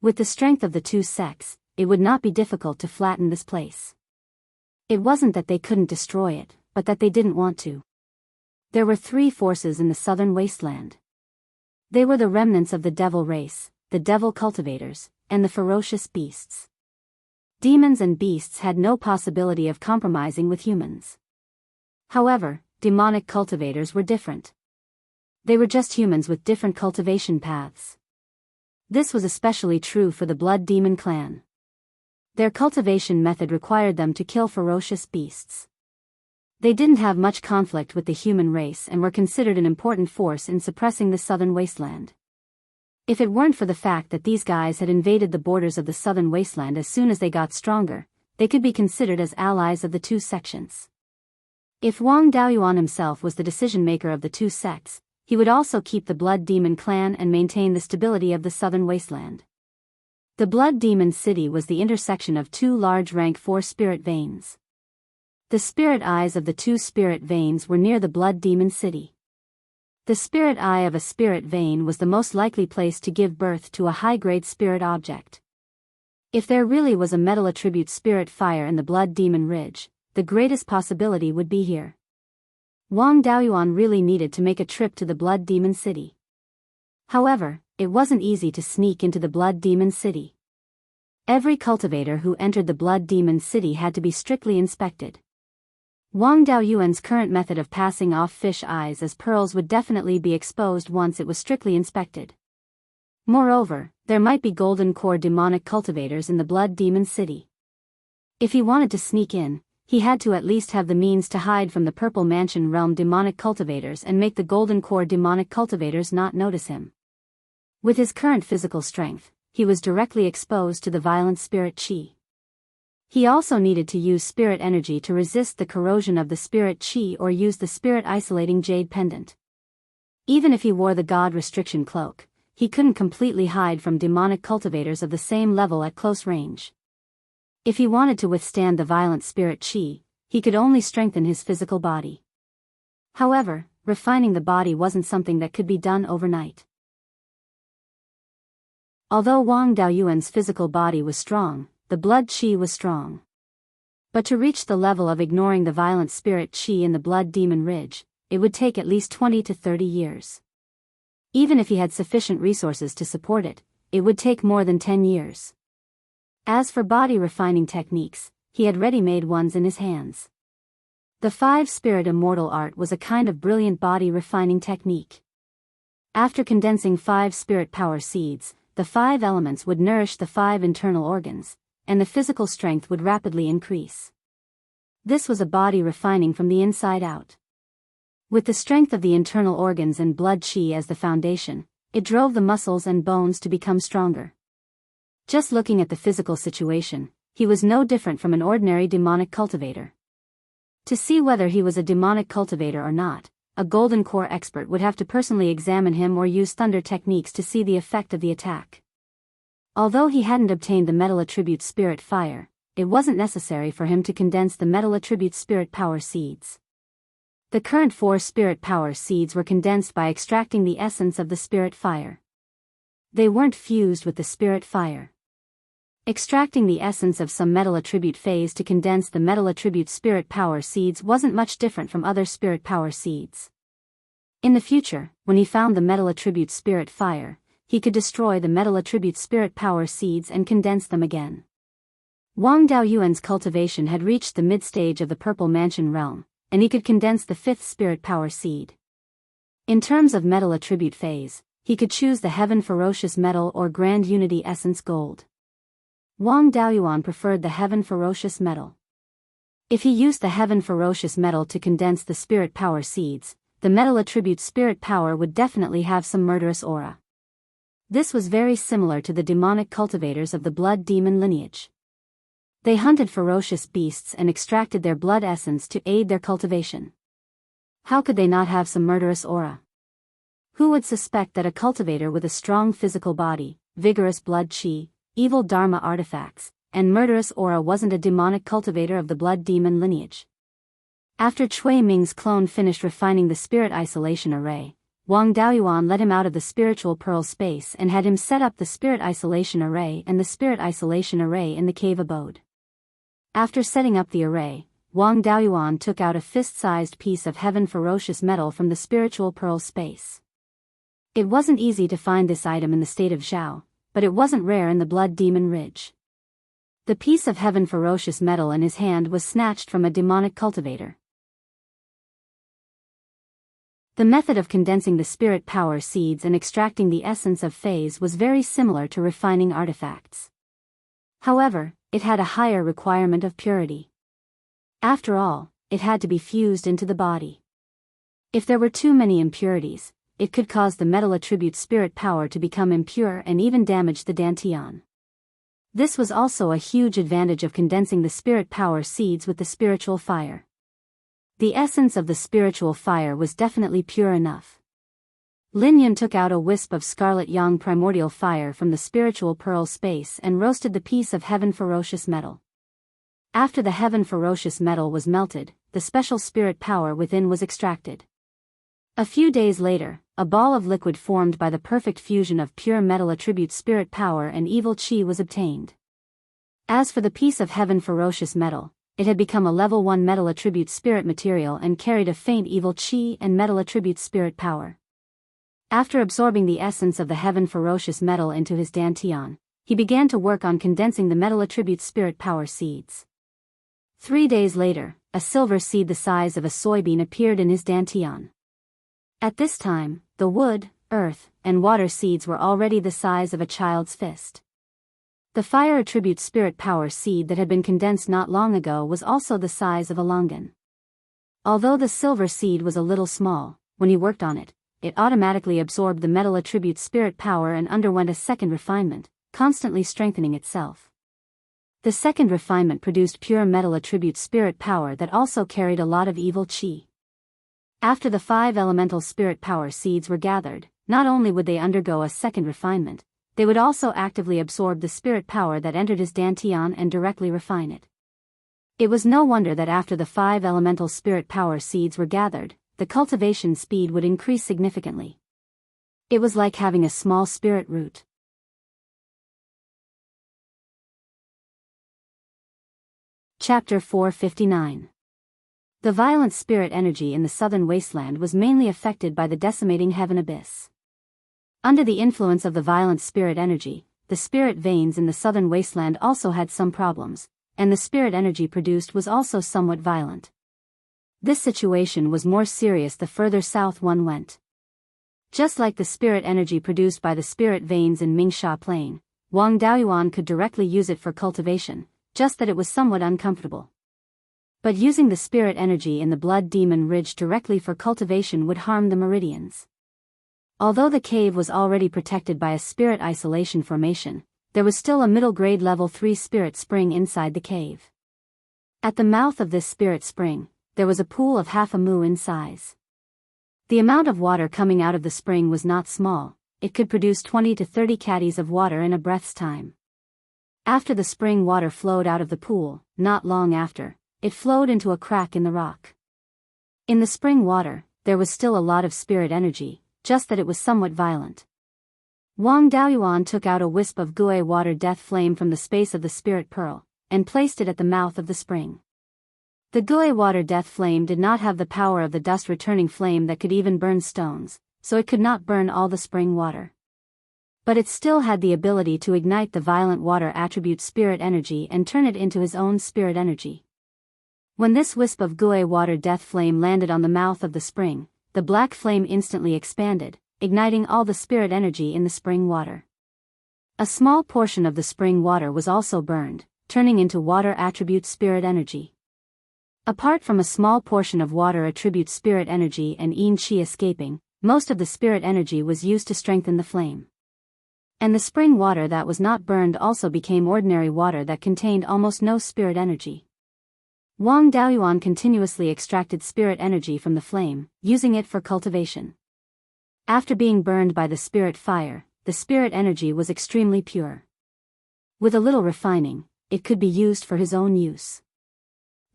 With the strength of the two sects, it would not be difficult to flatten this place. It wasn't that they couldn't destroy it, but that they didn't want to. There were 3 forces in the southern wasteland. They were the remnants of the devil race, the devil cultivators, and the ferocious beasts. Demons and beasts had no possibility of compromising with humans. However, demonic cultivators were different. They were just humans with different cultivation paths. This was especially true for the Blood Demon clan. Their cultivation method required them to kill ferocious beasts. They didn't have much conflict with the human race and were considered an important force in suppressing the southern wasteland. If it weren't for the fact that these guys had invaded the borders of the southern wasteland as soon as they got stronger, they could be considered as allies of the two sections. If Wang Daoyuan himself was the decision-maker of the two sects, he would also keep the Blood Demon clan and maintain the stability of the southern wasteland. The Blood Demon City was the intersection of 2 large rank 4 spirit veins. The spirit eyes of the 2 spirit veins were near the Blood Demon City. The spirit eye of a spirit vein was the most likely place to give birth to a high-grade spirit object. If there really was a metal attribute spirit fire in the Blood Demon Ridge, the greatest possibility would be here. Wang Daoyuan really needed to make a trip to the Blood Demon City. However, it wasn't easy to sneak into the Blood Demon City. Every cultivator who entered the Blood Demon City had to be strictly inspected. Wang Daoyuan's current method of passing off fish eyes as pearls would definitely be exposed once it was strictly inspected. Moreover, there might be golden core demonic cultivators in the Blood Demon City. If he wanted to sneak in, he had to at least have the means to hide from the Purple Mansion Realm demonic cultivators and make the golden core demonic cultivators not notice him. With his current physical strength, he was directly exposed to the violent spirit qi. He also needed to use spirit energy to resist the corrosion of the spirit qi or use the spirit isolating jade pendant. Even if he wore the god restriction cloak, he couldn't completely hide from demonic cultivators of the same level at close range. If he wanted to withstand the violent spirit qi, he could only strengthen his physical body. However, refining the body wasn't something that could be done overnight. Although Wang Daoyuan's physical body was strong, the blood qi was strong. But to reach the level of ignoring the violent spirit qi in the blood demon ridge, it would take at least 20 to 30 years. Even if he had sufficient resources to support it, it would take more than 10 years. As for body refining techniques, he had ready-made ones in his hands. The 5-spirit immortal art was a kind of brilliant body refining technique. After condensing 5 spirit power seeds, the 5 elements would nourish the 5 internal organs, and the physical strength would rapidly increase. This was a body refining from the inside out. With the strength of the internal organs and blood qi as the foundation, it drove the muscles and bones to become stronger. Just looking at the physical situation, he was no different from an ordinary demonic cultivator. To see whether he was a demonic cultivator or not, a golden core expert would have to personally examine him or use thunder techniques to see the effect of the attack. Although he hadn't obtained the metal attribute spirit fire, it wasn't necessary for him to condense the metal attribute spirit power seeds. The current 4 spirit power seeds were condensed by extracting the essence of the spirit fire. They weren't fused with the spirit fire. Extracting the essence of some metal attribute phase to condense the metal attribute spirit power seeds wasn't much different from other spirit power seeds. In the future, when he found the metal attribute spirit fire, he could destroy the metal attribute spirit power seeds and condense them again. Wang Daoyuan's cultivation had reached the mid-stage of the Purple Mansion realm, and he could condense the 5th spirit power seed. In terms of metal attribute phase, he could choose the Heaven Ferocious Metal or Grand Unity Essence Gold. Wang Daoyuan preferred the Heaven Ferocious Metal. If he used the Heaven Ferocious Metal to condense the spirit power seeds, the metal attribute spirit power would definitely have some murderous aura. This was very similar to the demonic cultivators of the blood demon lineage. They hunted ferocious beasts and extracted their blood essence to aid their cultivation. How could they not have some murderous aura? Who would suspect that a cultivator with a strong physical body, vigorous blood qi, evil dharma artifacts, and murderous aura wasn't a demonic cultivator of the blood demon lineage? After Cui Ming's clone finished refining the spirit isolation array, Wang Daoyuan let him out of the spiritual pearl space and had him set up the spirit isolation array and the spirit isolation array in the cave abode. After setting up the array, Wang Daoyuan took out a fist-sized piece of Heaven Ferocious Metal from the spiritual pearl space. It wasn't easy to find this item in the state of Zhao, but it wasn't rare in the Blood Demon Ridge. The piece of Heaven Ferocious Metal in his hand was snatched from a demonic cultivator. The method of condensing the spirit power seeds and extracting the essence of phase was very similar to refining artifacts. However, it had a higher requirement of purity. After all, it had to be fused into the body. If there were too many impurities, it could cause the metal attribute spirit power to become impure and even damage the dantian. This was also a huge advantage of condensing the spirit power seeds with the spiritual fire. The essence of the spiritual fire was definitely pure enough. Lin Yun took out a wisp of scarlet yang primordial fire from the spiritual pearl space and roasted the piece of Heaven Ferocious Metal. After the Heaven Ferocious Metal was melted, the special spirit power within was extracted. A few days later, a ball of liquid formed by the perfect fusion of pure metal attribute spirit power and evil qi was obtained. As for the piece of Heaven Ferocious Metal, it had become a level 1 metal attribute spirit material and carried a faint evil qi and metal attribute spirit power. After absorbing the essence of the Heaven Ferocious Metal into his dantian, he began to work on condensing the metal attribute spirit power seeds. 3 days later, a silver seed the size of a soybean appeared in his dantian. At this time, the wood, earth, and water seeds were already the size of a child's fist. The fire attribute spirit power seed that had been condensed not long ago was also the size of a longan. Although the silver seed was a little small, when he worked on it, it automatically absorbed the metal attribute spirit power and underwent a second refinement, constantly strengthening itself. The second refinement produced pure metal attribute spirit power that also carried a lot of evil chi. After the 5 elemental spirit power seeds were gathered, not only would they undergo a second refinement, they would also actively absorb the spirit power that entered his dantian and directly refine it. It was no wonder that after the 5 elemental spirit power seeds were gathered, the cultivation speed would increase significantly. It was like having a small spirit root. Chapter 459. The violent spirit energy in the southern wasteland was mainly affected by the decimating heaven abyss. Under the influence of the violent spirit energy, the spirit veins in the southern wasteland also had some problems, and the spirit energy produced was also somewhat violent. This situation was more serious the further south one went. Just like the spirit energy produced by the spirit veins in Mingsha Plain, Wang Daoyuan could directly use it for cultivation, just that it was somewhat uncomfortable. But using the spirit energy in the Blood Demon Ridge directly for cultivation would harm the meridians. Although the cave was already protected by a spirit isolation formation, there was still a middle-grade level 3 spirit spring inside the cave. At the mouth of this spirit spring, there was a pool of half a mu in size. The amount of water coming out of the spring was not small, it could produce 20 to 30 caddies of water in a breath's time. After the spring water flowed out of the pool, not long after, it flowed into a crack in the rock. In the spring water, there was still a lot of spirit energy, just that it was somewhat violent. Wang Daoyuan took out a wisp of Gui water death flame from the space of the spirit pearl, and placed it at the mouth of the spring. The Gui water death flame did not have the power of the dust returning flame that could even burn stones, so it could not burn all the spring water. But it still had the ability to ignite the violent water attribute spirit energy and turn it into his own spirit energy. When this wisp of Gui water death flame landed on the mouth of the spring, the black flame instantly expanded, igniting all the spirit energy in the spring water. A small portion of the spring water was also burned, turning into water attribute spirit energy. Apart from a small portion of water attribute spirit energy and yin qi escaping, most of the spirit energy was used to strengthen the flame. And the spring water that was not burned also became ordinary water that contained almost no spirit energy. Wang Daoyuan continuously extracted spirit energy from the flame, using it for cultivation. After being burned by the spirit fire, the spirit energy was extremely pure. With a little refining, it could be used for his own use.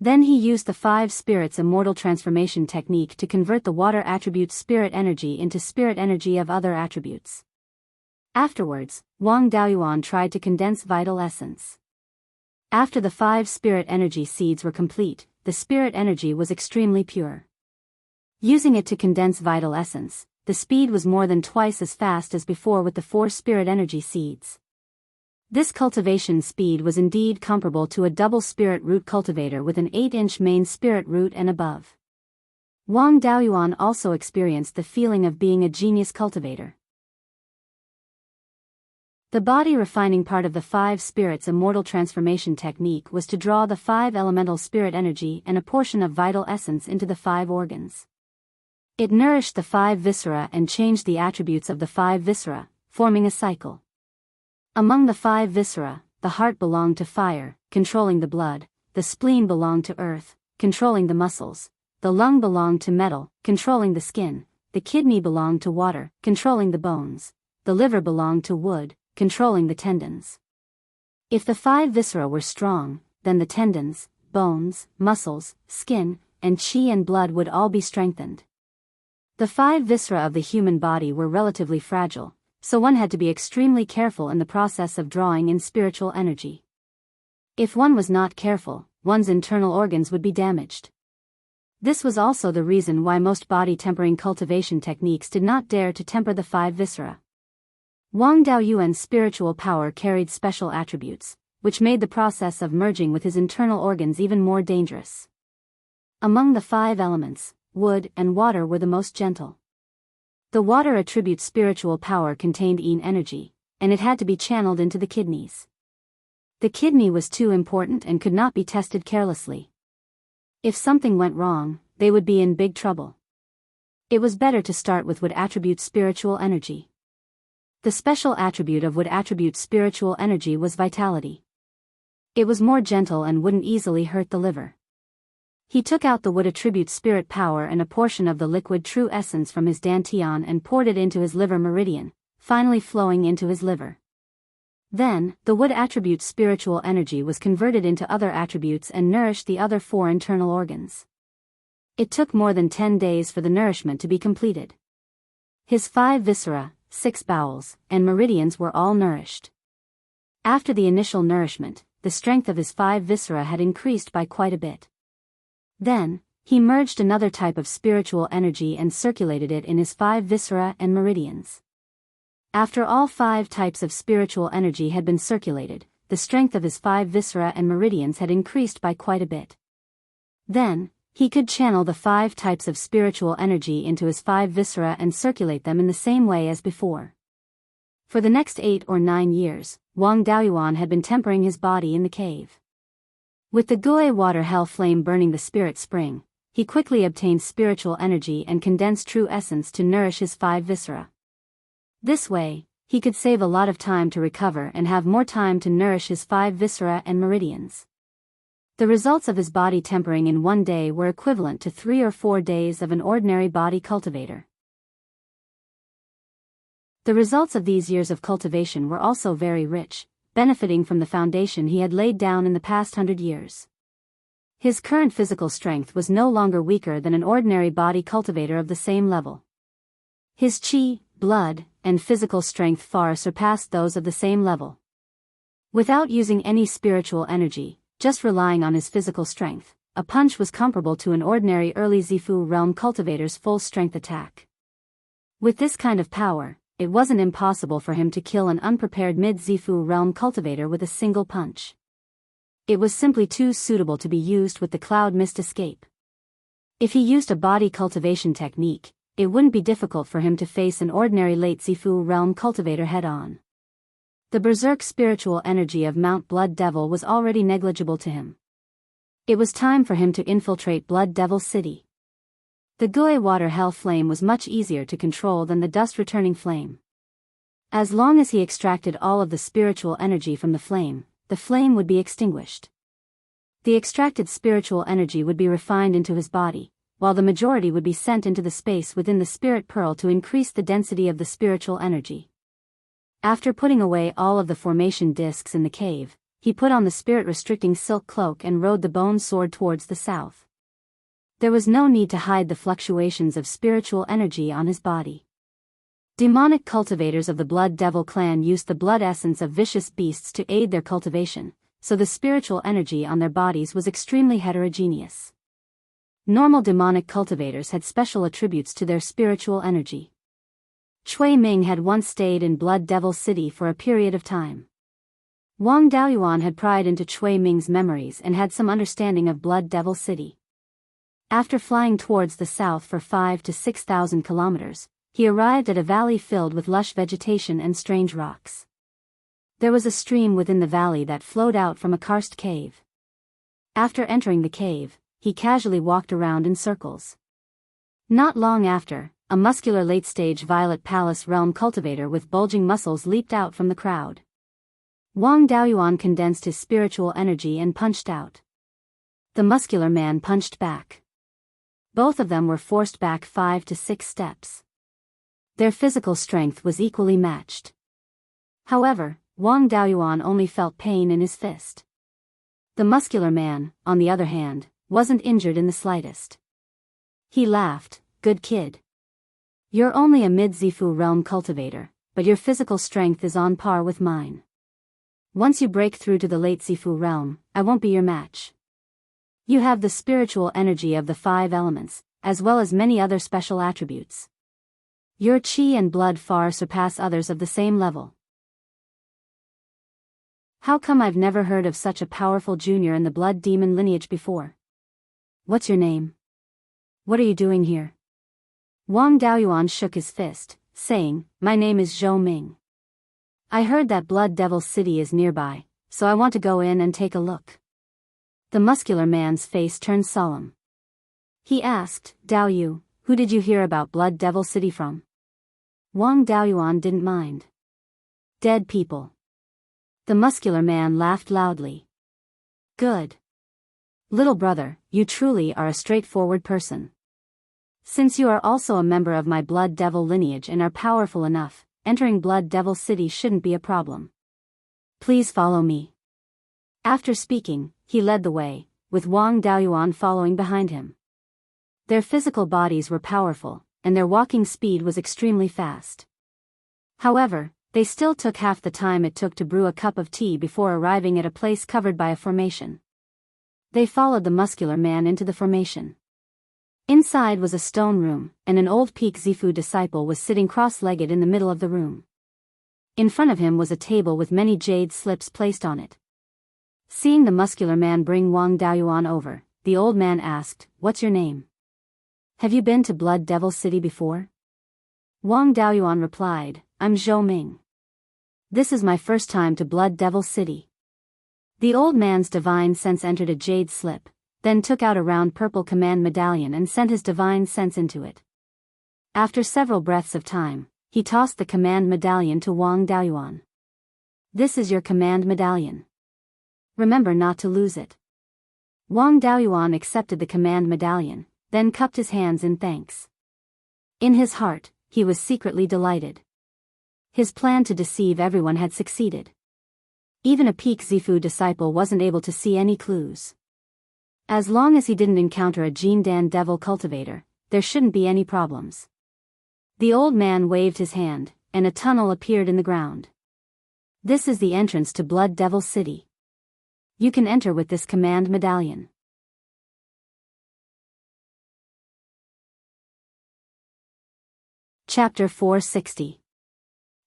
Then he used the 5 spirits immortal transformation technique to convert the water attribute spirit energy into spirit energy of other attributes. Afterwards, Wang Daoyuan tried to condense vital essence. After the 5 spirit energy seeds were complete, the spirit energy was extremely pure. Using it to condense vital essence, the speed was more than twice as fast as before with the 4 spirit energy seeds. This cultivation speed was indeed comparable to a double spirit root cultivator with an 8-inch main spirit root and above. Wang Daoyuan also experienced the feeling of being a genius cultivator. The body refining part of the 5 spirits immortal transformation technique was to draw the 5 elemental spirit energy and a portion of vital essence into the 5 organs. It nourished the 5 viscera and changed the attributes of the 5 viscera, forming a cycle. Among the 5 viscera, the heart belonged to fire, controlling the blood, the spleen belonged to earth, controlling the muscles, the lung belonged to metal, controlling the skin, the kidney belonged to water, controlling the bones, the liver belonged to wood, controlling the tendons. If the 5 viscera were strong, then the tendons, bones, muscles, skin, and chi and blood would all be strengthened. The 5 viscera of the human body were relatively fragile, so one had to be extremely careful in the process of drawing in spiritual energy. If one was not careful, one's internal organs would be damaged. This was also the reason why most body tempering cultivation techniques did not dare to temper the 5 viscera. Wang Daoyuan's spiritual power carried special attributes, which made the process of merging with his internal organs even more dangerous. Among the 5 elements, wood and water were the most gentle. The water attribute spiritual power contained yin energy, and it had to be channeled into the kidneys. The kidney was too important and could not be tested carelessly. If something went wrong, they would be in big trouble. It was better to start with wood attribute spiritual energy. The special attribute of wood attribute spiritual energy was vitality. It was more gentle and wouldn't easily hurt the liver. He took out the wood attribute spirit power and a portion of the liquid true essence from his dantian and poured it into his liver meridian, finally flowing into his liver. Then, the wood attribute spiritual energy was converted into other attributes and nourished the other 4 internal organs. It took more than 10 days for the nourishment to be completed. His 5 viscera, 6 bowels, and meridians were all nourished. After the initial nourishment, the strength of his 5 viscera had increased by quite a bit. Then, he merged another type of spiritual energy and circulated it in his 5 viscera and meridians. After all 5 types of spiritual energy had been circulated, the strength of his 5 viscera and meridians had increased by quite a bit. Then, he could channel the 5 types of spiritual energy into his 5 viscera and circulate them in the same way as before. For the next 8 or 9 years, Wang Daoyuan had been tempering his body in the cave. With the Gui water hell flame burning the spirit spring, he quickly obtained spiritual energy and condensed true essence to nourish his 5 viscera. This way, he could save a lot of time to recover and have more time to nourish his 5 viscera and meridians. The results of his body tempering in one day were equivalent to 3 or 4 days of an ordinary body cultivator. The results of these years of cultivation were also very rich, benefiting from the foundation he had laid down in the past 100 years. His current physical strength was no longer weaker than an ordinary body cultivator of the same level. His qi, blood, and physical strength far surpassed those of the same level. Without using any spiritual energy, just relying on his physical strength, a punch was comparable to an ordinary early Zifu realm cultivator's full strength attack. With this kind of power, it wasn't impossible for him to kill an unprepared mid-Zifu realm cultivator with a single punch. It was simply too suitable to be used with the cloud mist escape. If he used a body cultivation technique, it wouldn't be difficult for him to face an ordinary late Zifu realm cultivator head-on. The berserk spiritual energy of Mount Blood Devil was already negligible to him. It was time for him to infiltrate Blood Devil City. The Gui water hell flame was much easier to control than the dust returning flame. As long as he extracted all of the spiritual energy from the flame would be extinguished. The extracted spiritual energy would be refined into his body, while the majority would be sent into the space within the spirit pearl to increase the density of the spiritual energy. After putting away all of the formation discs in the cave, he put on the spirit-restricting silk cloak and rode the bone sword towards the south. There was no need to hide the fluctuations of spiritual energy on his body. Demonic cultivators of the Blood Devil clan used the blood essence of vicious beasts to aid their cultivation, so the spiritual energy on their bodies was extremely heterogeneous. Normal demonic cultivators had special attributes to their spiritual energy. Chui Ming had once stayed in Blood Devil City for a period of time. Wang Daoyuan had pried into Chui Ming's memories and had some understanding of Blood Devil City. After flying towards the south for 5,000 to 6,000 kilometers, he arrived at a valley filled with lush vegetation and strange rocks. There was a stream within the valley that flowed out from a karst cave. After entering the cave, he casually walked around in circles. Not long after, a muscular late-stage Violet Palace realm cultivator with bulging muscles leaped out from the crowd. Wang Daoyuan condensed his spiritual energy and punched out. The muscular man punched back. Both of them were forced back 5 to 6 steps. Their physical strength was equally matched. However, Wang Daoyuan only felt pain in his fist. The muscular man, on the other hand, wasn't injured in the slightest. He laughed, "Good kid. You're only a mid-Zifu realm cultivator, but your physical strength is on par with mine. Once you break through to the late Zifu realm, I won't be your match. You have the spiritual energy of the 5 elements, as well as many other special attributes. Your qi and blood far surpass others of the same level. How come I've never heard of such a powerful junior in the blood demon lineage before? What's your name? What are you doing here?" Wang Daoyuan shook his fist, saying, "My name is Zhou Ming. I heard that Blood Devil City is nearby, so I want to go in and take a look." The muscular man's face turned solemn. He asked, "Dao Yu, who did you hear about Blood Devil City from?" Wang Daoyuan didn't mind. Dead people. The muscular man laughed loudly. Good. Little brother, you truly are a straightforward person. Since you are also a member of my Blood Devil lineage and are powerful enough, entering Blood Devil City shouldn't be a problem. Please follow me. After speaking, he led the way, with Wang Daoyuan following behind him. Their physical bodies were powerful, and their walking speed was extremely fast. However, they still took half the time it took to brew a cup of tea before arriving at a place covered by a formation. They followed the muscular man into the formation. Inside was a stone room, and an old Peak Zifu disciple was sitting cross-legged in the middle of the room. In front of him was a table with many jade slips placed on it. Seeing the muscular man bring Wang Daoyuan over, the old man asked, "What's your name? Have you been to Blood Devil City before?" Wang Daoyuan replied, "I'm Zhou Ming. This is my first time to Blood Devil City." The old man's divine sense entered a jade slip, then took out a round purple command medallion and sent his divine sense into it. After several breaths of time, he tossed the command medallion to Wang Daoyuan. "This is your command medallion. Remember not to lose it." Wang Daoyuan accepted the command medallion, then cupped his hands in thanks. In his heart, he was secretly delighted. His plan to deceive everyone had succeeded. Even a Peak Zifu disciple wasn't able to see any clues. As long as he didn't encounter a Jindan devil cultivator, there shouldn't be any problems. The old man waved his hand, and a tunnel appeared in the ground. "This is the entrance to Blood Devil City. You can enter with this command medallion." Chapter 460.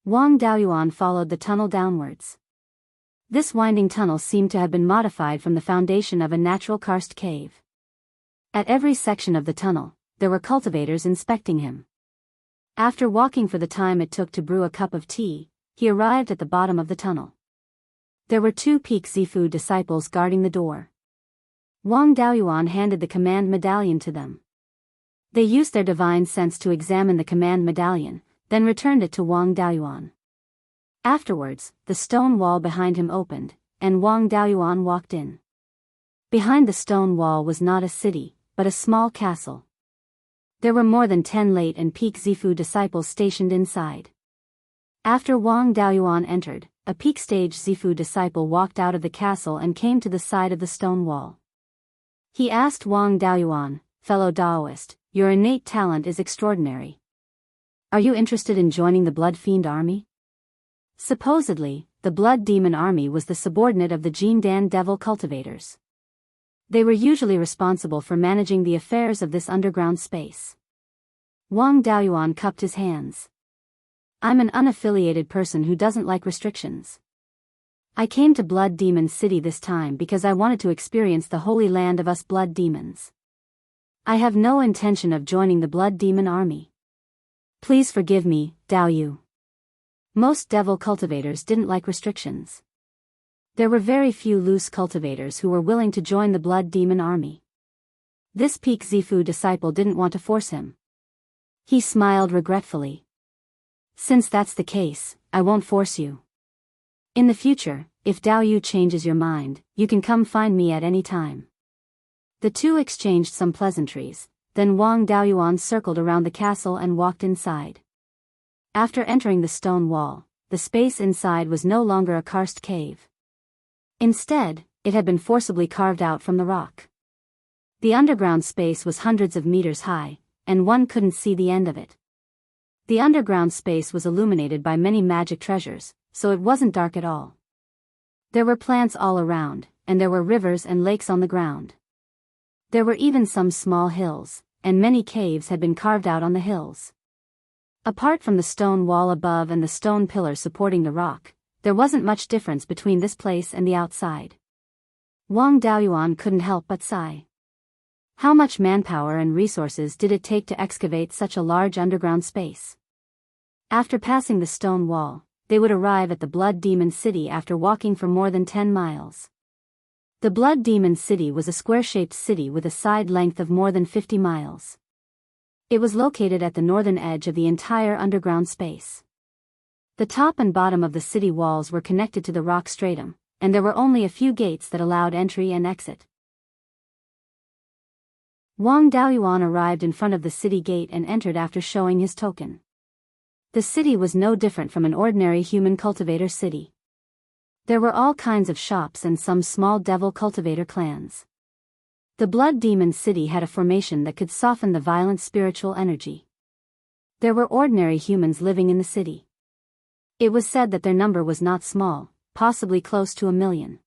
Wang Daoyuan followed the tunnel downwards. This winding tunnel seemed to have been modified from the foundation of a natural karst cave. At every section of the tunnel, there were cultivators inspecting him. After walking for the time it took to brew a cup of tea, he arrived at the bottom of the tunnel. There were 2 Peak Zifu disciples guarding the door. Wang Daoyuan handed the command medallion to them. They used their divine sense to examine the command medallion, then returned it to Wang Daoyuan. Afterwards, the stone wall behind him opened, and Wang Daoyuan walked in. Behind the stone wall was not a city, but a small castle. There were more than 10 late and Peak Zifu disciples stationed inside. After Wang Daoyuan entered, a Peak Stage Zifu disciple walked out of the castle and came to the side of the stone wall. He asked Wang Daoyuan, "Fellow Daoist, your innate talent is extraordinary. Are you interested in joining the Blood Fiend army?" Supposedly, the Blood Demon army was the subordinate of the Jindan devil cultivators. They were usually responsible for managing the affairs of this underground space. Wang Daoyuan cupped his hands. "I'm an unaffiliated person who doesn't like restrictions. I came to Blood Demon City this time because I wanted to experience the holy land of us blood demons. I have no intention of joining the Blood Demon army. Please forgive me, Dao Yu." Most devil cultivators didn't like restrictions. There were very few loose cultivators who were willing to join the Blood Demon army. This Peak Zifu disciple didn't want to force him. He smiled regretfully. "Since that's the case, I won't force you. In the future, if Dao Yu changes your mind, you can come find me at any time." The two exchanged some pleasantries, then Wang Daoyuan circled around the castle and walked inside. After entering the stone wall, the space inside was no longer a karst cave. Instead, it had been forcibly carved out from the rock. The underground space was hundreds of meters high, and one couldn't see the end of it. The underground space was illuminated by many magic treasures, so it wasn't dark at all. There were plants all around, and there were rivers and lakes on the ground. There were even some small hills, and many caves had been carved out on the hills. Apart from the stone wall above and the stone pillar supporting the rock, there wasn't much difference between this place and the outside. Wang Daoyuan couldn't help but sigh. How much manpower and resources did it take to excavate such a large underground space? After passing the stone wall, they would arrive at the Blood Demon City after walking for more than 10 miles. The Blood Demon City was a square-shaped city with a side length of more than 50 miles. It was located at the northern edge of the entire underground space. The top and bottom of the city walls were connected to the rock stratum, and there were only a few gates that allowed entry and exit. Wang Daoyuan arrived in front of the city gate and entered after showing his token. The city was no different from an ordinary human cultivator city. There were all kinds of shops and some small devil cultivator clans. The Blood Demon City had a formation that could soften the violent spiritual energy. There were ordinary humans living in the city. It was said that their number was not small, possibly close to 1 million.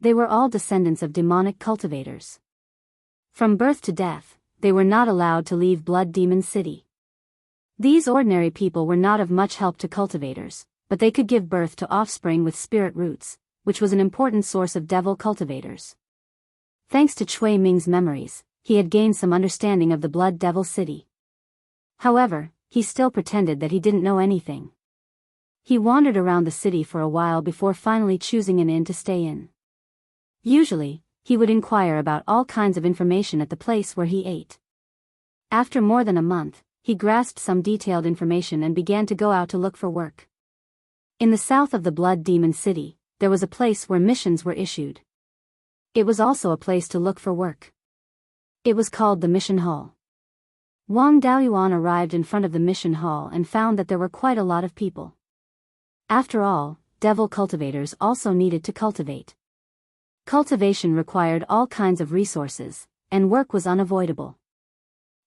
They were all descendants of demonic cultivators. From birth to death, they were not allowed to leave Blood Demon City. These ordinary people were not of much help to cultivators, but they could give birth to offspring with spirit roots, which was an important source of devil cultivators. Thanks to Chui Ming's memories, he had gained some understanding of the Blood Devil City. However, he still pretended that he didn't know anything. He wandered around the city for a while before finally choosing an inn to stay in. Usually, he would inquire about all kinds of information at the place where he ate. After more than a month, he grasped some detailed information and began to go out to look for work. In the south of the Blood Demon City, there was a place where missions were issued. It was also a place to look for work. It was called the Mission Hall. Wang Daoyuan arrived in front of the Mission Hall and found that there were quite a lot of people. After all, devil cultivators also needed to cultivate. Cultivation required all kinds of resources, and work was unavoidable.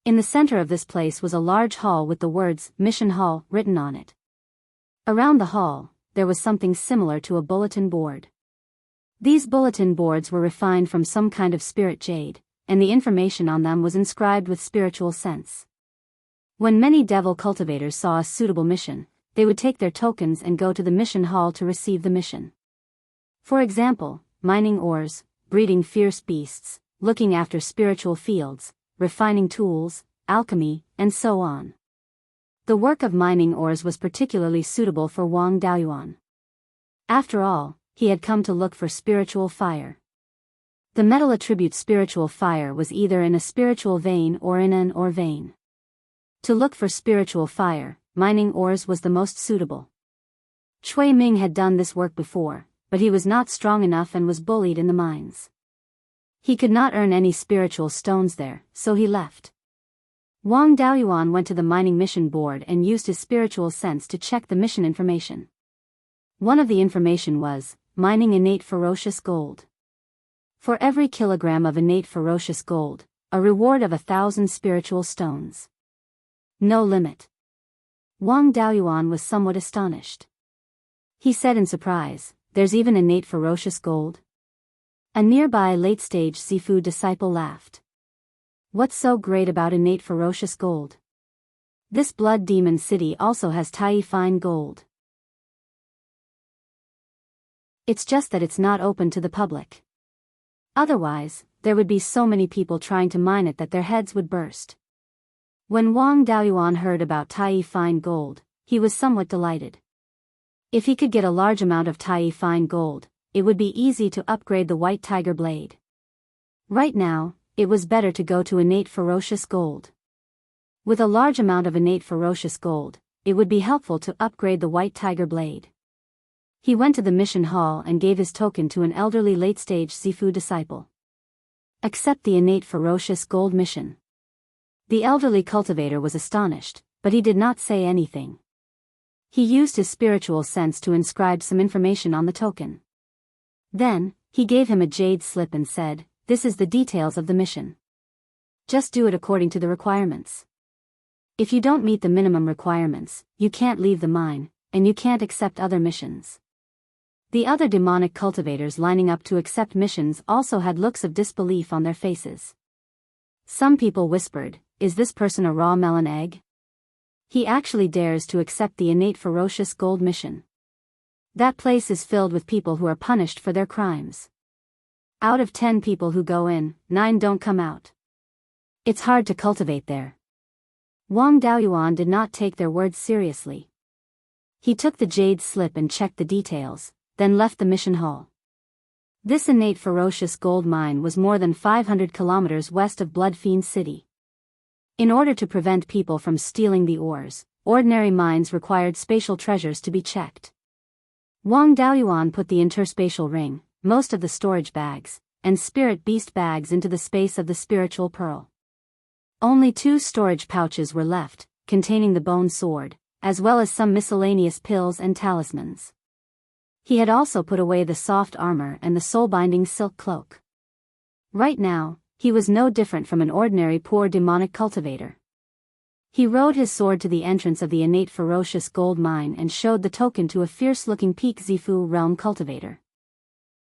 In the center of this place was a large hall with the words Mission Hall written on it. Around the hall, there was something similar to a bulletin board. These bulletin boards were refined from some kind of spirit jade, and the information on them was inscribed with spiritual sense. When many devil cultivators saw a suitable mission, they would take their tokens and go to the mission hall to receive the mission. For example, mining ores, breeding fierce beasts, looking after spiritual fields, refining tools, alchemy, and so on. The work of mining ores was particularly suitable for Wang Daoyuan. After all, he had come to look for spiritual fire. The metal attribute spiritual fire was either in a spiritual vein or in an ore vein. To look for spiritual fire, mining ores was the most suitable. Chui Ming had done this work before, but he was not strong enough and was bullied in the mines. He could not earn any spiritual stones there, so he left. Wang Daoyuan went to the mining mission board and used his spiritual sense to check the mission information. One of the information was, mining innate ferocious gold. For every kilogram of innate ferocious gold, a reward of 1,000 spiritual stones. No limit. Wang Daoyuan was somewhat astonished. He said in surprise, "There's even innate ferocious gold?" A nearby late-stage Sifu disciple laughed. "What's so great about innate ferocious gold? This Blood Demon City also has Tai fine gold. It's just that it's not open to the public. Otherwise, there would be so many people trying to mine it that their heads would burst." When Wang Daoyuan heard about Tai fine gold, he was somewhat delighted. If he could get a large amount of Tai fine gold, it would be easy to upgrade the White Tiger Blade. Right now, it was better to go to innate ferocious gold. With a large amount of innate ferocious gold, it would be helpful to upgrade the White Tiger Blade. He went to the mission hall and gave his token to an elderly late-stage Sifu disciple. "Accept the innate ferocious gold mission." The elderly cultivator was astonished, but he did not say anything. He used his spiritual sense to inscribe some information on the token. Then, he gave him a jade slip and said, "This is the details of the mission. Just do it according to the requirements. If you don't meet the minimum requirements, you can't leave the mine, and you can't accept other missions." The other demonic cultivators lining up to accept missions also had looks of disbelief on their faces. Some people whispered, "Is this person a raw melon egg? He actually dares to accept the innate ferocious gold mission. That place is filled with people who are punished for their crimes. Out of 10 people who go in, 9 don't come out. It's hard to cultivate there." Wang Daoyuan did not take their words seriously. He took the jade slip and checked the details, then left the mission hall. This innate ferocious gold mine was more than 500 kilometers west of Blood Fiend City. In order to prevent people from stealing the ores, ordinary mines required spatial treasures to be checked. Wang Daoyuan put the interspatial ring, most of the storage bags, and spirit beast bags into the space of the spiritual pearl. Only 2 storage pouches were left, containing the bone sword, as well as some miscellaneous pills and talismans. He had also put away the soft armor and the soul-binding silk cloak. Right now, he was no different from an ordinary poor demonic cultivator. He rode his sword to the entrance of the innate ferocious gold mine and showed the token to a fierce-looking Peak Zifu realm cultivator.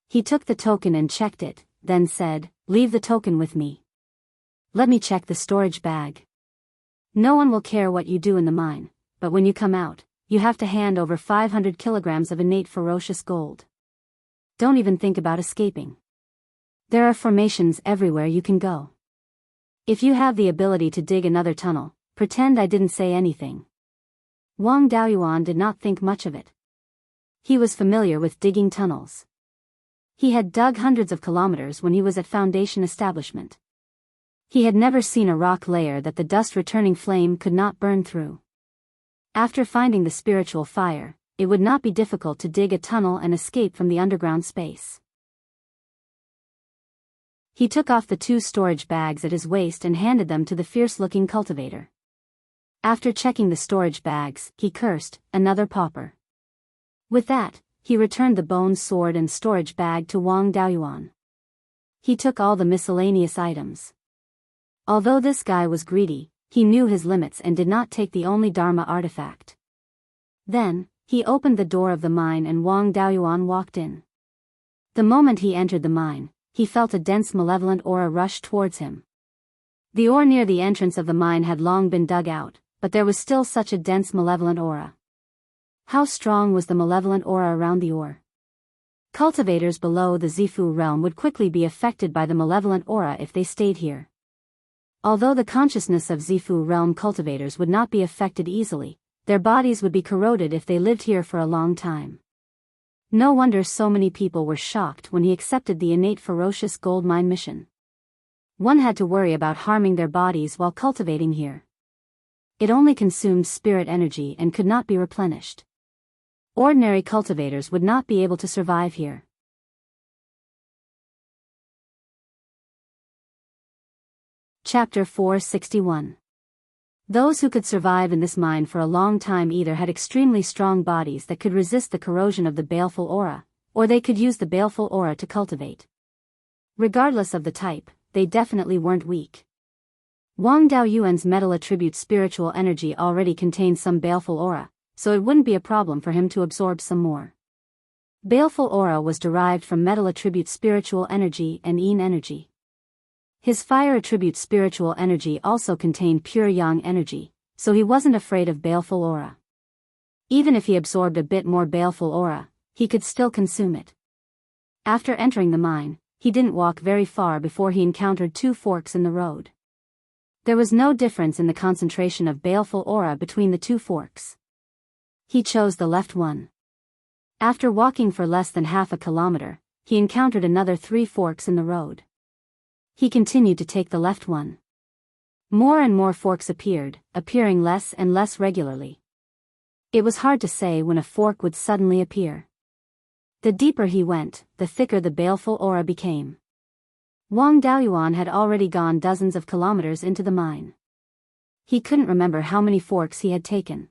He took the token and checked it, then said, "Leave the token with me. Let me check the storage bag. No one will care what you do in the mine, but when you come out, you have to hand over 500 kilograms of innate ferocious gold. Don't even think about escaping. There are formations everywhere you can go. If you have the ability to dig another tunnel, pretend I didn't say anything." Wang Daoyuan did not think much of it. He was familiar with digging tunnels. He had dug hundreds of kilometers when he was at Foundation establishment. He had never seen a rock layer that the dust-returning flame could not burn through. After finding the spiritual fire, it would not be difficult to dig a tunnel and escape from the underground space. He took off the 2 storage bags at his waist and handed them to the fierce-looking cultivator. After checking the storage bags, he cursed, "Another pauper." With that, he returned the bone sword and storage bag to Wang Daoyuan. He took all the miscellaneous items. Although this guy was greedy, he knew his limits and did not take the only Dharma artifact. Then, he opened the door of the mine and Wang Daoyuan walked in. The moment he entered the mine, he felt a dense malevolent aura rush towards him. The ore near the entrance of the mine had long been dug out, but there was still such a dense malevolent aura. How strong was the malevolent aura around the ore? Cultivators below the Zifu realm would quickly be affected by the malevolent aura if they stayed here. Although the consciousness of Zifu realm cultivators would not be affected easily, their bodies would be corroded if they lived here for a long time. No wonder so many people were shocked when he accepted the innate ferocious gold mine mission. One had to worry about harming their bodies while cultivating here. It only consumed spirit energy and could not be replenished. Ordinary cultivators would not be able to survive here. Chapter 461. Those who could survive in this mine for a long time either had extremely strong bodies that could resist the corrosion of the baleful aura, or they could use the baleful aura to cultivate. Regardless of the type, they definitely weren't weak. Wang Daoyuan's metal attribute spiritual energy already contained some baleful aura, so it wouldn't be a problem for him to absorb some more. Baleful aura was derived from metal attribute spiritual energy and yin energy. His fire attribute spiritual energy also contained pure yang energy, so he wasn't afraid of baleful aura. Even if he absorbed a bit more baleful aura, he could still consume it. After entering the mine, he didn't walk very far before he encountered 2 forks in the road. There was no difference in the concentration of baleful aura between the 2 forks. He chose the left one. After walking for less than half a kilometer, he encountered another 3 forks in the road. He continued to take the left one. More and more forks appeared, appearing less and less regularly. It was hard to say when a fork would suddenly appear. The deeper he went, the thicker the baleful aura became. Wang Daoyuan had already gone dozens of kilometers into the mine. He couldn't remember how many forks he had taken.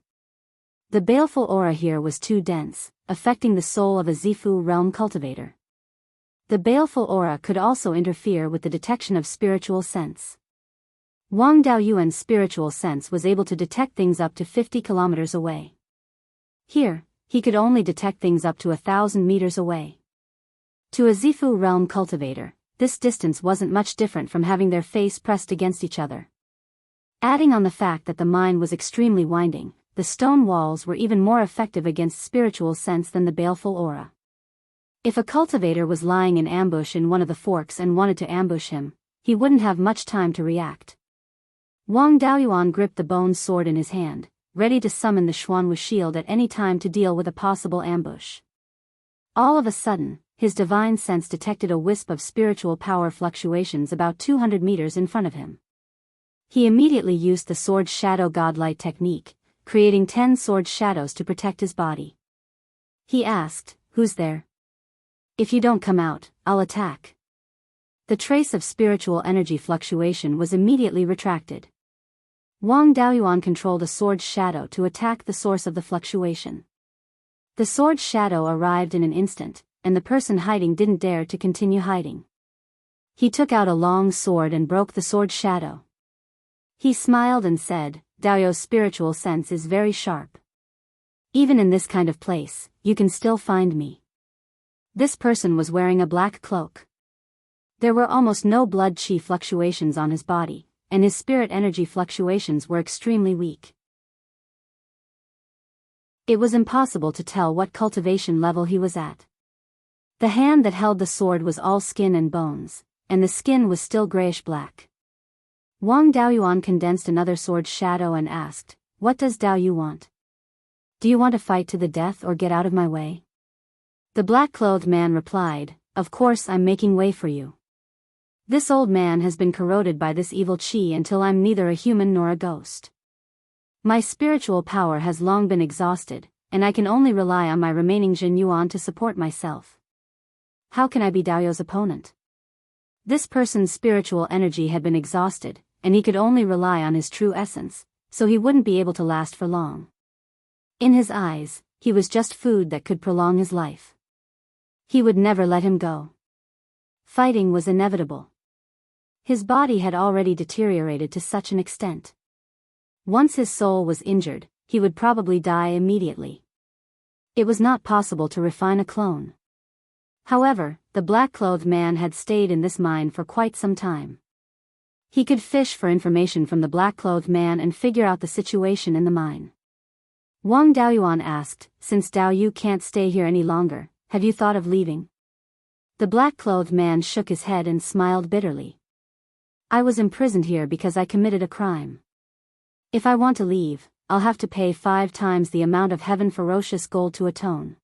The baleful aura here was too dense, affecting the soul of a Zifu realm cultivator. The baleful aura could also interfere with the detection of spiritual sense. Wang Daoyuan's spiritual sense was able to detect things up to 50 kilometers away. Here, he could only detect things up to 1,000 meters away. To a Zifu realm cultivator, this distance wasn't much different from having their face pressed against each other. Adding on the fact that the mine was extremely winding, the stone walls were even more effective against spiritual sense than the baleful aura. If a cultivator was lying in ambush in one of the forks and wanted to ambush him, he wouldn't have much time to react. Wang Daoyuan gripped the bone sword in his hand, ready to summon the Xuanwu shield at any time to deal with a possible ambush. All of a sudden, his divine sense detected a wisp of spiritual power fluctuations about 200 meters in front of him. He immediately used the sword's shadow godlight technique, creating 10 sword shadows to protect his body. He asked, "Who's there? If you don't come out, I'll attack." The trace of spiritual energy fluctuation was immediately retracted. Wang Daoyuan controlled a sword shadow to attack the source of the fluctuation. The sword shadow arrived in an instant, and the person hiding didn't dare to continue hiding. He took out a long sword and broke the sword shadow. He smiled and said, "Daoyu's spiritual sense is very sharp. Even in this kind of place, you can still find me." This person was wearing a black cloak. There were almost no blood chi fluctuations on his body, and his spirit energy fluctuations were extremely weak. It was impossible to tell what cultivation level he was at. The hand that held the sword was all skin and bones, and the skin was still grayish-black. Wang Daoyuan condensed another sword shadow and asked, "What does Daoyu want? Do you want to fight to the death or get out of my way?" The black-clothed man replied, "Of course I'm making way for you. This old man has been corroded by this evil chi until I'm neither a human nor a ghost. My spiritual power has long been exhausted, and I can only rely on my remaining Jin Yuan to support myself. How can I be Daoyu's opponent?" This person's spiritual energy had been exhausted, and he could only rely on his true essence, so he wouldn't be able to last for long. In his eyes, he was just food that could prolong his life. He would never let him go. Fighting was inevitable. His body had already deteriorated to such an extent. Once his soul was injured, he would probably die immediately. It was not possible to refine a clone. However, the black-clothed man had stayed in this mine for quite some time. He could fish for information from the black-clothed man and figure out the situation in the mine. Wang Daoyuan asked, "Since Daoyu can't stay here any longer, have you thought of leaving?" The black-clothed man shook his head and smiled bitterly. "I was imprisoned here because I committed a crime. If I want to leave, I'll have to pay 5 times the amount of heaven ferocious gold to atone.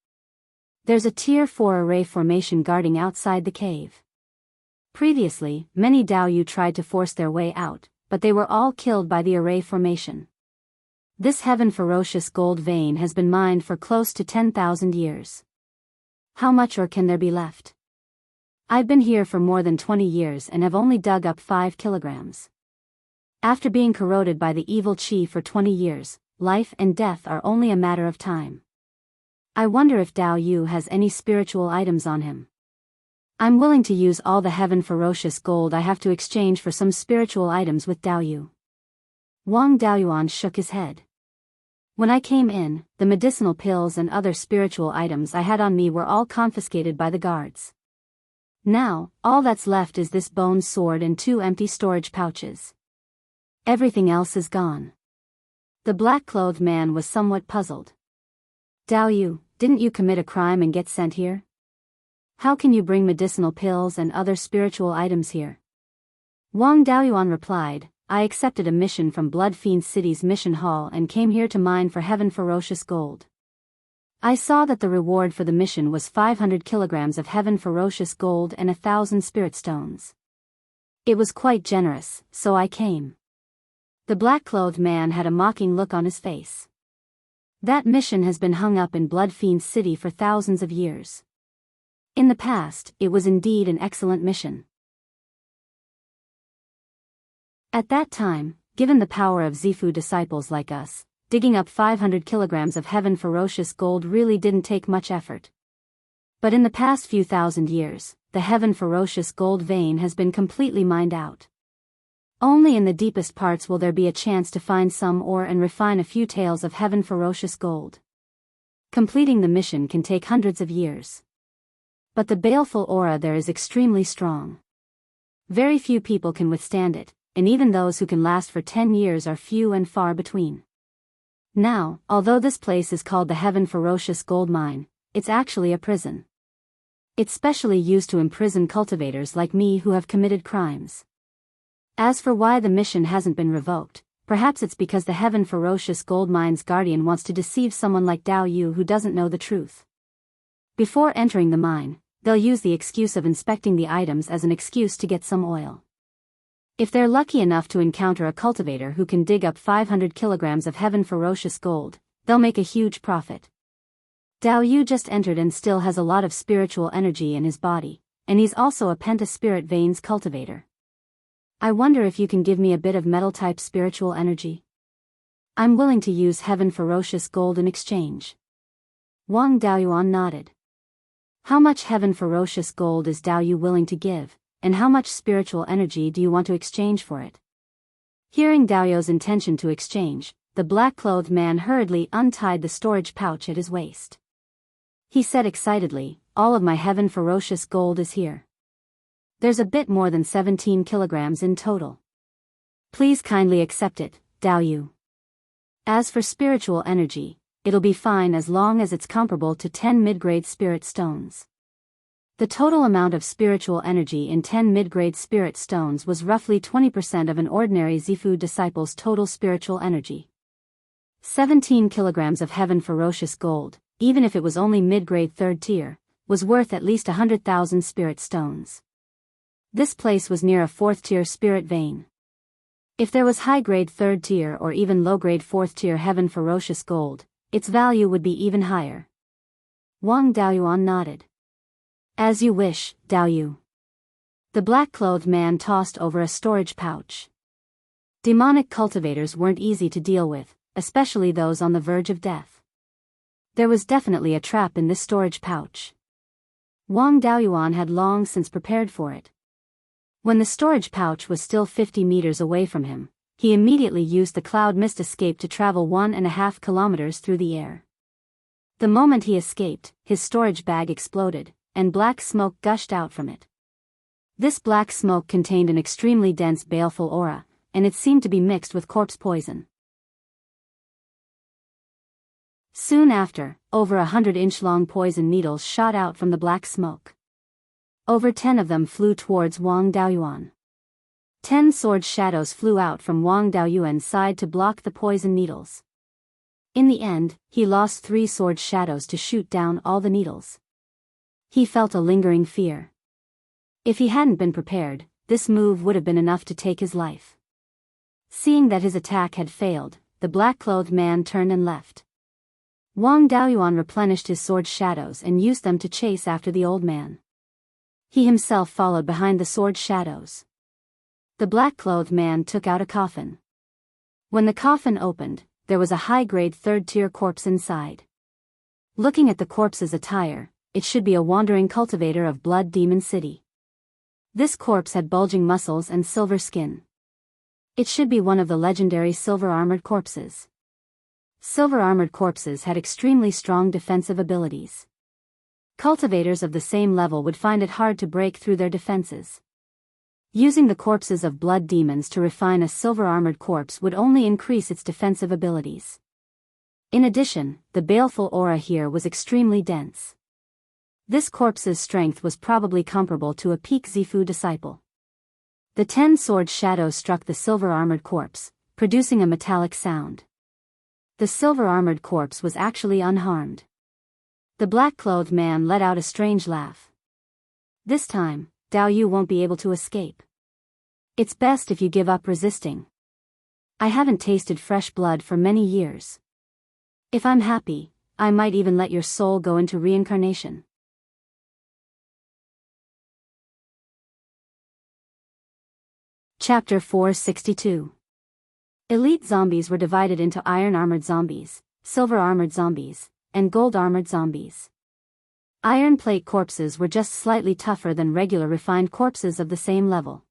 There's a Tier 4 array formation guarding outside the cave. Previously, many Daoyu tried to force their way out, but they were all killed by the array formation. This heaven ferocious gold vein has been mined for close to 10,000 years. How much ore can there be left? I've been here for more than 20 years and have only dug up 5 kilograms. After being corroded by the evil chi for 20 years, life and death are only a matter of time. I wonder if Daoyu has any spiritual items on him. I'm willing to use all the heaven ferocious gold I have to exchange for some spiritual items with Daoyu." Wang Daoyuan shook his head. "When I came in, the medicinal pills and other spiritual items I had on me were all confiscated by the guards. Now, all that's left is this bone sword and 2 empty storage pouches. Everything else is gone." The black-clothed man was somewhat puzzled. "Daoyu, didn't you commit a crime and get sent here? How can you bring medicinal pills and other spiritual items here?" Wang Daoyuan replied, "I accepted a mission from Blood Fiend City's mission hall and came here to mine for heaven ferocious gold. I saw that the reward for the mission was 500 kilograms of heaven ferocious gold and 1,000 spirit stones. It was quite generous, so I came." The black-clothed man had a mocking look on his face. That mission has been hung up in Blood Fiend City for thousands of years. In the past, it was indeed an excellent mission. At that time, given the power of Zifu disciples like us, digging up 500 kilograms of heaven ferocious gold really didn't take much effort. But in the past few thousand years, the heaven ferocious gold vein has been completely mined out. Only in the deepest parts will there be a chance to find some ore and refine a few taels of heaven ferocious gold. Completing the mission can take hundreds of years. But the baleful aura there is extremely strong. Very few people can withstand it, and even those who can last for 10 years are few and far between. Now, although this place is called the Heaven Ferocious Gold Mine, it's actually a prison. It's specially used to imprison cultivators like me who have committed crimes. As for why the mission hasn't been revoked, perhaps it's because the Heaven Ferocious Gold Mine's guardian wants to deceive someone like Daoyu who doesn't know the truth. Before entering the mine, they'll use the excuse of inspecting the items as an excuse to get some oil. If they're lucky enough to encounter a cultivator who can dig up 500 kilograms of heaven ferocious gold, they'll make a huge profit. Dao Yu just entered and still has a lot of spiritual energy in his body, and he's also a penta-spirit veins cultivator. I wonder if you can give me a bit of metal-type spiritual energy? I'm willing to use heaven ferocious gold in exchange. Wang Daoyuan nodded. How much heaven ferocious gold is Dao Yu willing to give, and how much spiritual energy do you want to exchange for it? Hearing Dao Yu's intention to exchange, the black-clothed man hurriedly untied the storage pouch at his waist. He said excitedly, all of my heaven ferocious gold is here. There's a bit more than 17 kilograms in total. Please kindly accept it, Dao Yu. As for spiritual energy, it'll be fine as long as it's comparable to 10 mid-grade spirit stones. The total amount of spiritual energy in 10 mid-grade spirit stones was roughly 20% of an ordinary Zifu disciple's total spiritual energy. 17 kilograms of heaven ferocious gold, even if it was only mid-grade third tier, was worth at least 100,000 spirit stones. This place was near a fourth-tier spirit vein. If there was high-grade third tier or even low-grade fourth-tier heaven ferocious gold, its value would be even higher. Wang Daoyuan nodded. As you wish, Dao Yu. The black-clothed man tossed over a storage pouch. Demonic cultivators weren't easy to deal with, especially those on the verge of death. There was definitely a trap in this storage pouch. Wang Daoyuan had long since prepared for it. When the storage pouch was still 50 meters away from him, he immediately used the cloud mist escape to travel 1.5 kilometers through the air. The moment he escaped, his storage bag exploded, and black smoke gushed out from it. This black smoke contained an extremely dense baleful aura, and it seemed to be mixed with corpse poison. Soon after, over 100-inch-long poison needles shot out from the black smoke. Over 10 of them flew towards Wang Daoyuan. 10 sword shadows flew out from Wang Daoyuan's side to block the poison needles. In the end, he lost 3 sword shadows to shoot down all the needles. He felt a lingering fear. If he hadn't been prepared, this move would have been enough to take his life. Seeing that his attack had failed, the black-clothed man turned and left. Wang Daoyuan replenished his sword shadows and used them to chase after the old man. He himself followed behind the sword shadows. The black-clothed man took out a coffin. When the coffin opened, there was a high-grade third-tier corpse inside. Looking at the corpse's attire, it should be a wandering cultivator of Blood Demon City. This corpse had bulging muscles and silver skin. It should be one of the legendary silver-armored corpses. Silver-armored corpses had extremely strong defensive abilities. Cultivators of the same level would find it hard to break through their defenses. Using the corpses of blood demons to refine a silver-armored corpse would only increase its defensive abilities. In addition, the baleful aura here was extremely dense. This corpse's strength was probably comparable to a peak Zifu disciple. The 10 sword shadows struck the silver-armored corpse, producing a metallic sound. The silver-armored corpse was actually unharmed. The black-clothed man let out a strange laugh. This time, Dao Yu won't be able to escape. It's best if you give up resisting. I haven't tasted fresh blood for many years. If I'm happy, I might even let your soul go into reincarnation. Chapter 462. Elite zombies were divided into iron-armored zombies, silver-armored zombies, and gold-armored zombies. Iron plate corpses were just slightly tougher than regular refined corpses of the same level.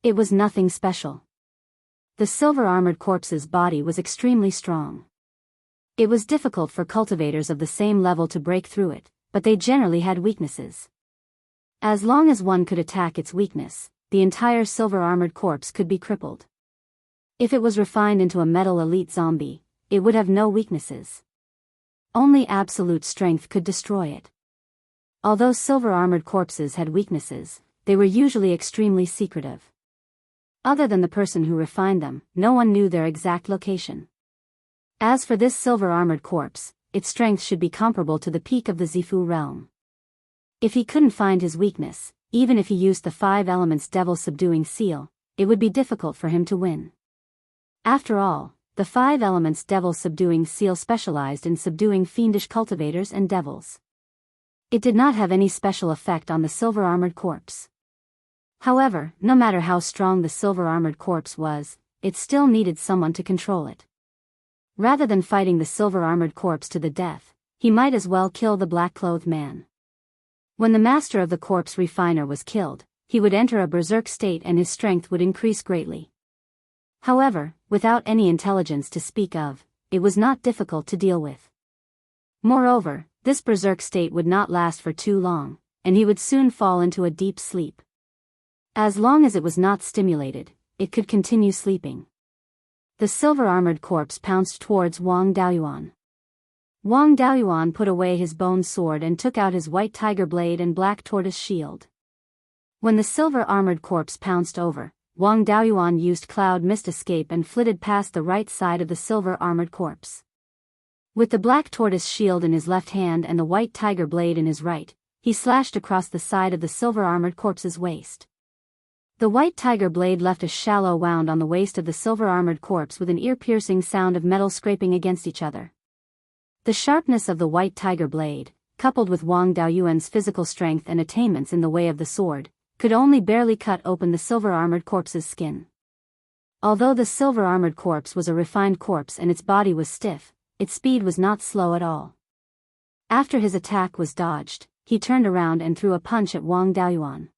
It was nothing special. The silver-armored corpse's body was extremely strong. It was difficult for cultivators of the same level to break through it, but they generally had weaknesses. As long as one could attack its weakness, the entire silver-armored corpse could be crippled. If it was refined into a metal elite zombie, it would have no weaknesses. Only absolute strength could destroy it. Although silver-armored corpses had weaknesses, they were usually extremely secretive. Other than the person who refined them, no one knew their exact location. As for this silver-armored corpse, its strength should be comparable to the peak of the Zifu realm. If he couldn't find his weakness, even if he used the 5 elements devil subduing seal, it would be difficult for him to win. After all, the 5 elements devil subduing seal specialized in subduing fiendish cultivators and devils. It did not have any special effect on the silver-armored corpse. However, no matter how strong the silver-armored corpse was, it still needed someone to control it. Rather than fighting the silver-armored corpse to the death, he might as well kill the black-clothed man. When the master of the corpse refiner was killed, he would enter a berserk state and his strength would increase greatly. However, without any intelligence to speak of, it was not difficult to deal with. Moreover, this berserk state would not last for too long, and he would soon fall into a deep sleep. As long as it was not stimulated, it could continue sleeping. The silver-armored corpse pounced towards Wang Daoyuan. Wang Daoyuan put away his bone sword and took out his white tiger blade and black tortoise shield. When the silver-armored corpse pounced over, Wang Daoyuan used cloud mist escape and flitted past the right side of the silver-armored corpse. With the black tortoise shield in his left hand and the white tiger blade in his right, he slashed across the side of the silver-armored corpse's waist. The white tiger blade left a shallow wound on the waist of the silver-armored corpse with an ear-piercing sound of metal scraping against each other. The sharpness of the white tiger blade, coupled with Wang Daoyuan's physical strength and attainments in the way of the sword, could only barely cut open the silver-armored corpse's skin. Although the silver-armored corpse was a refined corpse and its body was stiff, its speed was not slow at all. After his attack was dodged, he turned around and threw a punch at Wang Daoyuan.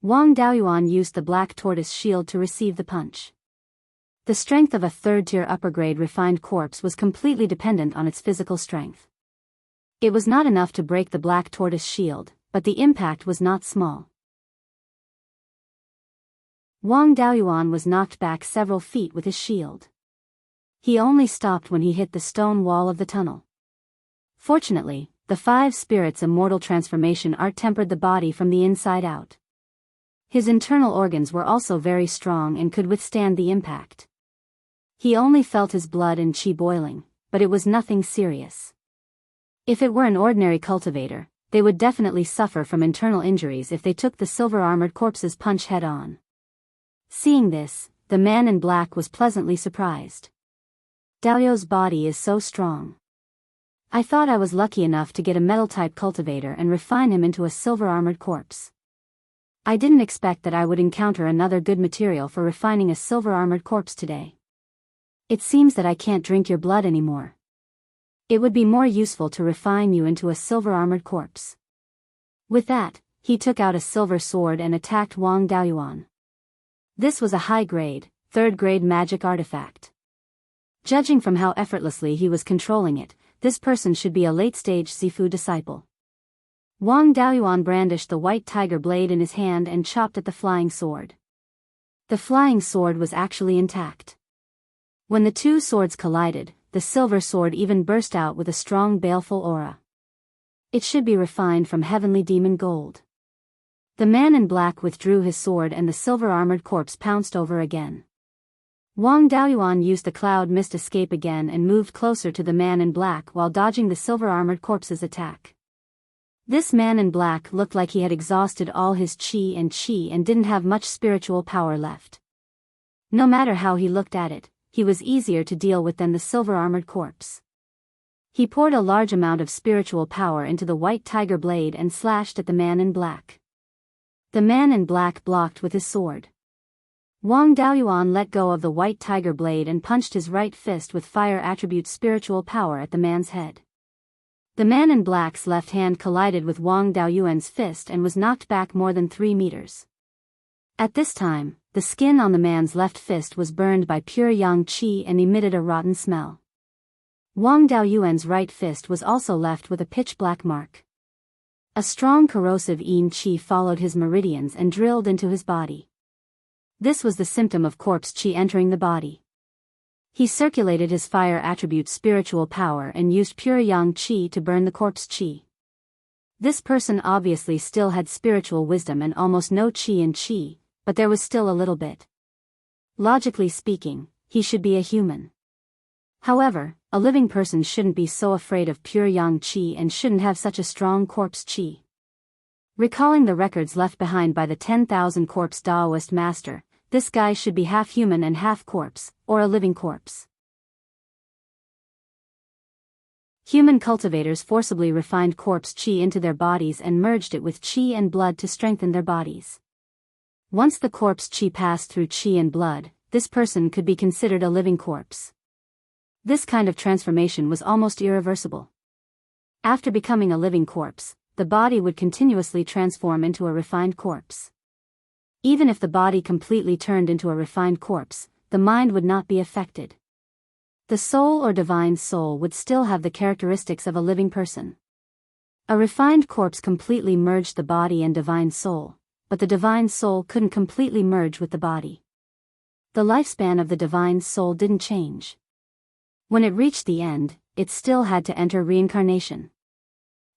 Wang Daoyuan used the black tortoise shield to receive the punch. The strength of a third-tier upper-grade refined corpse was completely dependent on its physical strength. It was not enough to break the black tortoise shield, but the impact was not small. Wang Daoyuan was knocked back several feet with his shield. He only stopped when he hit the stone wall of the tunnel. Fortunately, the 5 spirits' immortal transformation art tempered the body from the inside out. His internal organs were also very strong and could withstand the impact. He only felt his blood and qi boiling, but it was nothing serious. If it were an ordinary cultivator, they would definitely suffer from internal injuries if they took the silver-armored corpse's punch head-on. Seeing this, the man in black was pleasantly surprised. Daoyu's body is so strong. I thought I was lucky enough to get a metal-type cultivator and refine him into a silver-armored corpse. I didn't expect that I would encounter another good material for refining a silver-armored corpse today. It seems that I can't drink your blood anymore. It would be more useful to refine you into a silver-armored corpse. With that, he took out a silver sword and attacked Wang Daoyuan. This was a high-grade, third-grade magic artifact. Judging from how effortlessly he was controlling it, this person should be a late-stage Sifu disciple. Wang Daoyuan brandished the white tiger blade in his hand and chopped at the flying sword. The flying sword was actually intact. When the two swords collided, the silver sword even burst out with a strong baleful aura. It should be refined from heavenly demon gold. The man in black withdrew his sword and the silver-armored corpse pounced over again. Wang Daoyuan used the cloud mist escape again and moved closer to the man in black while dodging the silver-armored corpse's attack. This man in black looked like he had exhausted all his qi and didn't have much spiritual power left. No matter how he looked at it, he was easier to deal with than the silver-armored corpse. He poured a large amount of spiritual power into the white tiger blade and slashed at the man in black. The man in black blocked with his sword. Wang Daoyuan let go of the white tiger blade and punched his right fist with fire attribute spiritual power at the man's head. The man in black's left hand collided with Wang Daoyuan's fist and was knocked back more than 3 meters. At this time, the skin on the man's left fist was burned by pure yang qi and emitted a rotten smell. Wang Daoyuan's right fist was also left with a pitch-black mark. A strong corrosive yin qi followed his meridians and drilled into his body. This was the symptom of corpse qi entering the body. He circulated his fire attribute spiritual power and used pure yang qi to burn the corpse qi. This person obviously still had spiritual wisdom and almost no qi, but there was still a little bit. Logically speaking, he should be a human. However, a living person shouldn't be so afraid of pure yang qi and shouldn't have such a strong corpse qi. Recalling the records left behind by the 10,000 corpse Daoist master, This guy should be half human and half corpse, or a living corpse. Human cultivators forcibly refined corpse qi into their bodies and merged it with qi and blood to strengthen their bodies. Once the corpse qi passed through qi and blood, this person could be considered a living corpse. This kind of transformation was almost irreversible. After becoming a living corpse, the body would continuously transform into a refined corpse. Even if the body completely turned into a refined corpse, the mind would not be affected. The soul or divine soul would still have the characteristics of a living person. A refined corpse completely merged the body and divine soul, but the divine soul couldn't completely merge with the body. The lifespan of the divine soul didn't change. When it reached the end, it still had to enter reincarnation.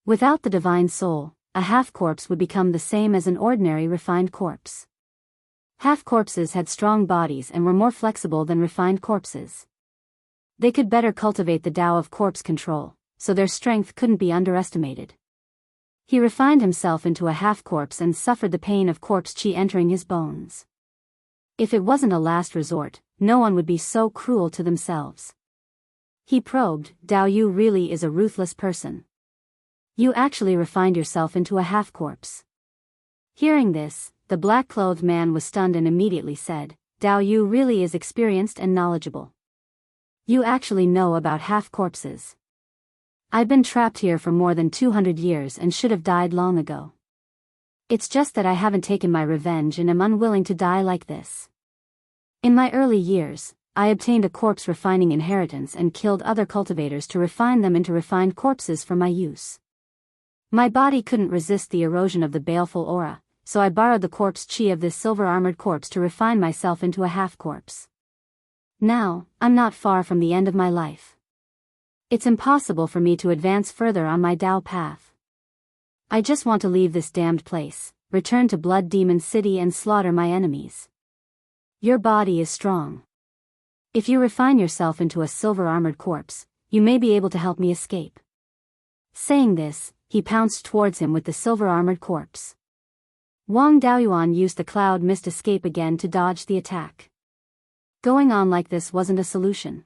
Without the divine soul, a half-corpse would become the same as an ordinary refined corpse. Half-corpses had strong bodies and were more flexible than refined corpses. They could better cultivate the Tao of corpse control, so their strength couldn't be underestimated. He refined himself into a half-corpse and suffered the pain of corpse qi entering his bones. If it wasn't a last resort, no one would be so cruel to themselves. He probed, Dao Yu really is a ruthless person. You actually refined yourself into a half-corpse. Hearing this, the black-clothed man was stunned and immediately said, Dao Yu really is experienced and knowledgeable. You actually know about half-corpses. I've been trapped here for more than 200 years and should have died long ago. It's just that I haven't taken my revenge and am unwilling to die like this. In my early years, I obtained a corpse refining inheritance and killed other cultivators to refine them into refined corpses for my use. My body couldn't resist the erosion of the baleful aura, so I borrowed the corpse qi of this silver-armored corpse to refine myself into a half-corpse. Now, I'm not far from the end of my life. It's impossible for me to advance further on my Tao path. I just want to leave this damned place, return to Blood Demon City and slaughter my enemies. Your body is strong. If you refine yourself into a silver-armored corpse, you may be able to help me escape. Saying this, he pounced towards him with the silver-armored corpse. Wang Daoyuan used the cloud mist escape again to dodge the attack. Going on like this wasn't a solution.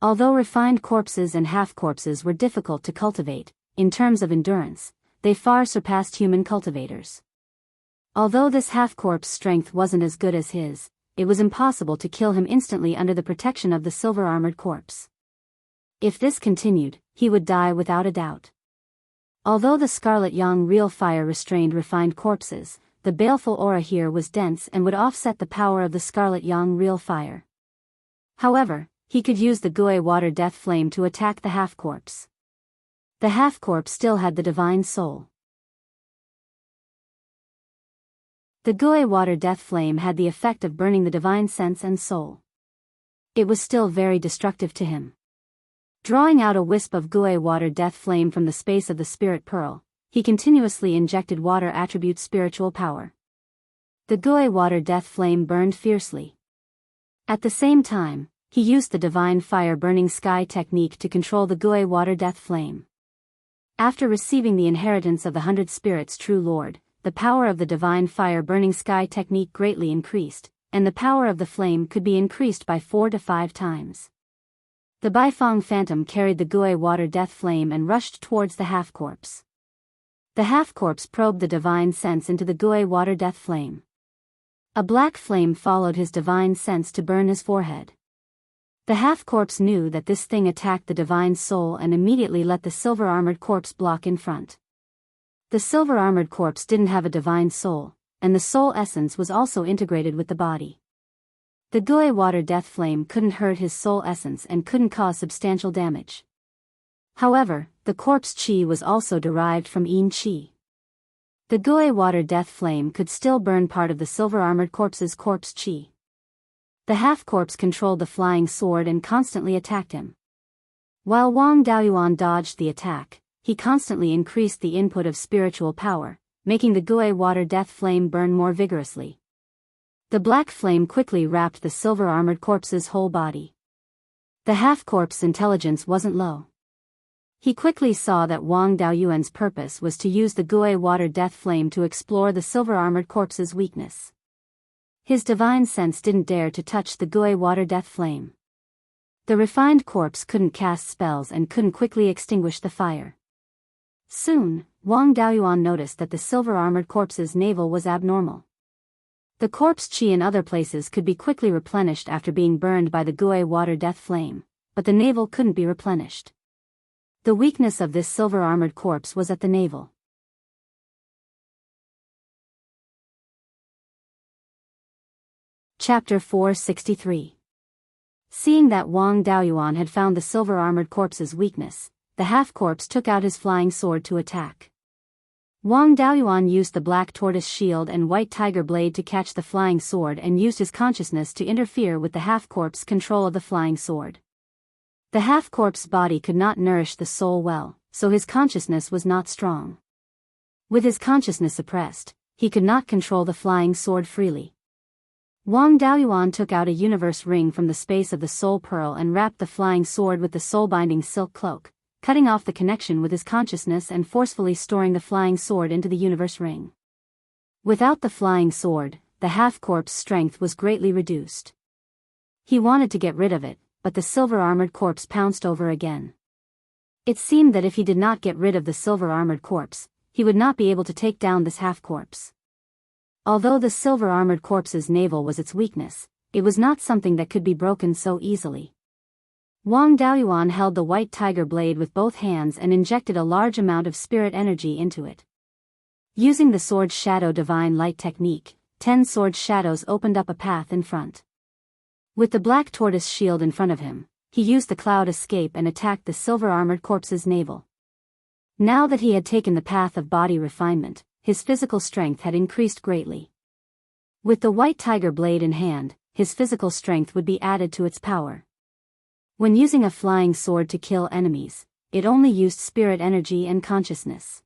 Although refined corpses and half-corpses were difficult to cultivate, in terms of endurance, they far surpassed human cultivators. Although this half-corpse strength wasn't as good as his, it was impossible to kill him instantly under the protection of the silver-armored corpse. If this continued, he would die without a doubt. Although the Scarlet Yang real fire restrained refined corpses, the baleful aura here was dense and would offset the power of the Scarlet Yang real fire. However, he could use the Gui water death flame to attack the half-corpse. The half-corpse still had the divine soul. The Gui water death flame had the effect of burning the divine sense and soul. It was still very destructive to him. Drawing out a wisp of Gui water death flame from the space of the spirit pearl, he continuously injected water attribute spiritual power. The Gui water death flame burned fiercely. At the same time, he used the divine fire burning sky technique to control the Gui water death flame. After receiving the inheritance of the 100 spirits true lord, the power of the divine fire burning sky technique greatly increased, and the power of the flame could be increased by 4 to 5 times. The Baifeng phantom carried the Gui water death flame and rushed towards the half-corpse. The half-corpse probed the divine sense into the Gui water death flame. A black flame followed his divine sense to burn his forehead. The half-corpse knew that this thing attacked the divine soul and immediately let the silver-armored corpse block in front. The silver-armored corpse didn't have a divine soul, and the soul essence was also integrated with the body. The Gui water death flame couldn't hurt his soul essence and couldn't cause substantial damage. However, the corpse qi was also derived from Yin qi. The Gui water death flame could still burn part of the silver-armored corpse's corpse qi. The half-corpse controlled the flying sword and constantly attacked him. While Wang Daoyuan dodged the attack, he constantly increased the input of spiritual power, making the Gui water death flame burn more vigorously. The black flame quickly wrapped the silver-armored corpse's whole body. The half-corpse's intelligence wasn't low. He quickly saw that Wang Daoyuan's purpose was to use the Gui water death flame to explore the silver-armored corpse's weakness. His divine sense didn't dare to touch the Gui water death flame. The refined corpse couldn't cast spells and couldn't quickly extinguish the fire. Soon, Wang Daoyuan noticed that the silver-armored corpse's navel was abnormal. The corpse qi in other places could be quickly replenished after being burned by the Gui water death flame, but the navel couldn't be replenished. The weakness of this silver-armored corpse was at the navel. Chapter 463. Seeing that Wang Daoyuan had found the silver-armored corpse's weakness, the half-corpse took out his flying sword to attack. Wang Daoyuan used the black tortoise shield and white tiger blade to catch the flying sword and used his consciousness to interfere with the half-corpse's control of the flying sword. The half-corpse's body could not nourish the soul well, so his consciousness was not strong. With his consciousness suppressed, he could not control the flying sword freely. Wang Daoyuan took out a universe ring from the space of the soul pearl and wrapped the flying sword with the soul-binding silk cloak, cutting off the connection with his consciousness and forcefully storing the flying sword into the universe ring. Without the flying sword, the half-corpse's strength was greatly reduced. He wanted to get rid of it, but the silver-armored corpse pounced over again. It seemed that if he did not get rid of the silver-armored corpse, he would not be able to take down this half-corpse. Although the silver-armored corpse's navel was its weakness, it was not something that could be broken so easily. Wang Daoyuan held the white tiger blade with both hands and injected a large amount of spirit energy into it. Using the sword shadow divine light technique, 10 sword shadows opened up a path in front. With the black tortoise shield in front of him, he used the cloud escape and attacked the silver-armored corpse's navel. Now that he had taken the path of body refinement, his physical strength had increased greatly. With the white tiger blade in hand, his physical strength would be added to its power. When using a flying sword to kill enemies, it only used spirit energy and consciousness.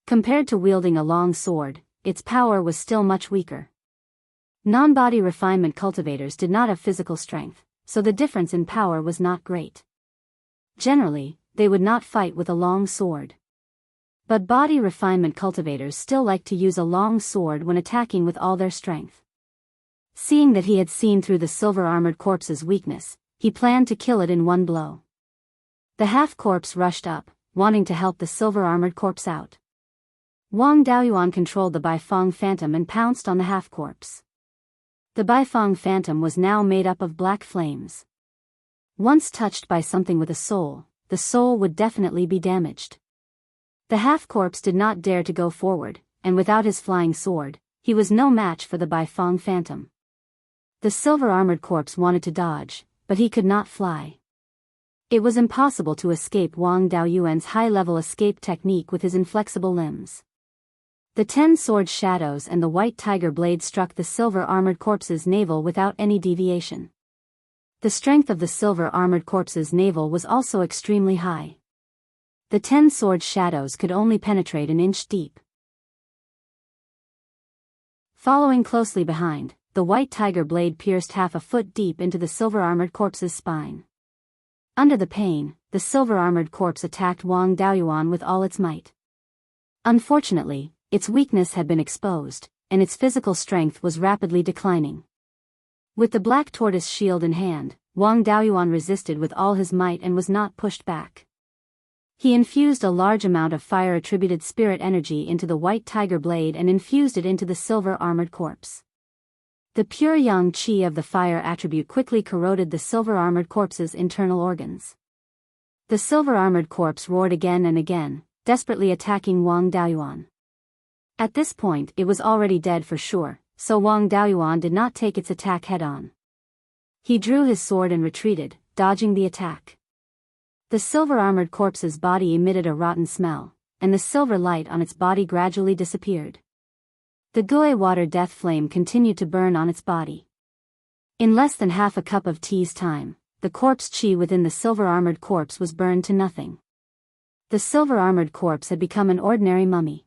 Compared to wielding a long sword, its power was still much weaker. Non-body refinement cultivators did not have physical strength, so the difference in power was not great. Generally, they would not fight with a long sword. But body refinement cultivators still liked to use a long sword when attacking with all their strength. Seeing that he had seen through the silver-armored corpse's weakness, he planned to kill it in one blow. The half-corpse rushed up, wanting to help the silver-armored corpse out. Wang Daoyuan controlled the Beiyuan phantom and pounced on the half-corpse. The Beiyuan phantom was now made up of black flames. Once touched by something with a soul, the soul would definitely be damaged. The half-corpse did not dare to go forward, and without his flying sword, he was no match for the Beiyuan phantom. The silver-armored corpse wanted to dodge, but he could not fly. It was impossible to escape Wang Daoyuan's high-level escape technique with his inflexible limbs. The 10 sword shadows and the white tiger blade struck the silver-armored corpse's navel without any deviation. The strength of the silver-armored corpse's navel was also extremely high. The 10 sword shadows could only penetrate an inch deep. Following closely behind, the white tiger blade pierced half a foot deep into the silver-armored corpse's spine. Under the pain, the silver-armored corpse attacked Wang Daoyuan with all its might. Unfortunately, its weakness had been exposed, and its physical strength was rapidly declining. With the black tortoise shield in hand, Wang Daoyuan resisted with all his might and was not pushed back. He infused a large amount of fire-attributed spirit energy into the white tiger blade and infused it into the silver-armored corpse. The pure yang qi of the fire attribute quickly corroded the silver-armored corpse's internal organs. The silver-armored corpse roared again and again, desperately attacking Wang Daoyuan. At this point it was already dead for sure, so Wang Daoyuan did not take its attack head-on. He drew his sword and retreated, dodging the attack. The silver-armored corpse's body emitted a rotten smell, and the silver light on its body gradually disappeared. The Gui water death flame continued to burn on its body. In less than half a cup of tea's time, the corpse qi within the silver-armored corpse was burned to nothing. The silver-armored corpse had become an ordinary mummy.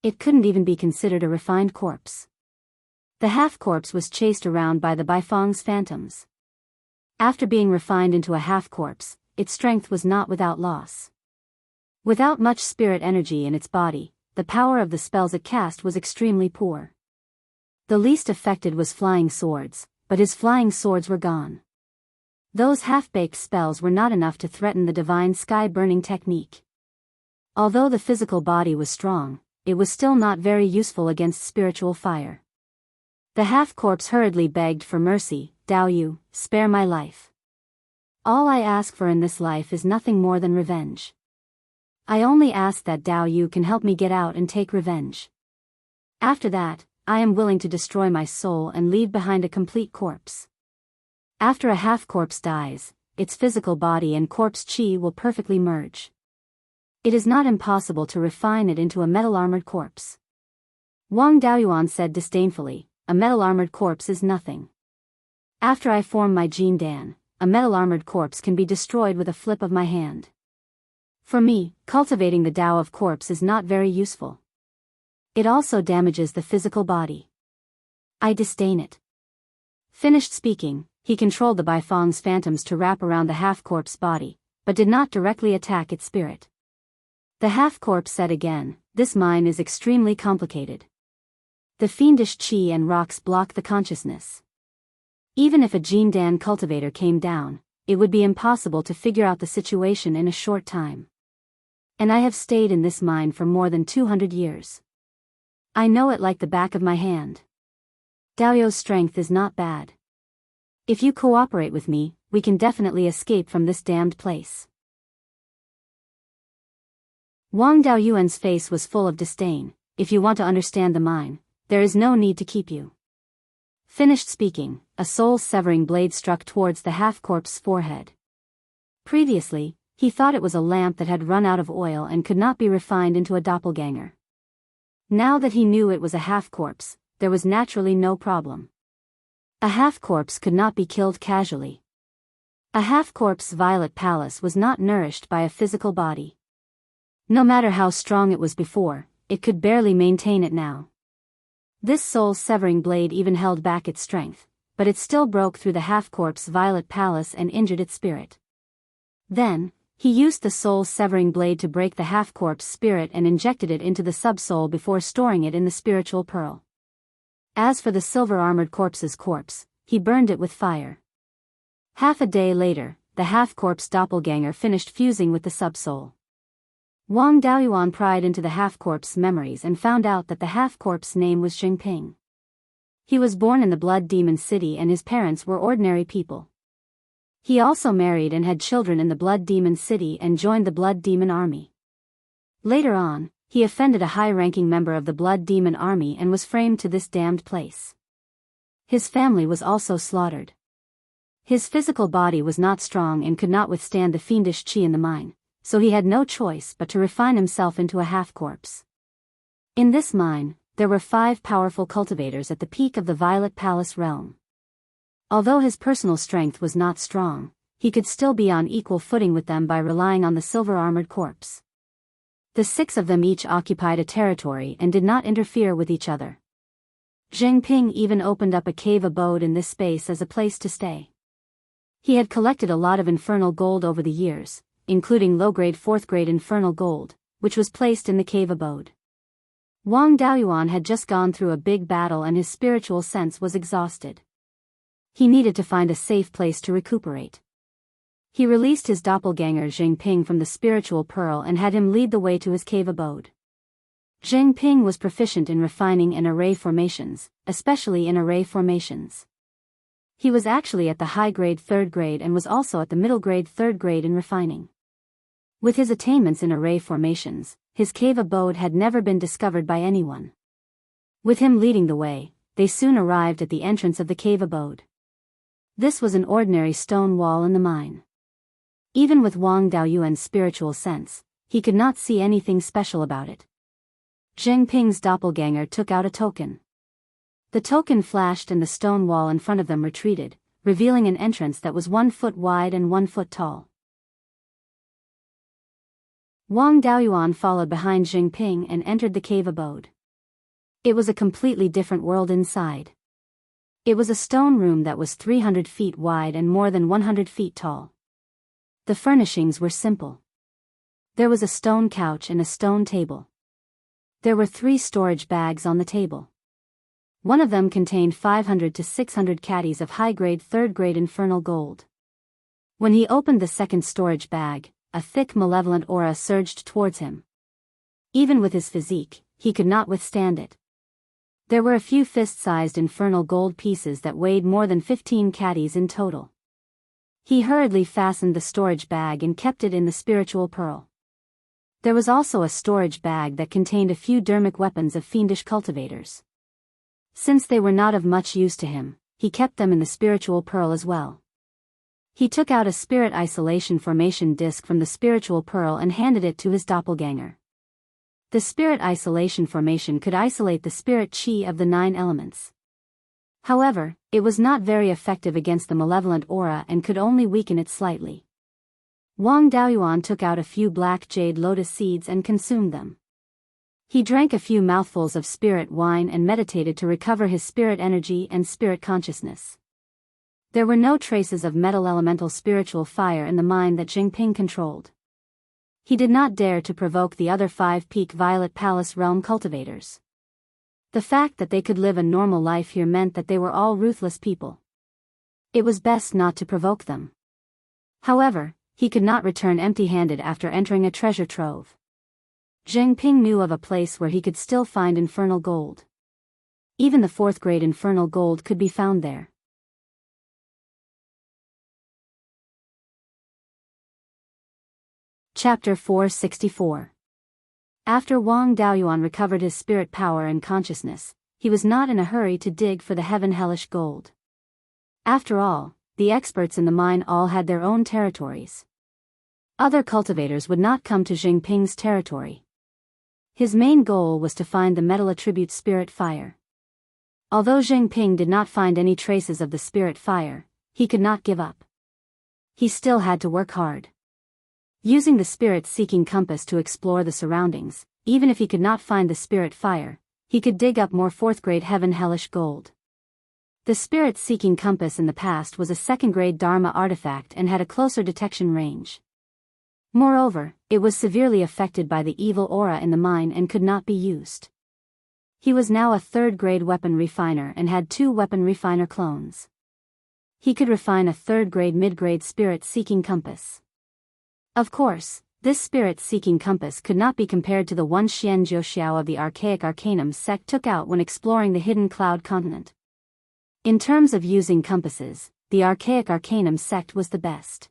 It couldn't even be considered a refined corpse. The half-corpse was chased around by the Beiyuan's phantoms. After being refined into a half-corpse, its strength was not without loss. Without much spirit energy in its body, the power of the spells it cast was extremely poor. The least affected was flying swords, but his flying swords were gone. Those half-baked spells were not enough to threaten the divine sky-burning technique. Although the physical body was strong, it was still not very useful against spiritual fire. The half-corpse hurriedly begged for mercy. "Dao Yu, spare my life. All I ask for in this life is nothing more than revenge. I only ask that Dao Yu can help me get out and take revenge. After that, I am willing to destroy my soul and leave behind a complete corpse." After a half-corpse dies, its physical body and corpse chi will perfectly merge. It is not impossible to refine it into a metal-armored corpse. Wang Daoyuan said disdainfully, "A metal-armored corpse is nothing. After I form my Jin Dan, a metal-armored corpse can be destroyed with a flip of my hand. For me, cultivating the Tao of corpse is not very useful. It also damages the physical body. I disdain it." Finished speaking, he controlled the Baifeng's phantoms to wrap around the half-corpse body, but did not directly attack its spirit. The half-corpse said again, "This mine is extremely complicated. The fiendish chi and rocks block the consciousness. Even if a Jin Dan cultivator came down, it would be impossible to figure out the situation in a short time. And I have stayed in this mine for more than 200 years. I know it like the back of my hand. Daoyu's strength is not bad. If you cooperate with me, we can definitely escape from this damned place." Wang Daoyuan's face was full of disdain. "If you want to understand the mine, there is no need to keep you." Finished speaking, a soul-severing blade struck towards the half-corpse's forehead. Previously, he thought it was a lamp that had run out of oil and could not be refined into a doppelganger. Now that he knew it was a half-corpse, there was naturally no problem. A half-corpse could not be killed casually. A half-corpse's violet palace was not nourished by a physical body. No matter how strong it was before, it could barely maintain it now. This soul-severing blade even held back its strength, but it still broke through the half-corpse's violet palace and injured its spirit. Then, he used the soul-severing blade to break the half-corpse's spirit and injected it into the sub-soul before storing it in the spiritual pearl. As for the silver-armored corpse's corpse, he burned it with fire. Half a day later, the half-corpse doppelganger finished fusing with the sub-soul. Wang Daoyuan pried into the half-corpse's memories and found out that the half-corpse's name was Xingping. He was born in the Blood Demon City and his parents were ordinary people. He also married and had children in the Blood Demon City and joined the Blood Demon Army. Later on, he offended a high-ranking member of the Blood Demon Army and was framed to this damned place. His family was also slaughtered. His physical body was not strong and could not withstand the fiendish chi in the mine, so he had no choice but to refine himself into a half-corpse. In this mine, there were 5 powerful cultivators at the peak of the Violet Palace realm. Although his personal strength was not strong, he could still be on equal footing with them by relying on the silver-armored corpse. The 6 of them each occupied a territory and did not interfere with each other. Xingping even opened up a cave abode in this space as a place to stay. He had collected a lot of infernal gold over the years, including low-grade 4th-grade infernal gold, which was placed in the cave abode. Wang Daoyuan had just gone through a big battle and his spiritual sense was exhausted. He needed to find a safe place to recuperate. He released his doppelganger Xingping from the spiritual pearl and had him lead the way to his cave abode. Xingping was proficient in refining and array formations, especially in array formations. He was actually at the high-grade 3rd grade and was also at the middle-grade 3rd grade in refining. With his attainments in array formations, his cave abode had never been discovered by anyone. With him leading the way, they soon arrived at the entrance of the cave abode. This was an ordinary stone wall in the mine. Even with Wang Daoyuan's spiritual sense, he could not see anything special about it. Xingping's doppelganger took out a token. The token flashed and the stone wall in front of them retreated, revealing an entrance that was 1 foot wide and 1 foot tall. Wang Daoyuan followed behind Xingping and entered the cave abode. It was a completely different world inside. It was a stone room that was 300 feet wide and more than 100 feet tall. The furnishings were simple. There was a stone couch and a stone table. There were 3 storage bags on the table. One of them contained 500 to 600 caddies of high-grade third-grade infernal gold. When he opened the second storage bag, a thick malevolent aura surged towards him. Even with his physique, he could not withstand it. There were a few fist-sized infernal gold pieces that weighed more than 15 caddies in total. He hurriedly fastened the storage bag and kept it in the spiritual pearl. There was also a storage bag that contained a few dermic weapons of fiendish cultivators. Since they were not of much use to him, he kept them in the spiritual pearl as well. He took out a spirit isolation formation disc from the spiritual pearl and handed it to his doppelganger. The spirit isolation formation could isolate the spirit chi of the 9 elements. However, it was not very effective against the malevolent aura and could only weaken it slightly. Wang Daoyuan took out a few black jade lotus seeds and consumed them. He drank a few mouthfuls of spirit wine and meditated to recover his spirit energy and spirit consciousness. There were no traces of metal elemental spiritual fire in the mind that Jingping controlled. He did not dare to provoke the other 5 Peak Violet Palace realm cultivators. The fact that they could live a normal life here meant that they were all ruthless people. It was best not to provoke them. However, he could not return empty-handed after entering a treasure trove. Jingping knew of a place where he could still find infernal gold. Even the 4th-grade infernal gold could be found there. Chapter 464. After Wang Daoyuan recovered his spirit power and consciousness, he was not in a hurry to dig for the heaven-hellish gold. After all, the experts in the mine all had their own territories. Other cultivators would not come to Jingping's territory. His main goal was to find the metal attribute spirit fire. Although Jingping did not find any traces of the spirit fire, he could not give up. He still had to work hard. Using the spirit-seeking compass to explore the surroundings, even if he could not find the spirit fire, he could dig up more 4th-grade heaven-hellish gold. The spirit-seeking compass in the past was a 2nd-grade Dharma artifact and had a closer detection range. Moreover, it was severely affected by the evil aura in the mine and could not be used. He was now a 3rd-grade weapon refiner and had 2 weapon refiner clones. He could refine a 3rd-grade mid-grade spirit-seeking compass. Of course, this spirit-seeking compass could not be compared to the one Xian Jiuxiao of the Archaic Arcanum sect took out when exploring the hidden cloud continent. In terms of using compasses, the Archaic Arcanum sect was the best.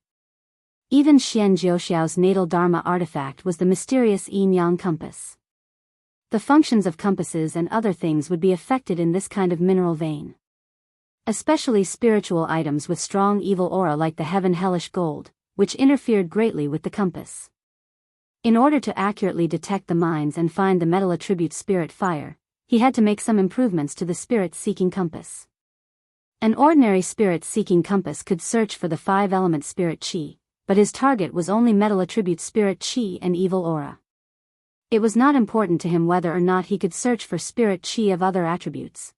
Even Xian Jiuxiao's natal Dharma artifact was the mysterious yin-yang compass. The functions of compasses and other things would be affected in this kind of mineral vein. Especially spiritual items with strong evil aura like the heaven-hellish gold, which interfered greatly with the compass. In order to accurately detect the mines and find the metal attribute spirit fire, he had to make some improvements to the spirit-seeking compass. An ordinary spirit-seeking compass could search for the 5-element spirit chi, but his target was only metal attribute spirit chi and evil aura. It was not important to him whether or not he could search for spirit chi of other attributes.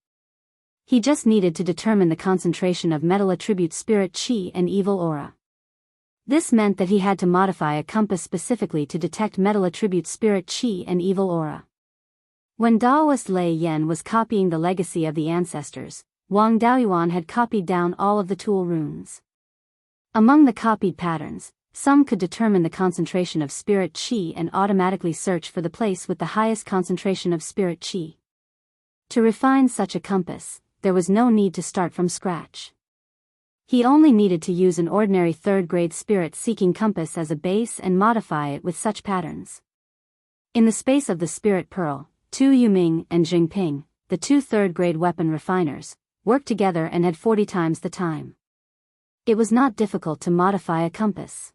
He just needed to determine the concentration of metal attribute spirit chi and evil aura. This meant that he had to modify a compass specifically to detect metal attribute spirit chi and evil aura. When Daoist Lei Yen was copying the legacy of the ancestors, Wang Daoyuan had copied down all of the tool runes. Among the copied patterns, some could determine the concentration of spirit chi and automatically search for the place with the highest concentration of spirit chi. To refine such a compass, there was no need to start from scratch. He only needed to use an ordinary 3rd-grade spirit-seeking compass as a base and modify it with such patterns. In the space of the Spirit Pearl, Tu Yuming and Jingping, the 2 3rd-grade weapon refiners, worked together and had 40 times the time. It was not difficult to modify a compass.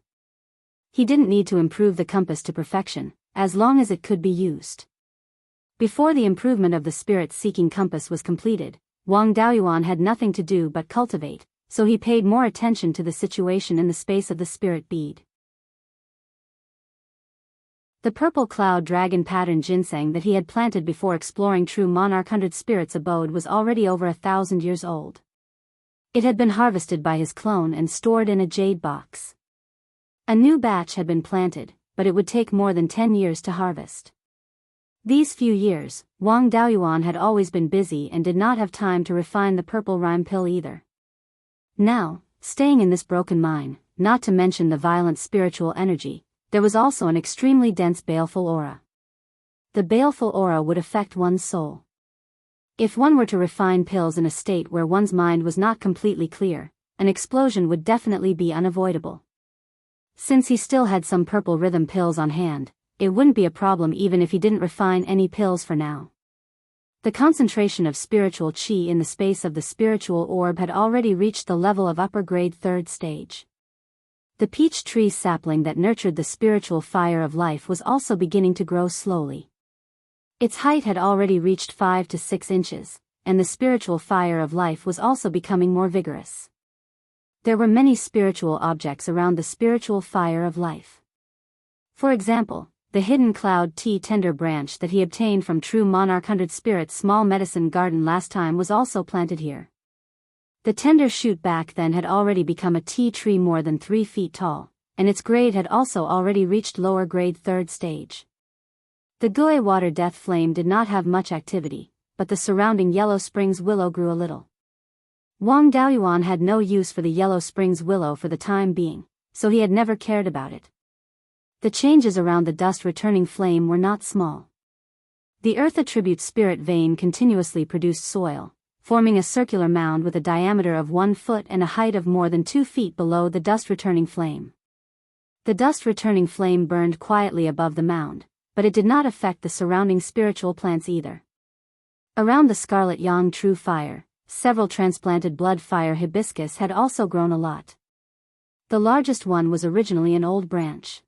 He didn't need to improve the compass to perfection, as long as it could be used. Before the improvement of the spirit-seeking compass was completed, Wang Daoyuan had nothing to do but cultivate, so he paid more attention to the situation in the space of the spirit bead. The purple cloud dragon pattern ginseng that he had planted before exploring True Monarch 100 Spirits abode was already over 1,000 years old. It had been harvested by his clone and stored in a jade box. A new batch had been planted, but it would take more than 10 years to harvest. These few years, Wang Daoyuan had always been busy and did not have time to refine the purple rhyme pill either. Now, staying in this broken mine, not to mention the violent spiritual energy, there was also an extremely dense baleful aura. The baleful aura would affect one's soul. If one were to refine pills in a state where one's mind was not completely clear, an explosion would definitely be unavoidable. Since he still had some purple rhythm pills on hand, it wouldn't be a problem even if he didn't refine any pills for now. The concentration of spiritual qi in the space of the spiritual orb had already reached the level of upper grade 3rd stage. The peach tree sapling that nurtured the spiritual fire of life was also beginning to grow slowly. Its height had already reached 5 to 6 inches, and the spiritual fire of life was also becoming more vigorous. There were many spiritual objects around the spiritual fire of life. For example, the hidden cloud tea tender branch that he obtained from True Monarch 100 Spirit's small medicine garden last time was also planted here. The tender shoot back then had already become a tea tree more than 3 feet tall, and its grade had also already reached lower grade 3rd stage. The Gui water death flame did not have much activity, but the surrounding Yellow Springs willow grew a little. Wang Daoyuan had no use for the Yellow Springs willow for the time being, so he had never cared about it. The changes around the dust returning flame were not small. The earth attribute spirit vein continuously produced soil, forming a circular mound with a diameter of 1 foot and a height of more than 2 feet below the dust returning flame. The dust returning flame burned quietly above the mound, but it did not affect the surrounding spiritual plants either. Around the scarlet yang true fire, several transplanted blood fire hibiscus had also grown a lot. The largest one was originally an old branch.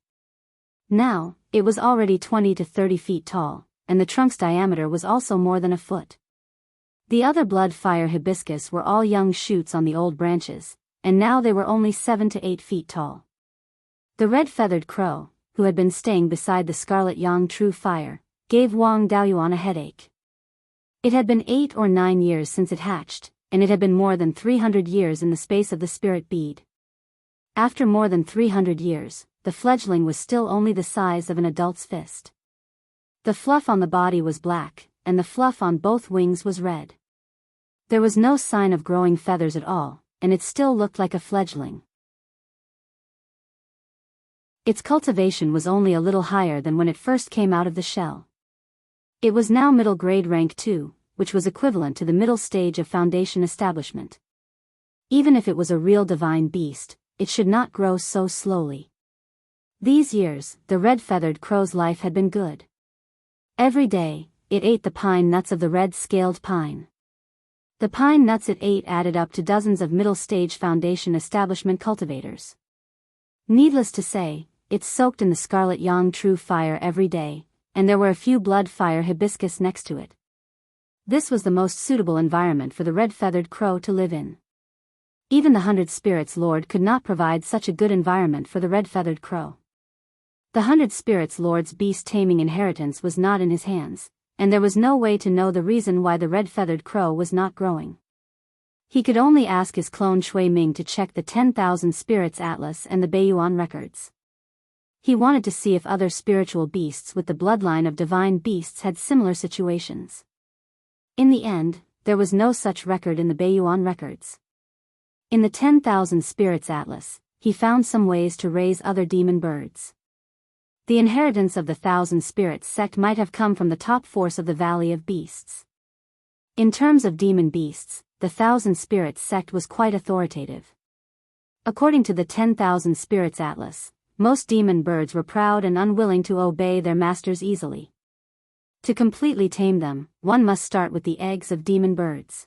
Now, it was already 20 to 30 feet tall, and the trunk's diameter was also more than a foot. The other blood fire hibiscus were all young shoots on the old branches, and now they were only 7 to 8 feet tall. The red-feathered crow, who had been staying beside the scarlet yang true fire, gave Wang Daoyuan a headache. It had been 8 or 9 years since it hatched, and it had been more than 300 years in the space of the spirit bead. After more than 300 years, the fledgling was still only the size of an adult's fist. The fluff on the body was black, and the fluff on both wings was red. There was no sign of growing feathers at all, and it still looked like a fledgling. Its cultivation was only a little higher than when it first came out of the shell. It was now middle grade rank 2, which was equivalent to the middle stage of foundation establishment. Even if it was a real divine beast, it should not grow so slowly. These years, the red-feathered crow's life had been good. Every day, it ate the pine nuts of the red-scaled pine. The pine nuts it ate added up to dozens of middle-stage foundation establishment cultivators. Needless to say, it soaked in the scarlet yang true fire every day, and there were a few blood fire hibiscus next to it. This was the most suitable environment for the red-feathered crow to live in. Even the 100 Spirits Lord could not provide such a good environment for the red-feathered crow. The 100 Spirits Lord's beast taming inheritance was not in his hands, and there was no way to know the reason why the red-feathered crow was not growing. He could only ask his clone Shui Ming to check the 10,000 Spirits Atlas and the Beiyuan records. He wanted to see if other spiritual beasts with the bloodline of divine beasts had similar situations. In the end, there was no such record in the Beiyuan records. In the 10,000 Spirits Atlas, he found some ways to raise other demon birds. The inheritance of the 1,000 Spirits sect might have come from the top force of the Valley of Beasts. In terms of demon beasts, the 1,000 Spirits sect was quite authoritative. According to the 10,000 Spirits Atlas, most demon birds were proud and unwilling to obey their masters easily. To completely tame them, one must start with the eggs of demon birds.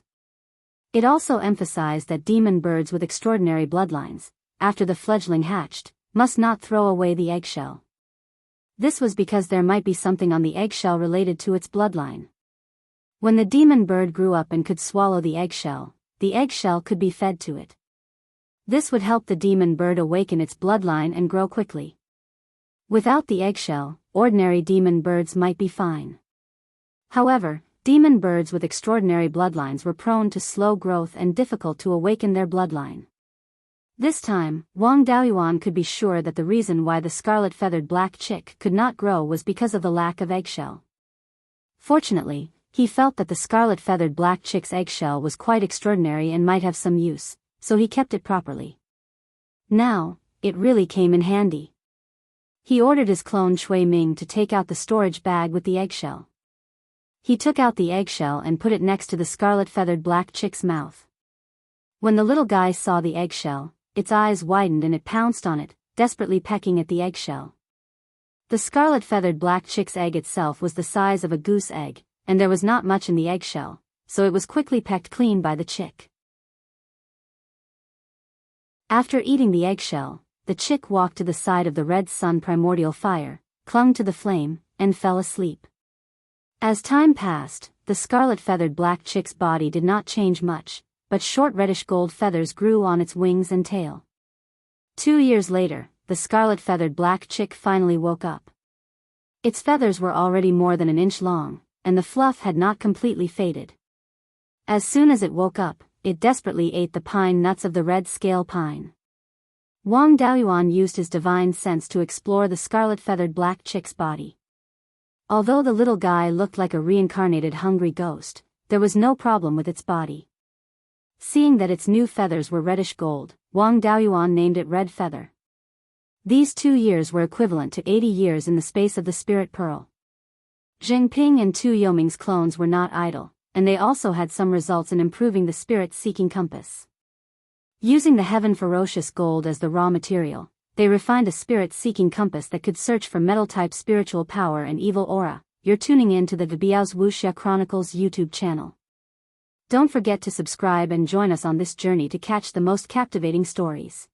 It also emphasized that demon birds with extraordinary bloodlines, after the fledgling hatched, must not throw away the eggshell. This was because there might be something on the eggshell related to its bloodline. When the demon bird grew up and could swallow the eggshell could be fed to it. This would help the demon bird awaken its bloodline and grow quickly. Without the eggshell, ordinary demon birds might be fine. However, demon birds with extraordinary bloodlines were prone to slow growth and difficult to awaken their bloodline. This time, Wang Daoyuan could be sure that the reason why the scarlet-feathered black chick could not grow was because of the lack of eggshell. Fortunately, he felt that the scarlet-feathered black chick's eggshell was quite extraordinary and might have some use, so he kept it properly. Now, it really came in handy. He ordered his clone Shui Ming to take out the storage bag with the eggshell. He took out the eggshell and put it next to the scarlet-feathered black chick's mouth. When the little guy saw the eggshell, its eyes widened and it pounced on it, desperately pecking at the eggshell. The scarlet-feathered black chick's egg itself was the size of a goose egg, and there was not much in the eggshell, so it was quickly pecked clean by the chick. After eating the eggshell, the chick walked to the side of the red sun primordial fire, clung to the flame, and fell asleep. As time passed, the scarlet-feathered black chick's body did not change much, but short reddish-gold feathers grew on its wings and tail. 2 years later, the scarlet-feathered black chick finally woke up. Its feathers were already more than an inch long, and the fluff had not completely faded. As soon as it woke up, it desperately ate the pine nuts of the red scale pine. Wang Daoyuan used his divine sense to explore the scarlet-feathered black chick's body. Although the little guy looked like a reincarnated hungry ghost, there was no problem with its body. Seeing that its new feathers were reddish gold, Wang Daoyuan named it Red Feather. These 2 years were equivalent to 80 years in the space of the Spirit Pearl. Zheng Ping and Tu Yoming's clones were not idle, and they also had some results in improving the spirit-seeking compass. Using the heaven ferocious gold as the raw material, they refined a spirit-seeking compass that could search for metal-type spiritual power and evil aura. You're tuning in to the Biyao's Wuxia Chronicles YouTube channel. Don't forget to subscribe and join us on this journey to catch the most captivating stories.